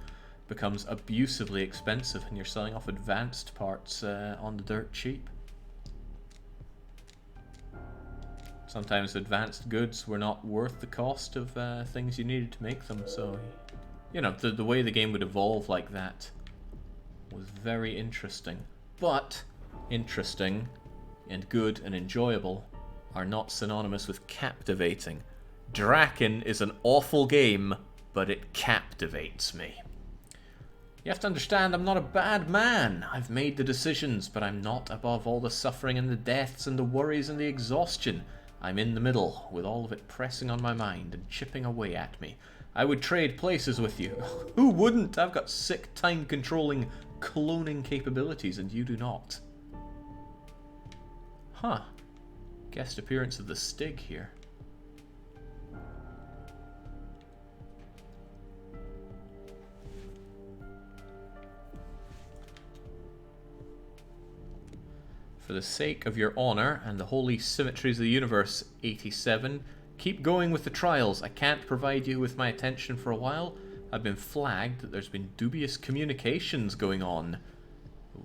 becomes abusively expensive and you're selling off advanced parts on the dirt cheap. Sometimes advanced goods were not worth the cost of things you needed to make them, so you know, the way the game would evolve like that was very interesting. But interesting and good and enjoyable are not synonymous with captivating. Draken is an awful game, but it captivates me. You have to understand, I'm not a bad man. I've made the decisions, but I'm not above all the suffering and the deaths and the worries and the exhaustion. I'm in the middle, with all of it pressing on my mind and chipping away at me. I would trade places with you. Who wouldn't? I've got sick time-controlling cloning capabilities, and you do not. Huh. Guest appearance of the Stig here. For the sake of your honor and the holy symmetries of the universe, 87, keep going with the trials. I can't provide you with my attention for a while. I've been flagged that there's been dubious communications going on.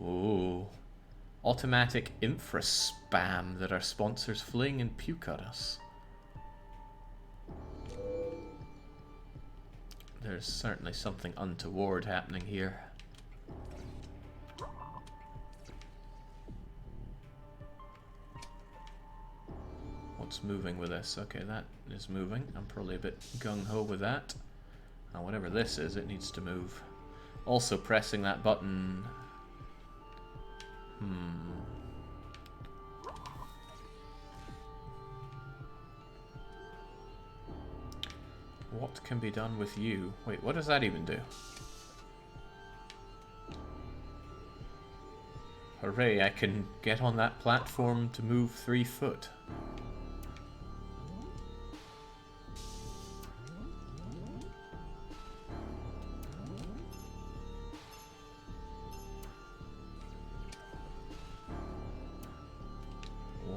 Oh. Automatic infra spam that our sponsors fling and puke at us. There's certainly something untoward happening here. What's moving with this? Okay, that is moving. I'm probably a bit gung-ho with that. Now, whatever this is, it needs to move. Also, pressing that button... What can be done with you? Wait, what does that even do? Hooray, I can get on that platform to move 3 foot.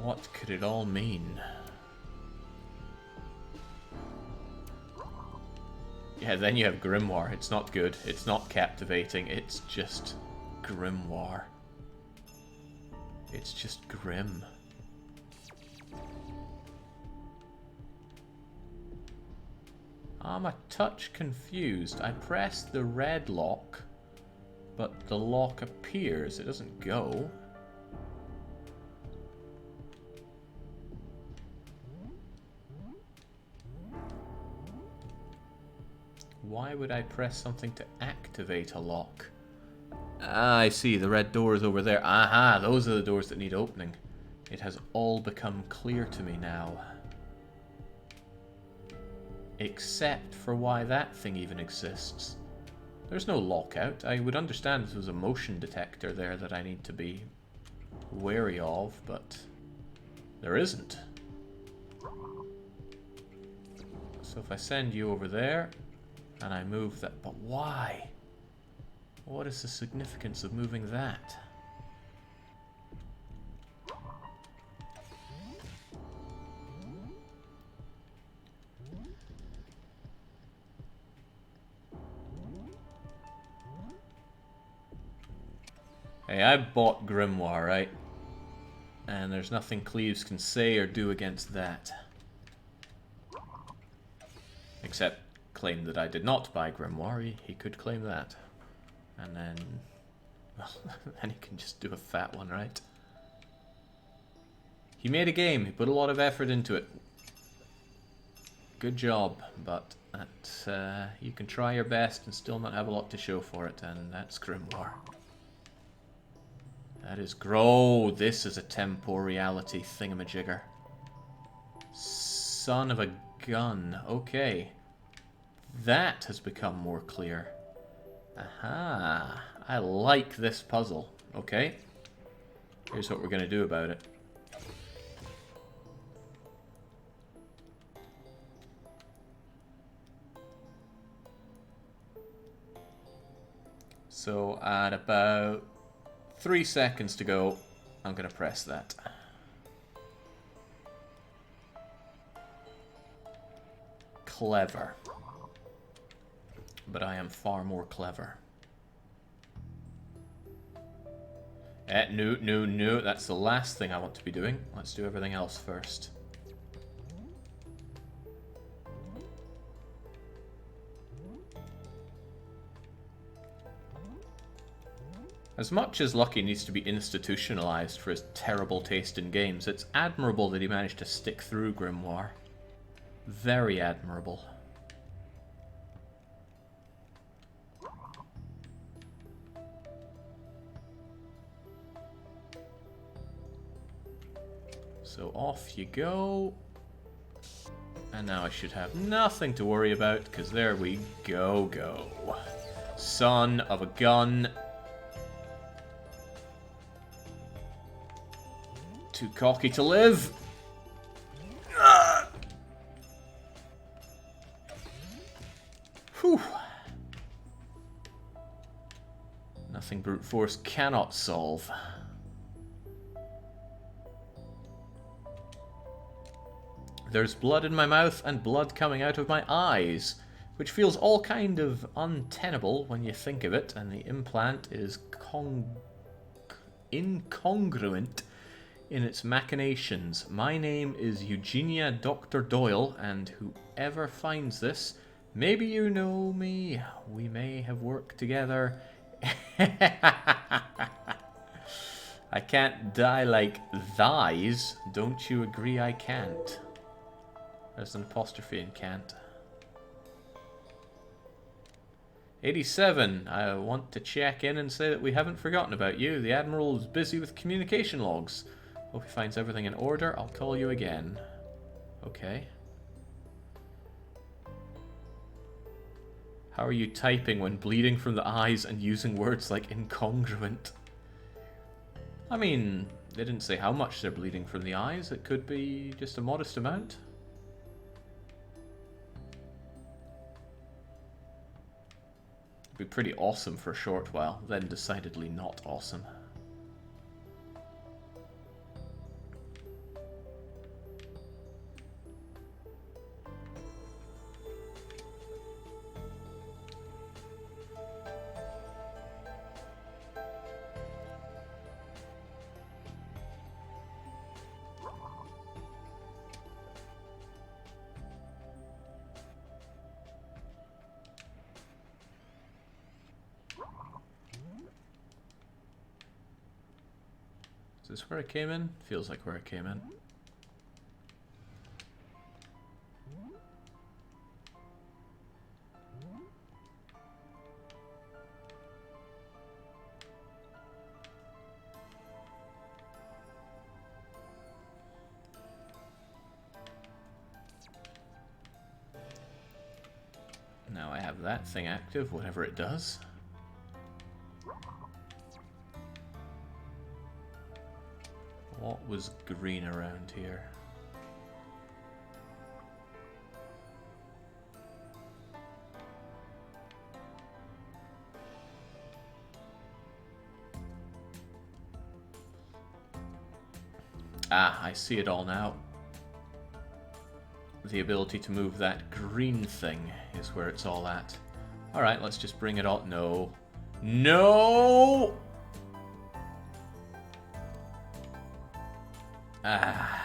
What could it all mean? Yeah, then you have Grimoire. It's not good. It's not captivating. It's just Grimoire. It's just grim. I'm a touch confused. I pressed the red lock, But the lock appears, it doesn't go. Why would I press something to activate a lock? Ah, I see, the red door is over there. Aha, those are the doors that need opening. It has all become clear to me now. Except for why that thing even exists. There's no lockout. I would understand if there was a motion detector there that I need to be wary of, but there isn't. So if I send you over there, and I move that, but why? What is the significance of moving that? Hey, I bought Grimoire, right? And there's nothing Cleves can say or do against that. Except claim that I did not buy Grimoire. He could claim that. And then... well, then he can just do a fat one, right? He made a game. He put a lot of effort into it. Good job, but that, you can try your best and still not have a lot to show for it, and that's Grimoire. That is this is a temporality thingamajigger. Son of a gun. Okay. That has become more clear. Aha. I like this puzzle. Okay. Here's what we're going to do about it. So at about 3 seconds to go, I'm going to press that. Clever. But I am far more clever. No. That's the last thing I want to be doing. Let's do everything else first. As much as Lucky needs to be institutionalized for his terrible taste in games, it's admirable that he managed to stick through Grimoire. Very admirable. So off you go. And now I should have nothing to worry about, because there we go. Son of a gun. Too cocky to live. Whew. Nothing brute force cannot solve. There's blood in my mouth and blood coming out of my eyes, which feels all kind of untenable when you think of it, and the implant is incongruent in its machinations. My name is Eugenia Dr. Doyle, and whoever finds this, maybe you know me, we may have worked together. I can't die like thighs, don't you agree I can't? There's an apostrophe in can't. 87. I want to check in and say that we haven't forgotten about you. The Admiral is busy with communication logs. Hope he finds everything in order. I'll call you again. Okay. How are you typing when bleeding from the eyes and using words like incongruent? I mean, they didn't say how much they're bleeding from the eyes. It could be just a modest amount. Be pretty awesome for a short while, then decidedly not awesome. this where I came in? Feels like where I came in. Now I have that thing active, whatever it does. What was green around here? Ah, I see it all now. The ability to move that green thing is where it's all at. Alright, let's just bring it all... No. No! Ah.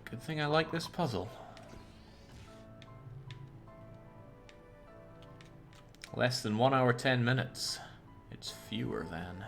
Good thing I like this puzzle. Less than 1 hour 10 minutes. It's fewer than.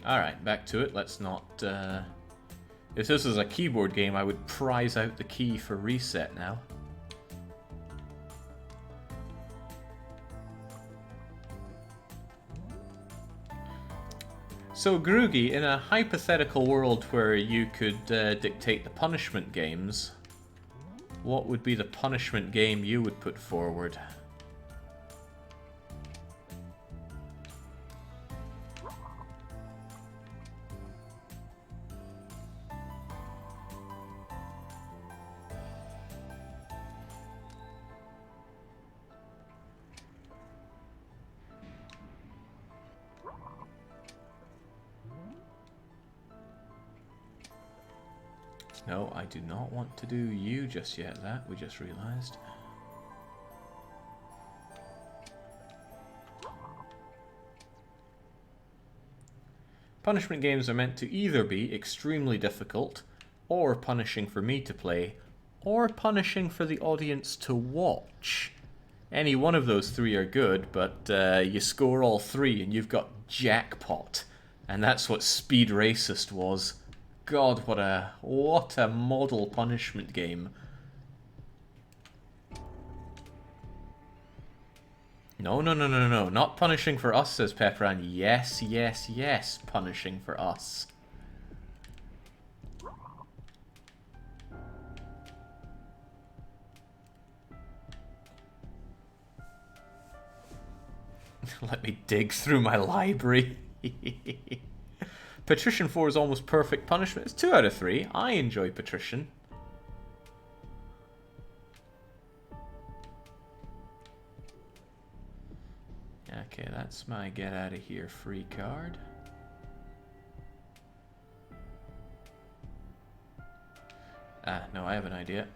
Alright, back to it. Let's not... If this was a keyboard game, I would prize out the key for reset now. So, Groogy, in a hypothetical world where you could dictate the punishment games, what would be the punishment game you would put forward? No, I do not want to do you just yet, that we just realised. Punishment games are meant to either be extremely difficult, or punishing for me to play, or punishing for the audience to watch. Any one of those three are good, but you score all three and you've got jackpot. And that's what Speed Racist was. God, what a model punishment game. No, no, no, no, no, not punishing for us, says Pepperan. Yes, yes, yes, punishing for us. Let me dig through my library. Patrician 4 is almost perfect punishment. It's 2 out of 3. I enjoy Patrician. Okay, that's my get out of here free card. Ah, no, I have an idea.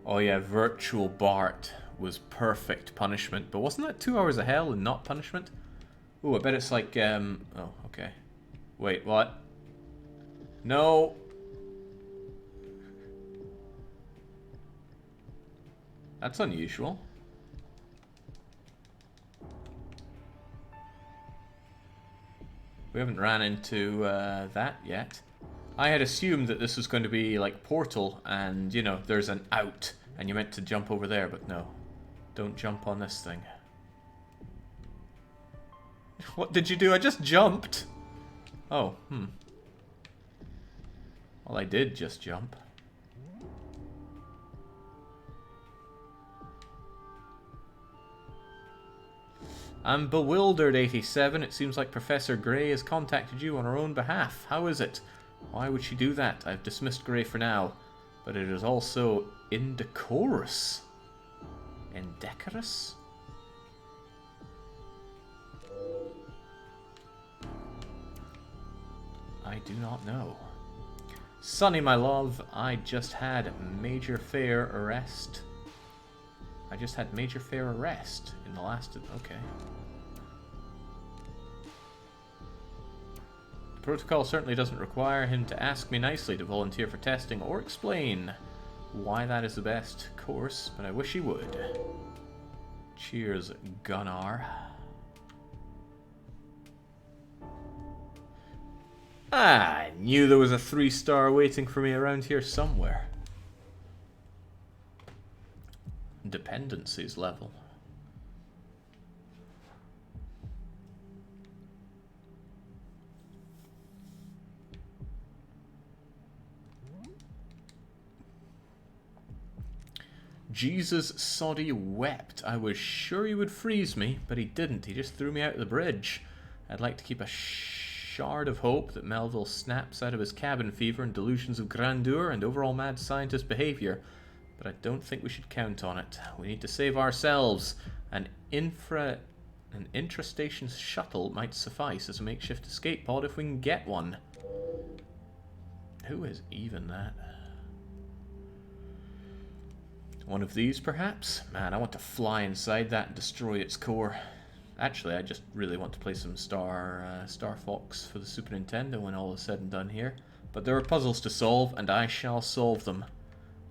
Oh yeah, Virtual Bart was perfect punishment, but wasn't that 2 hours of hell and not punishment? Ooh, I bet it's like, oh, okay. Wait, what? No! That's unusual. We haven't ran into that yet. I had assumed that this was going to be like Portal and, you know, there's an out and you're meant to jump over there, but no. Don't jump on this thing. What did you do? I just jumped! Oh, Well, I did just jump. I'm bewildered, 87. It seems like Professor Grey has contacted you on her own behalf. How is it? Why would she do that? I've dismissed Grey for now. But it is also indecorous. Indecorous? I do not know. Sonny, my love, I just had major fare arrest. I just had major fare arrest in the last... Okay. The protocol certainly doesn't require him to ask me nicely to volunteer for testing or explain why that is the best course, but I wish he would. Cheers, Gunnar. I knew there was a 3-star waiting for me around here somewhere. Dependencies level. Jesus Soddy wept. I was sure he would freeze me, but he didn't. He just threw me out of the bridge. I'd like to keep a shard of hope that Melville snaps out of his cabin fever and delusions of grandeur and overall mad scientist behavior, but I don't think we should count on it. We need to save ourselves. An intrastation shuttle might suffice as a makeshift escape pod if we can get one. Who is even that? One of these, perhaps? Man, I want to fly inside that and destroy its core. Actually, I just really want to play some Star Fox for the Super Nintendo when all is said and done here. But there are puzzles to solve, and I shall solve them.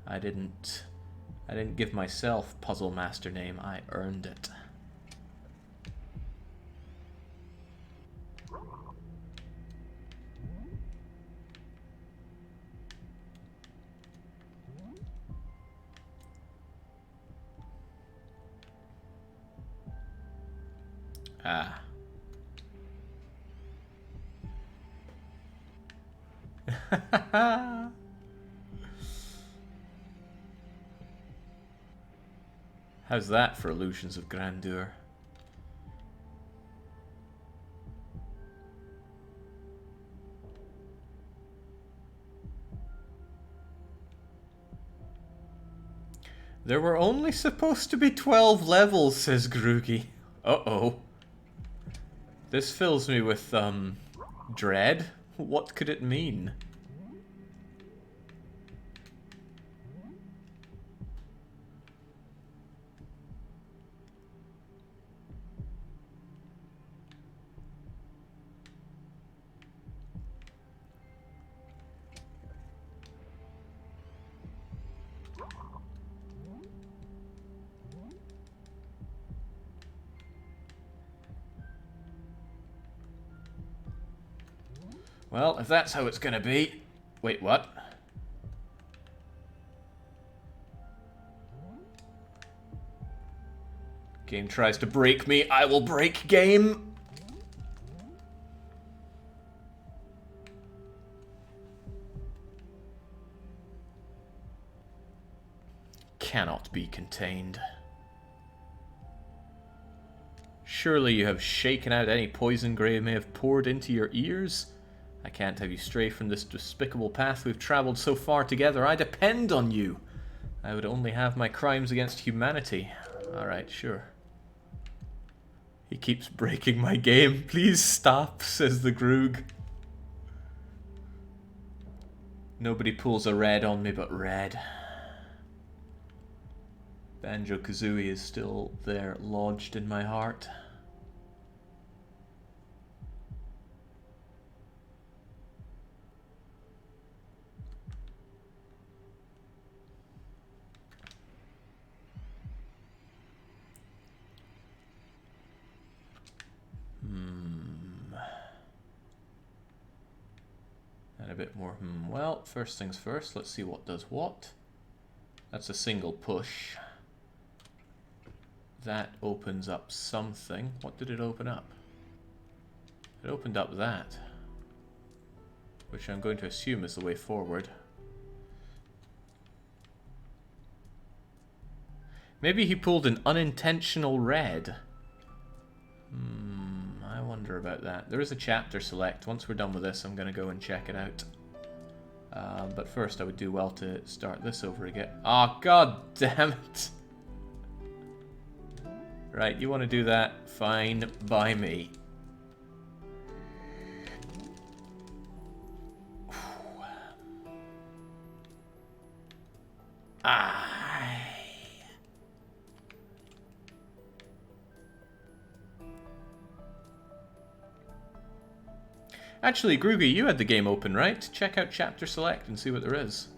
I didn't give myself Puzzle Master name. I earned it. Ah. How's that for illusions of grandeur? There were only supposed to be 12 levels, says Groogy. Uh-oh. This fills me with, dread. What could it mean? Well, if that's how it's gonna be... Wait, what? Game tries to break me. I will break game! Cannot be contained. Surely you have shaken out any poison Grey may have poured into your ears? I can't have you stray from this despicable path we've travelled so far together. I depend on you. I would only have my crimes against humanity. Alright, sure. He keeps breaking my game. Please stop, says the Groog. Nobody pulls a red on me but red. Banjo-Kazooie is still there, lodged in my heart. And a bit more, well, first things first, let's see what does what. That's a single push. That opens up something. What did it open up? It opened up that, which I'm going to assume is the way forward. Maybe he pulled an unintentional red. I wonder about that. There is a chapter select. Once we're done with this, I'm going to go and check it out. But first, I would do well to start this over again. Oh, god damn it. Right, you want to do that? Fine by me. Actually, Groogy, you had the game open, right? Check out chapter select and see what there is.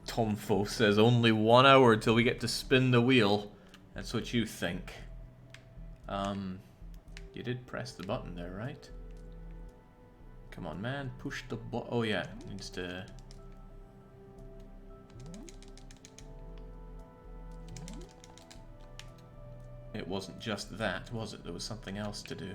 Tomfo says only 1 hour till we get to spin the wheel. That's what you think. You did press the button there, right? Come on, man. Push the button. Oh, yeah. It needs to... It wasn't just that, was it? There was something else to do.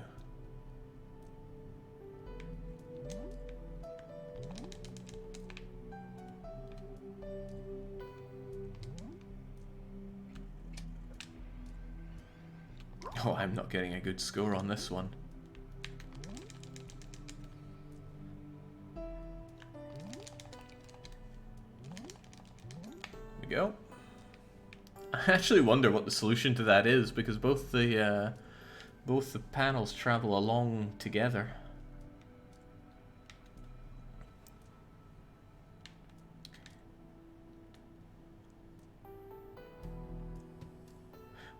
Oh, I'm not getting a good score on this one. Go. I actually wonder what the solution to that is, because both the panels travel along together.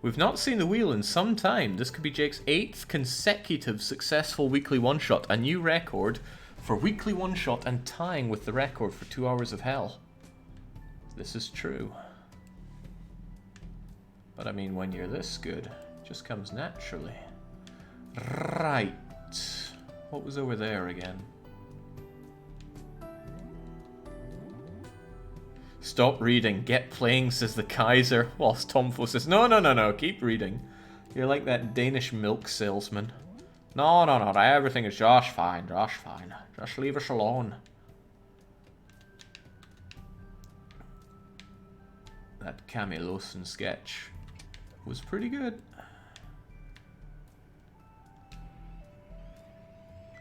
We've not seen the wheel in some time. This could be Jake's 8th consecutive successful weekly one-shot, a new record for weekly one-shot and tying with the record for 2 hours of hell. This is true. But I mean, when you're this good, it just comes naturally. Right. What was over there again? Stop reading, get playing, says the Kaiser, whilst Tomfo says, no, keep reading. You're like that Danish milk salesman. No, everything is just fine. Just leave us alone. That Camillosson sketch was pretty good.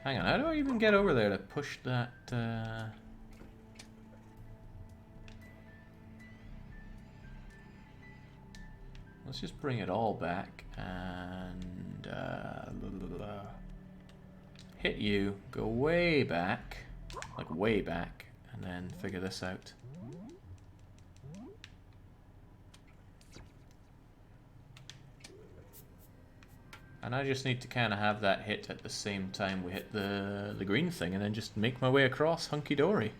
Hang on, how do I even get over there to push that? Let's just bring it all back and hit you, go way back, like way back, and then figure this out. And I just need to kind of have that hit at the same time we hit the green thing, and then just make my way across hunky-dory.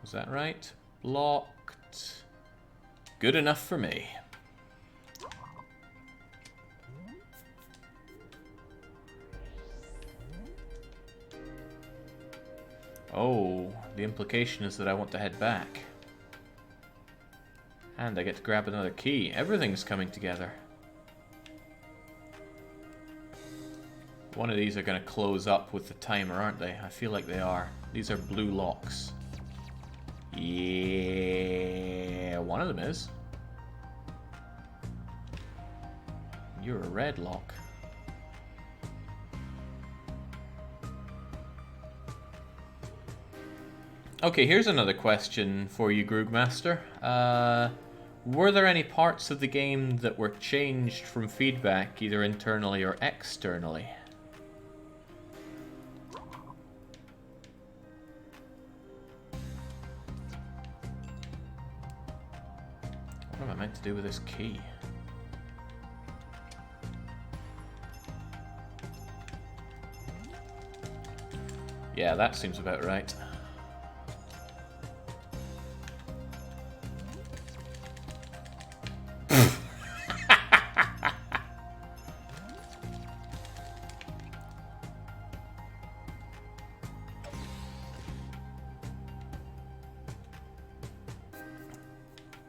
Was that right? Blocked. Good enough for me. Oh, the implication is that I want to head back. And I get to grab another key. Everything's coming together. One of these are going to close up with the timer, aren't they? I feel like they are. These are blue locks. Yeah, one of them is. You're a red lock. Okay, here's another question for you, Groogmaster. Were there any parts of the game that were changed from feedback, either internally or externally? What am I meant to do with this key? Yeah, that seems about right.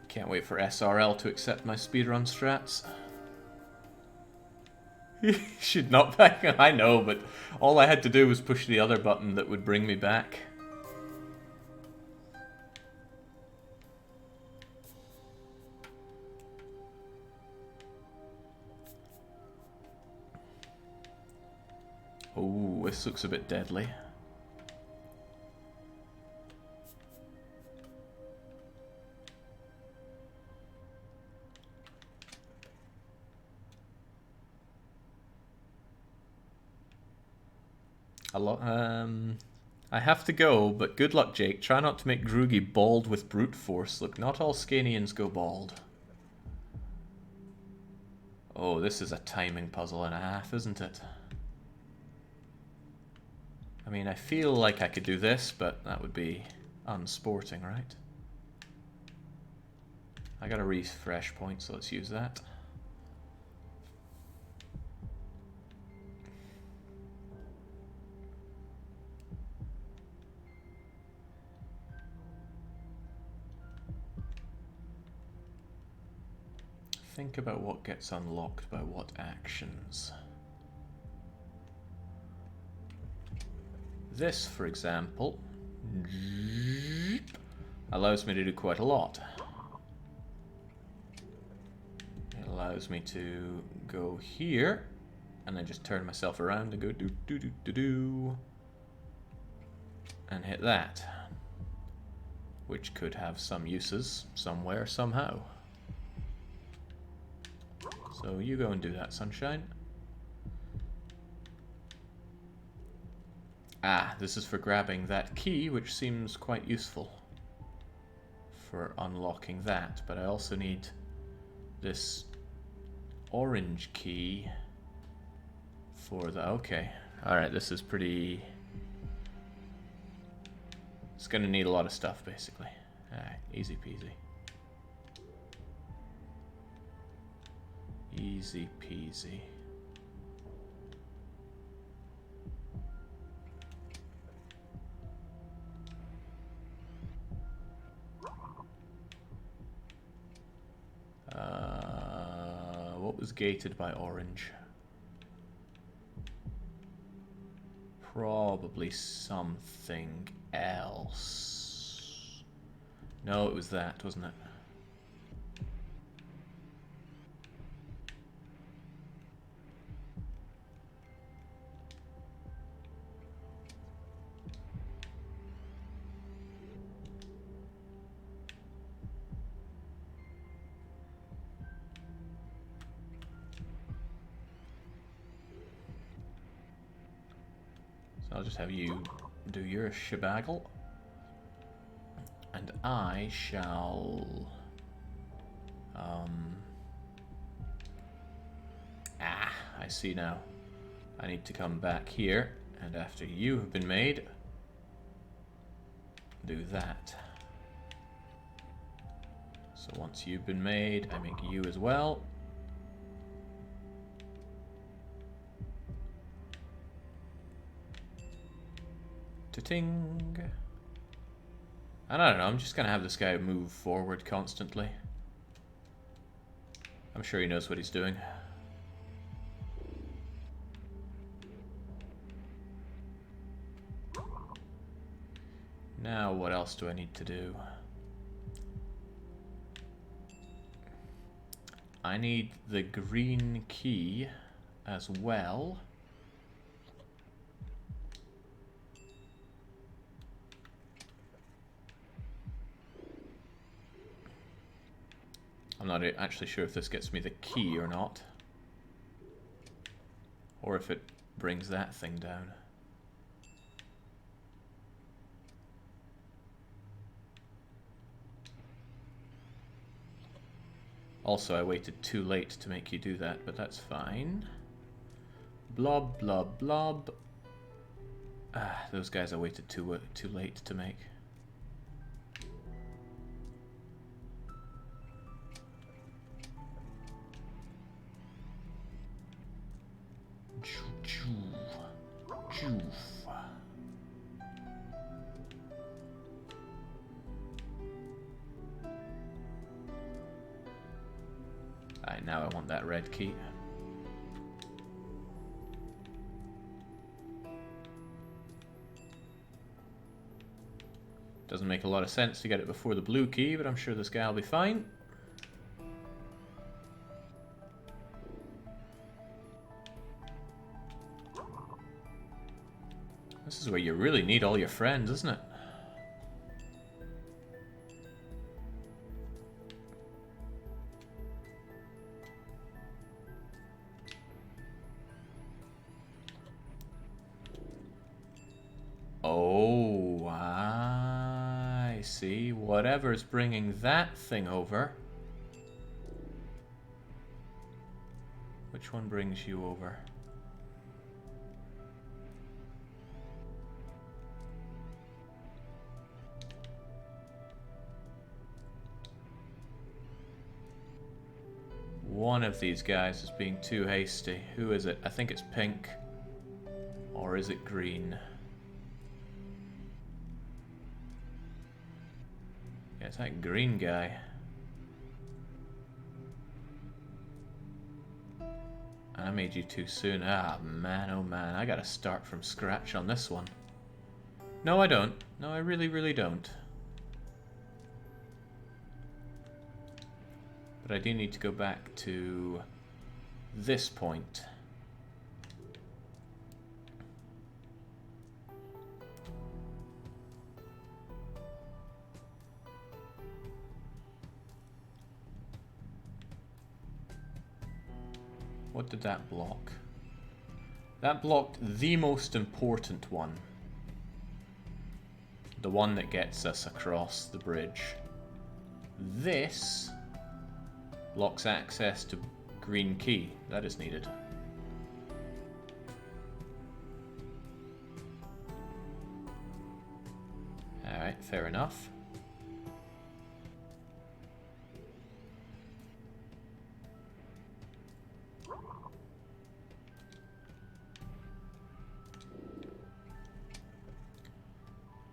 Can't wait for SRL to accept my speedrun strats. Should not back. I know, but all I had to do was push the other button that would bring me back. Oh, this looks a bit deadly. I have to go, but good luck, Jake. Try not to make Groogy bald with brute force. Look, not all Scanians go bald. Oh, this is a timing puzzle and a half, isn't it? I mean, I feel like I could do this, but that would be unsporting, right? I got a refresh point, so let's use that. Think about what gets unlocked by what actions. This, for example, allows me to do quite a lot. It allows me to go here, and then just turn myself around and go do do do do do, and hit that, which could have some uses somewhere, somehow. So you go and do that, Sunshine. Ah, this is for grabbing that key, which seems quite useful for unlocking that, but I also need this orange key for the... Okay. Alright, this is pretty... It's gonna need a lot of stuff, basically. Alright, easy peasy. Easy peasy. What was gated by orange? Probably something else. No, it was that, wasn't it? I'll just have you do your shebaggle, and I shall I see now. I need to come back here, and after you have been made, do that. So once you've been made, I make you as well. Ta-ting. And I don't know, I'm just gonna have this guy move forward constantly. I'm sure he knows what he's doing. Now, what else do I need to do? I need the green key as well. I'm not actually sure if this gets me the key or not. Or if it brings that thing down. Also, I waited too late to make you do that, but that's fine. Blob, blob, blob. Ah, those guys I waited too late to make. Alright, now I want that red key. Doesn't make a lot of sense to get it before the blue key, but I'm sure this guy will be fine. This is where you really need all your friends, isn't it? Oh, I see. Whatever's bringing that thing over. Which one brings you over? One of these guys is being too hasty. Who is it? I think it's pink. Or is it green? Yeah, it's that green guy. I made you too soon. Ah, man, oh man. I gotta start from scratch on this one. No, I don't. No, I really, really don't. But I do need to go back to this point. What did that block? That blocked the most important one. The one that gets us across the bridge. This blocks access to green key. That is needed. Alright, fair enough.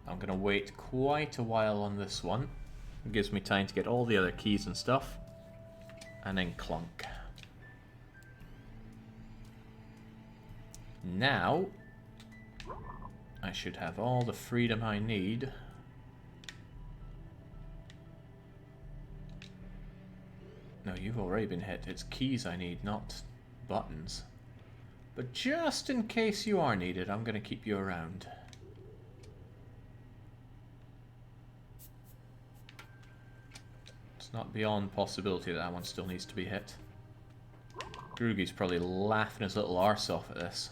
I'm gonna wait quite a while on this one. It gives me time to get all the other keys and stuff. And then clunk. Now, I should have all the freedom I need. No, you've already been hit. It's keys I need, not buttons. But just in case you are needed, I'm gonna keep you around. It's not beyond possibility that one still needs to be hit. Groogy's probably laughing his little arse off at this.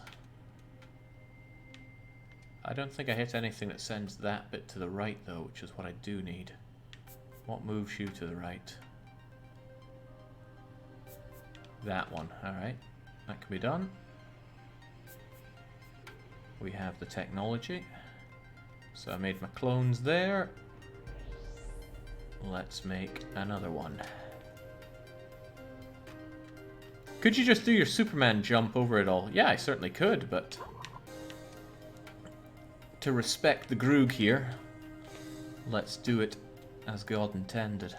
I don't think I hit anything that sends that bit to the right though, which is what I do need. What moves you to the right? That one, alright. That can be done. We have the technology. So I made my clones there. Let's make another one. Could you just do your Superman jump over it all? Yeah, I certainly could, but to respect the Groog here, let's do it as God intended.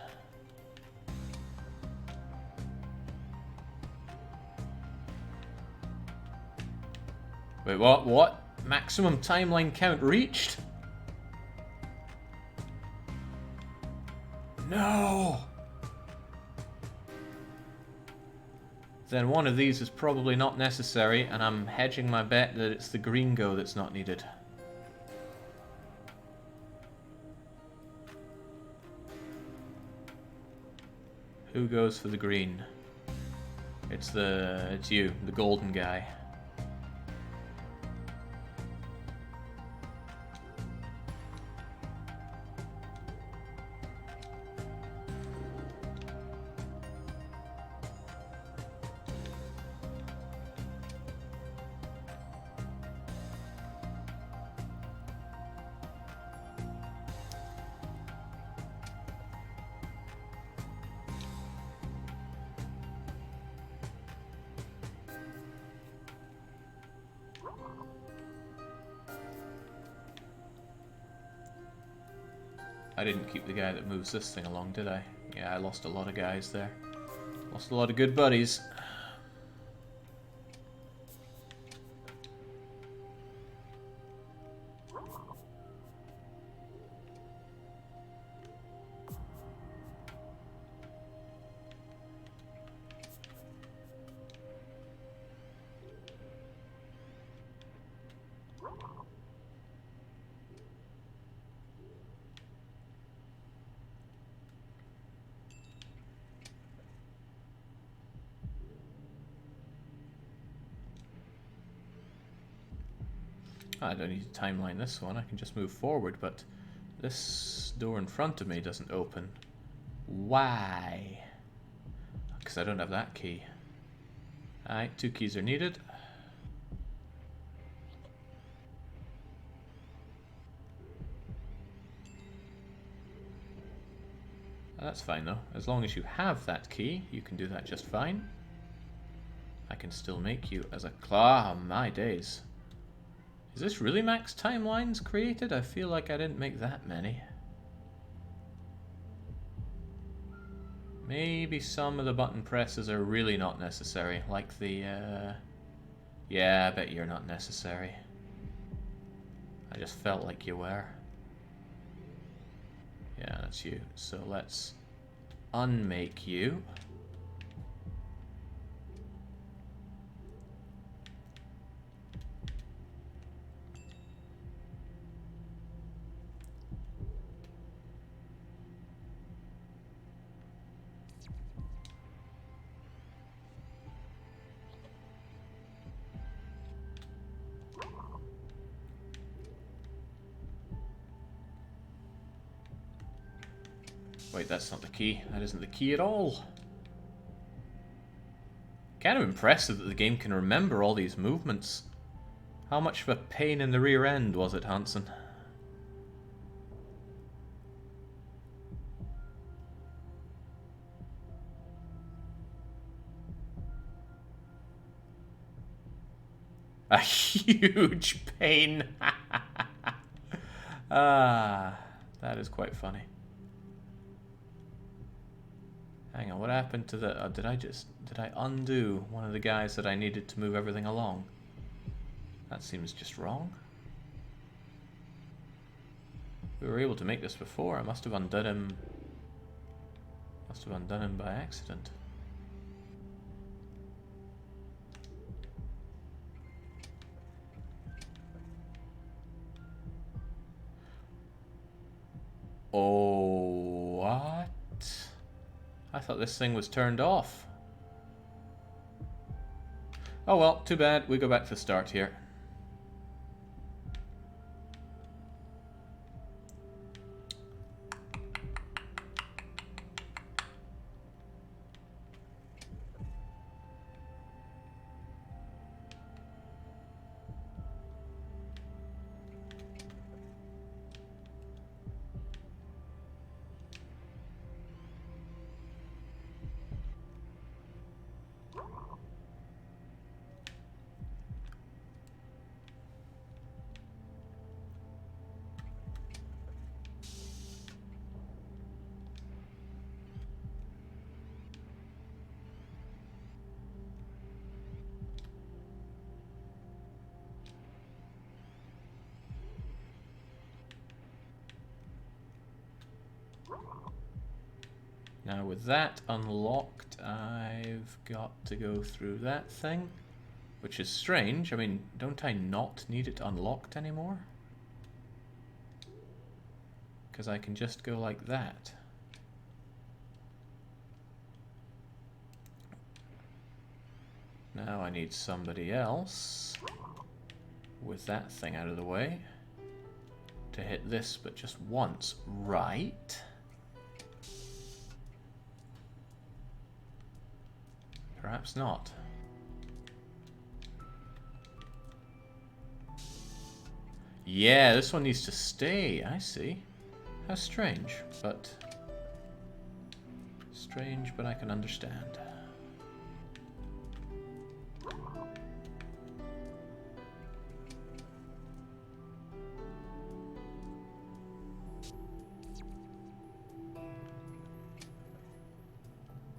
Wait, what? What? Maximum timeline count reached? No! Then one of these is probably not necessary, and I'm hedging my bet that it's the green go that's not needed. Who goes for the green? It's you, the golden guy. I didn't keep the guy that moves this thing along, did I? Yeah, I lost a lot of guys there. Lost a lot of good buddies. I don't need to timeline this one, I can just move forward, but this door in front of me doesn't open. Why? Because I don't have that key. Alright, 2 keys are needed. That's fine though. As long as you have that key, you can do that just fine. I can still make you as a claw. My days. Is this really max timelines created? I feel like I didn't make that many. Maybe some of the button presses are really not necessary, like the, yeah, I bet you're not necessary. I just felt like you were. Yeah, that's you. So let's unmake you. Wait, that's not the key. That isn't the key at all. Kind of impressive that the game can remember all these movements. How much of a pain in the rear end was it, Hansen? A huge pain. Ah, that is quite funny. Hang on, what happened to the... did I undo one of the guys that I needed to move everything along? That seems just wrong. We were able to make this before. I must have undone him... Must have undone him by accident. Oh, what? I thought this thing was turned off. Oh well, too bad. We go back to the start here. Now with that unlocked, I've got to go through that thing, which is strange. I mean, don't I not need it unlocked anymore? Because I can just go like that. Now I need somebody else with that thing out of the way to hit this, but just once, right? Perhaps not. Yeah, this one needs to stay, I see. How strange, but... Strange, but I can understand.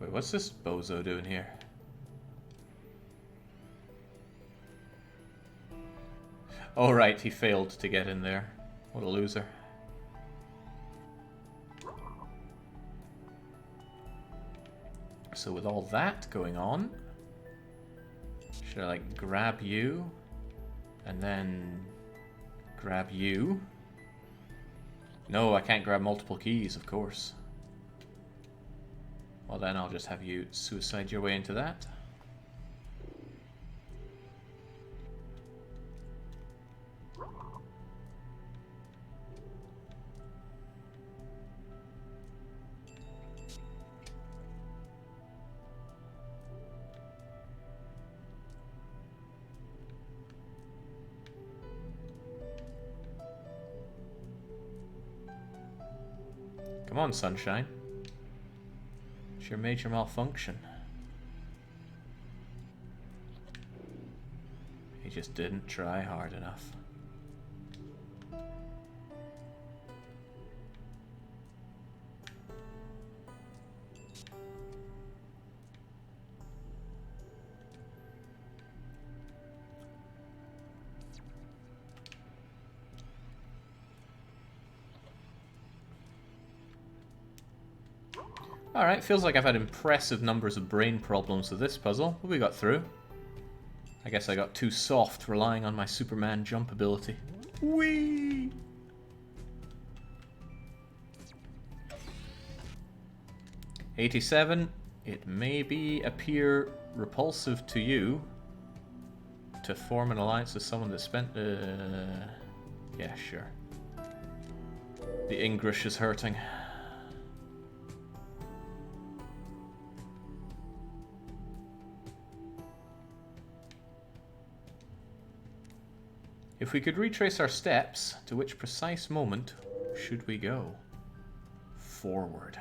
Wait, what's this bozo doing here? Oh right, he failed to get in there. What a loser. So with all that going on, should I like grab you and then grab you? No, I can't grab multiple keys, of course. Well then I'll just have you suicide your way into that. Come on, sunshine. It's your major malfunction. He just didn't try hard enough. Alright, feels like I've had impressive numbers of brain problems with this puzzle, but we got through. I guess I got too soft relying on my Superman jump ability. Whee! '87. It may appear repulsive to you to form an alliance with someone that spent... yeah, sure. The English is hurting. If we could retrace our steps, to which precise moment should we go? Forward.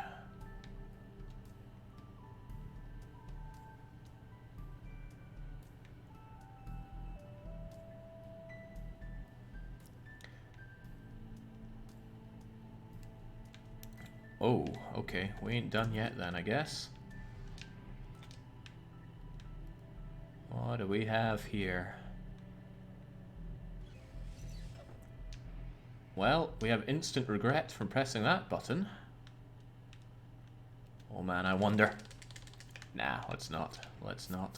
Oh, okay. We ain't done yet then, I guess. What do we have here? Well, we have instant regret from pressing that button. Oh man, I wonder. Nah, let's not. Let's not.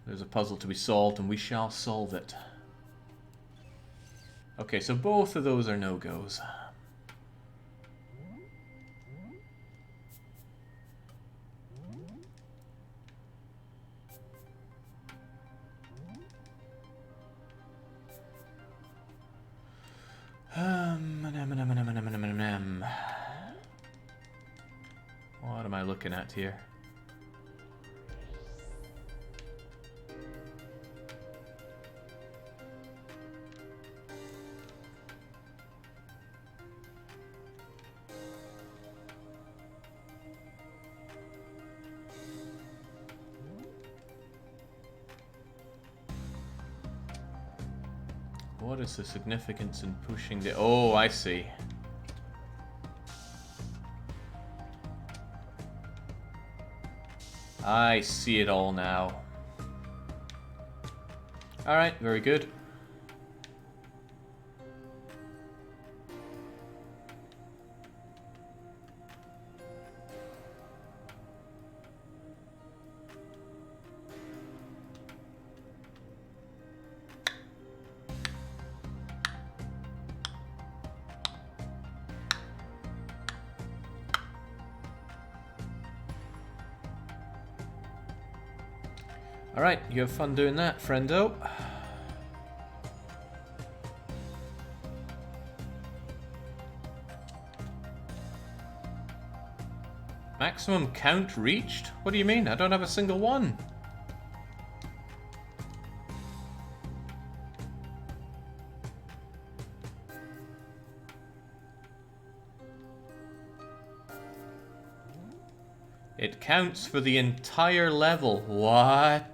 There's a puzzle to be solved and we shall solve it. Okay, so both of those are no-goes. What am I looking at here? What is the significance in pushing the... Oh, I see. I see it all now. Alright, very good. Alright, you have fun doing that, friendo. Maximum count reached? What do you mean? I don't have a single one. It counts for the entire level. What?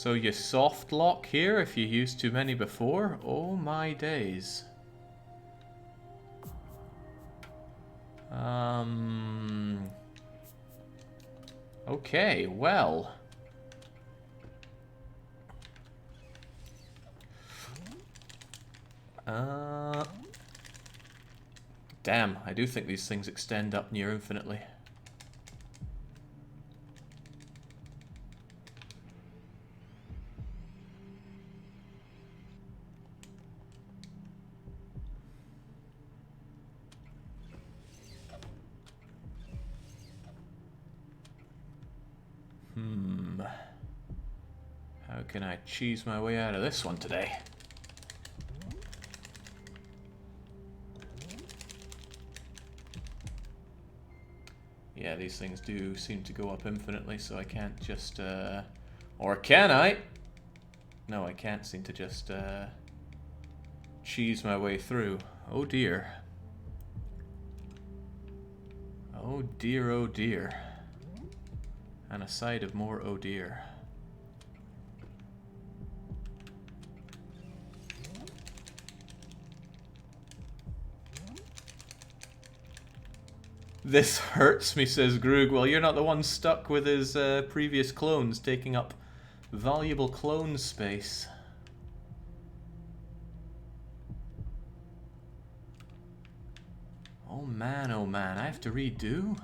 So you soft lock here if you used too many before? Oh my days. Okay, well. Damn, I do think these things extend up near infinitely. How can I cheese my way out of this one today? Yeah, these things do seem to go up infinitely, so I can't just, or can I? No, I can't seem to just, cheese my way through. Oh dear. Oh dear, oh dear. And a side of more oh dear. This hurts me, says Groog. Well, you're not the one stuck with his previous clones taking up valuable clone space. Oh man, I have to redo?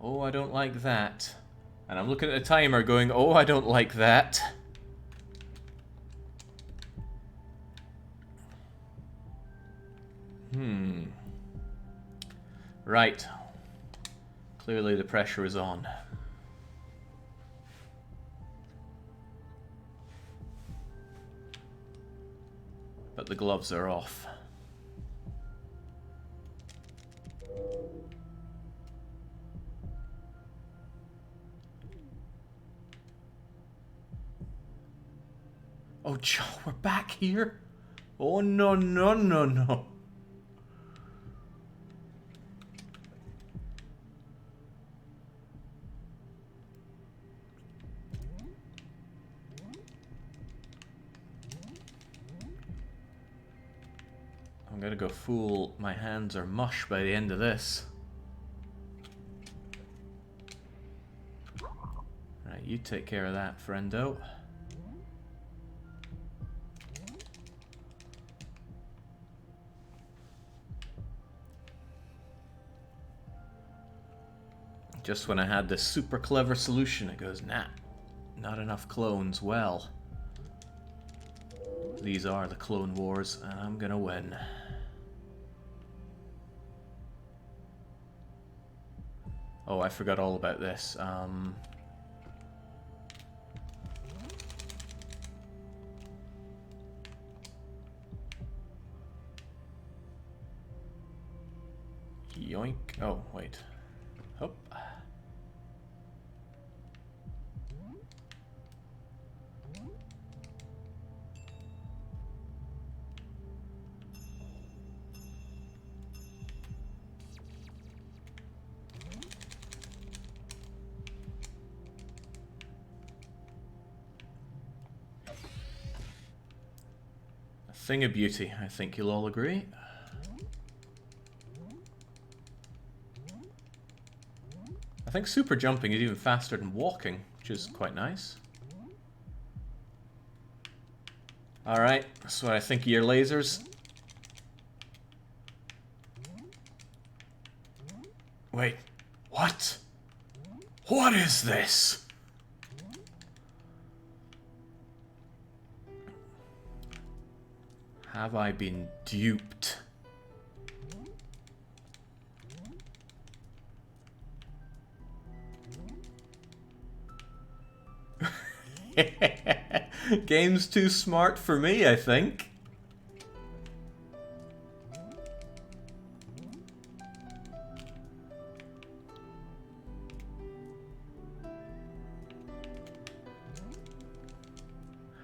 Oh, I don't like that. And I'm looking at the timer going, oh, I don't like that. Right. Clearly the pressure is on. But the gloves are off. Oh, Joe, we're back here? Oh, no, no, no, no. I'm gonna go full my hands are mush by the end of this. Right, you take care of that, friendo. Just when I had this super clever solution, it goes, nah, not enough clones. Well, these are the Clone Wars, and I'm gonna win. Oh, I forgot all about this. Yoink. Oh, wait. Hop. A thing of beauty, I think you'll all agree. I think super jumping is even faster than walking, which is quite nice. Alright, that's what I think of your lasers. Wait, what? What is this? Have I been duped? Game's too smart for me, I think.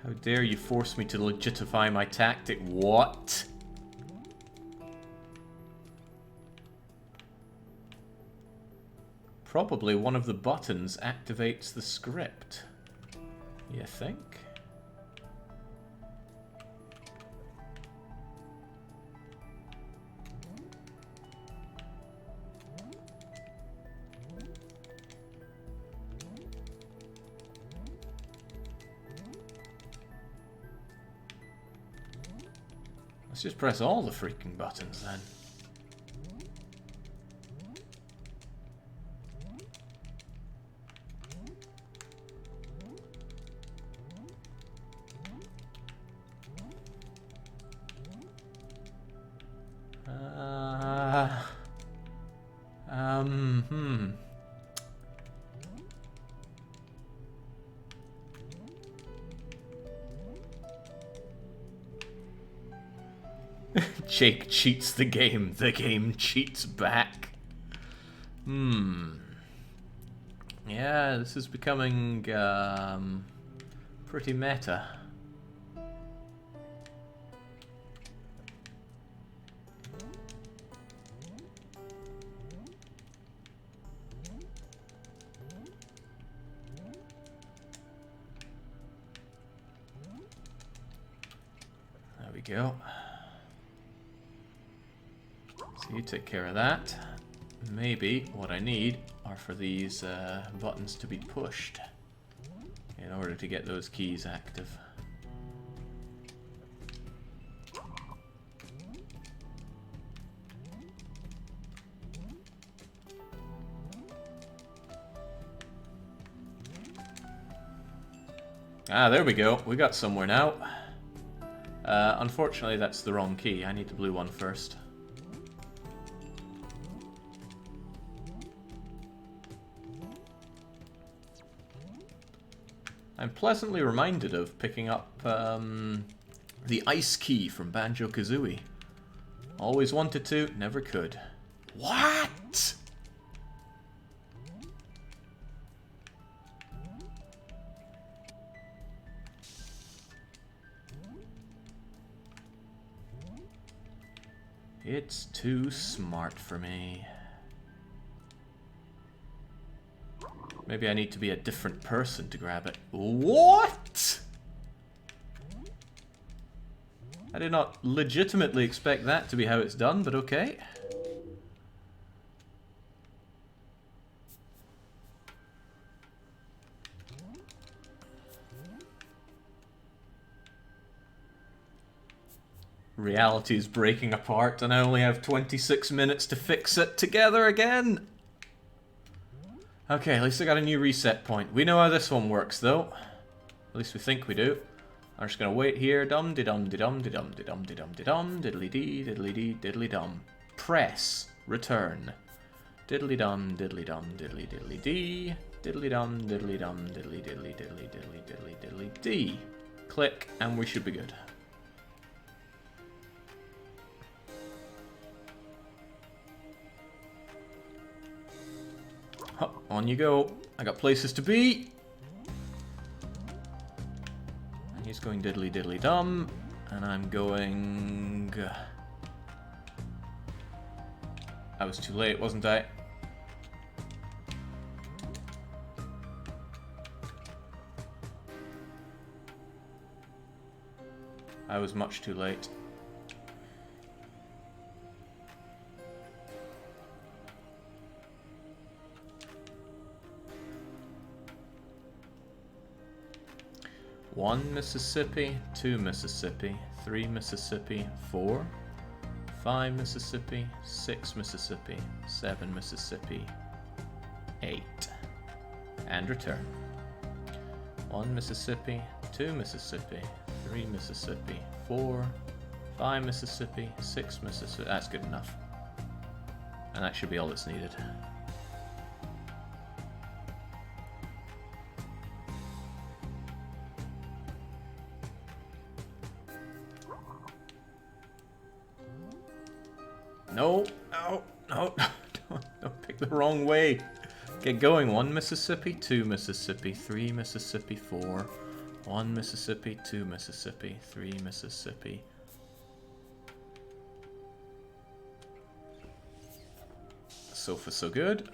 How dare you force me to legitify my tactic? What? Probably one of the buttons activates the script. You think? Let's just press all the freaking buttons then. Hmm. Jake cheats the game cheats back. Yeah, this is becoming pretty meta. There we go. So you take care of that. Maybe what I need are for these buttons to be pushed in order to get those keys active. Ah, there we go. We got somewhere now. Unfortunately, that's the wrong key. I need the blue one first. I'm pleasantly reminded of picking up the ice key from Banjo-Kazooie. Always wanted to, never could. What? It's too smart for me. Maybe I need to be a different person to grab it. What? I did not legitimately expect that to be how it's done, but okay. Reality is breaking apart and I only have 26 minutes to fix it together again. Okay, at least I got a new reset point. We know how this one works though. At least we think we do. I'm just gonna wait here. Dum de dum de dum de dum de dum de dum de dum diddly dee diddly dee diddly dum. Press. Return. Diddly dum diddly dum diddly diddly dee. Diddly dum diddly dum diddly diddly diddly diddly diddly diddly dee. Click and we should be good. Huh, on you go. I got places to be. And he's going diddly diddly dum. And I'm going... I was too late, wasn't I? I was much too late. One Mississippi, 2 Mississippi, 3 Mississippi, 4, 5 Mississippi, 6 Mississippi, 7 Mississippi, 8. And return. 1 Mississippi, 2 Mississippi, 3 Mississippi, 4, 5 Mississippi, 6 Mississippi. That's good enough. And that should be all that's needed. No, no, no, don't pick the wrong way. Get going. 1 Mississippi, 2 Mississippi, 3 Mississippi, 4. 1 Mississippi, 2 Mississippi, 3 Mississippi. So far, so good.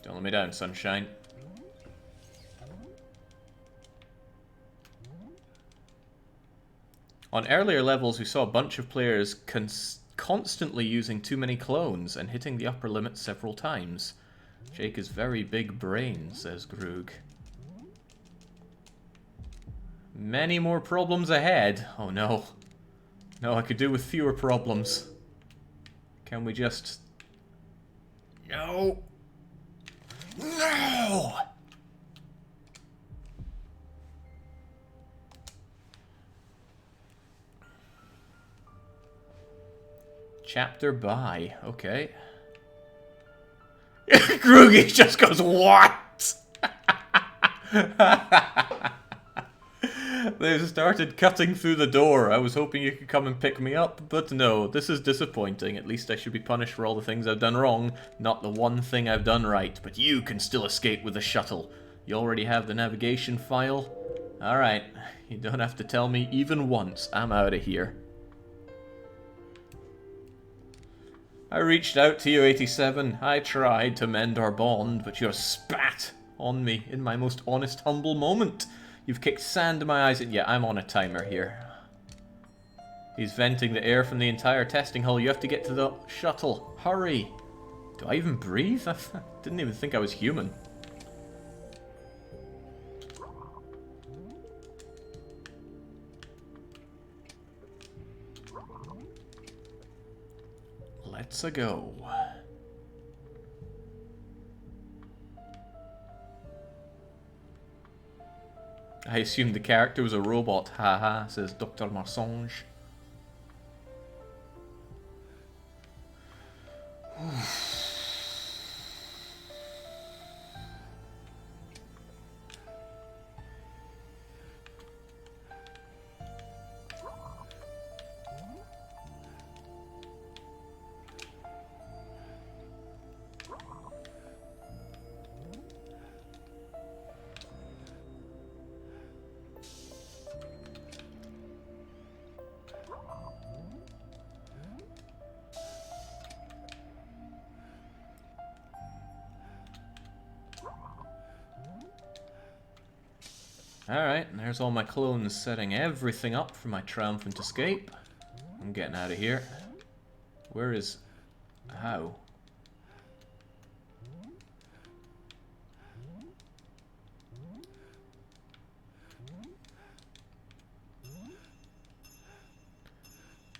Don't let me down, sunshine. On earlier levels, we saw a bunch of players constantly using too many clones and hitting the upper limit several times. Jake is very big brain, says Groog. Many more problems ahead. Oh no. No, I could do with fewer problems. Can we just... No! No! Chapter by. Okay. Groogy just goes, what? They've started cutting through the door. I was hoping you could come and pick me up, but no, this is disappointing. At least I should be punished for all the things I've done wrong, not the one thing I've done right. But you can still escape with the shuttle. You already have the navigation file. Alright, you don't have to tell me even once. I'm out of here. I reached out to you, 87. I tried to mend our bond, but you're spat on me in my most honest, humble moment. You've kicked sand in my eyes, and yeah, I'm on a timer here. He's venting the air from the entire testing hull. You have to get to the shuttle. Hurry. Do I even breathe? I didn't even think I was human. Let's go. I assumed the character was a robot. Haha, says Dr. Marsange. Alright, there's all my clones setting everything up for my triumphant escape. I'm getting out of here. Where is... how?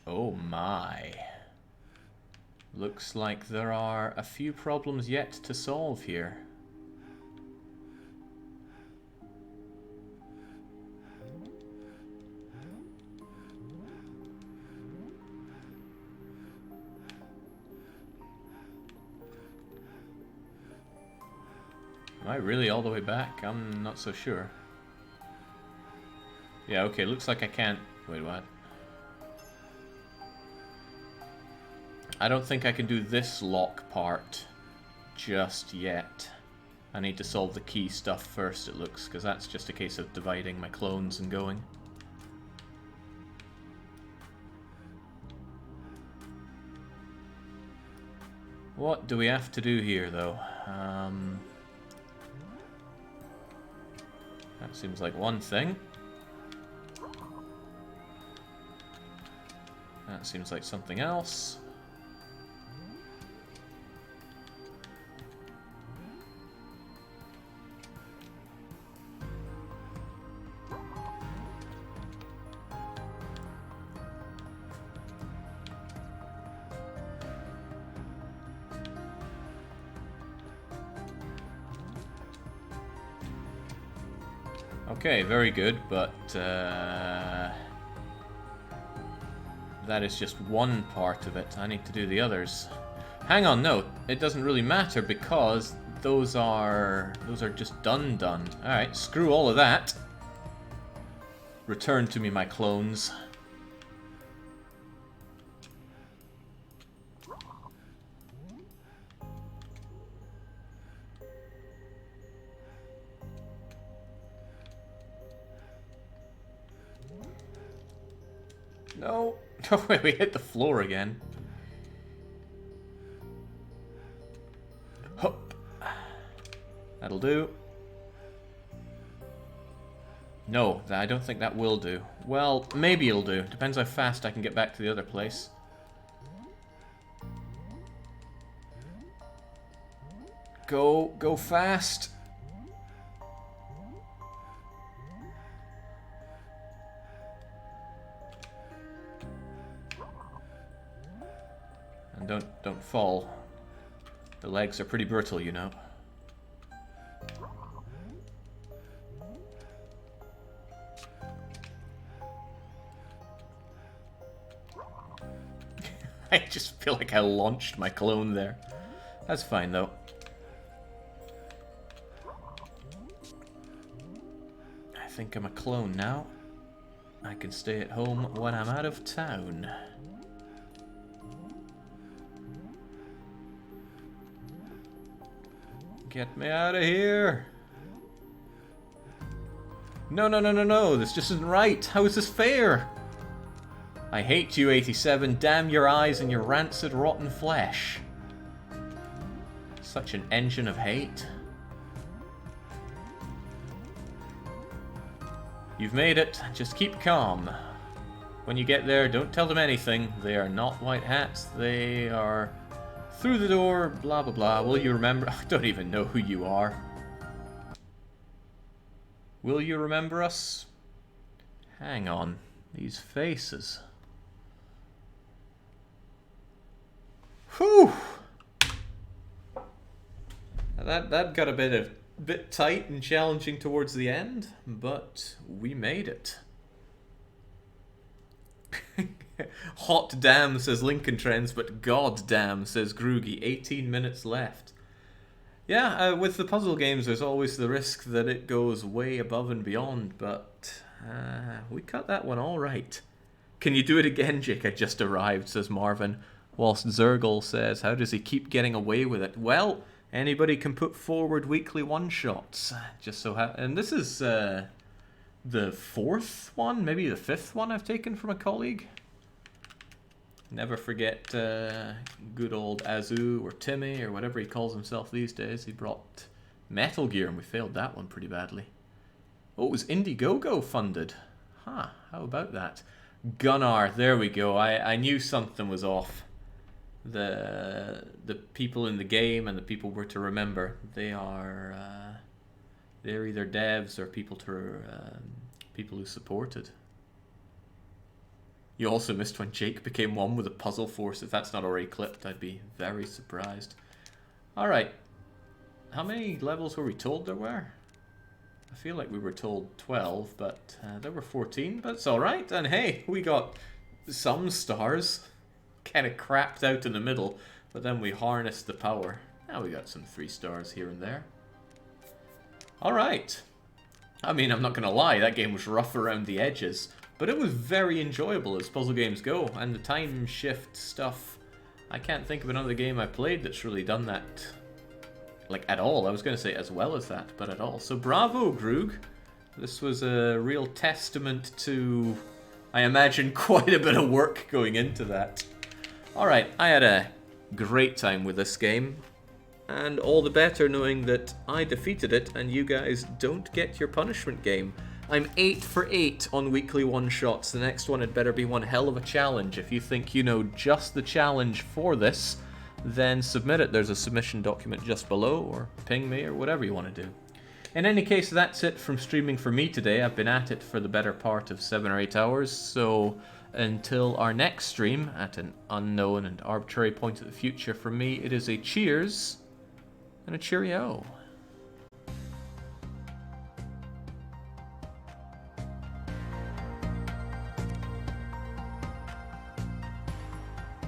Oh my. Looks like there are a few problems yet to solve here. Am I really all the way back? I'm not so sure. Yeah, okay, looks like I can't... Wait, what? I don't think I can do this lock part just yet. I need to solve the key stuff first, it looks, because that's just a case of dividing my clones and going. What do we have to do here, though? That seems like one thing. That seems like something else. Okay, very good, but that is just one part of it. I need to do the others. Hang on, no, it doesn't really matter because those are just done. Alright, screw all of that. Return to me, my clones. No. Oh, wait, we hit the floor again. Hup. That'll do. No, I don't think that will do. Well, maybe it'll do. Depends how fast I can get back to the other place. Go fast. And don't fall. The legs are pretty brittle, you know. I just feel like I launched my clone there. That's fine, though. I think I'm a clone now. I can stay at home when I'm out of town. Get me out of here! No, this just isn't right. How is this fair? I hate you, 87. Damn your eyes and your rancid, rotten flesh. Such an engine of hate. You've made it. Just keep calm. When you get there, don't tell them anything. They are not white hats. They are through the door, blah blah blah. Will you remember? I don't even know who you are. Will you remember us? Hang on. These faces. Whew! That got a bit tight and challenging towards the end, but we made it. Hot damn, says Lincoln Trends, but god damn, says Groogy. 18 minutes left. Yeah, with the puzzle games, there's always the risk that it goes way above and beyond, but we cut that one all right. Can you do it again, Jake? I just arrived, says Marvin. Whilst Zergle says, how does he keep getting away with it? Well, anybody can put forward weekly one-shots. Just so and this is the 4th one, maybe the 5th one I've taken from a colleague. Never forget good old Azu or Timmy or whatever he calls himself these days. He brought Metal Gear and we failed that one pretty badly. Oh, it was Indiegogo funded. Huh, how about that? Gunnar, there we go. I knew something was off. The people in the game and the people we're to remember, they're either devs or people who supported. You also missed when Jake became one with a puzzle force. If that's not already clipped, I'd be very surprised. Alright. How many levels were we told there were? I feel like we were told 12, but there were 14. But it's alright. And hey, we got some stars. Kind of crapped out in the middle, but then we harnessed the power. Now we got some 3 stars here and there. Alright. I mean, I'm not going to lie, that game was rough around the edges. But it was very enjoyable as puzzle games go, and the time shift stuff, I can't think of another game I played that's really done that, like, at all. I was going to say as well as that, but at all. So bravo, Groog. This was a real testament to, I imagine, quite a bit of work going into that. Alright, I had a great time with this game, and all the better knowing that I defeated it and you guys don't get your punishment game. I'm 8 for 8 on weekly one-shots. The next one had better be one hell of a challenge. If you think you know just the challenge for this, then submit it. There's a submission document just below, or ping me, or whatever you want to do. In any case, that's it from streaming for me today. I've been at it for the better part of 7 or 8 hours, so until our next stream, at an unknown and arbitrary point of the future, from me, it is a cheers and a cheerio.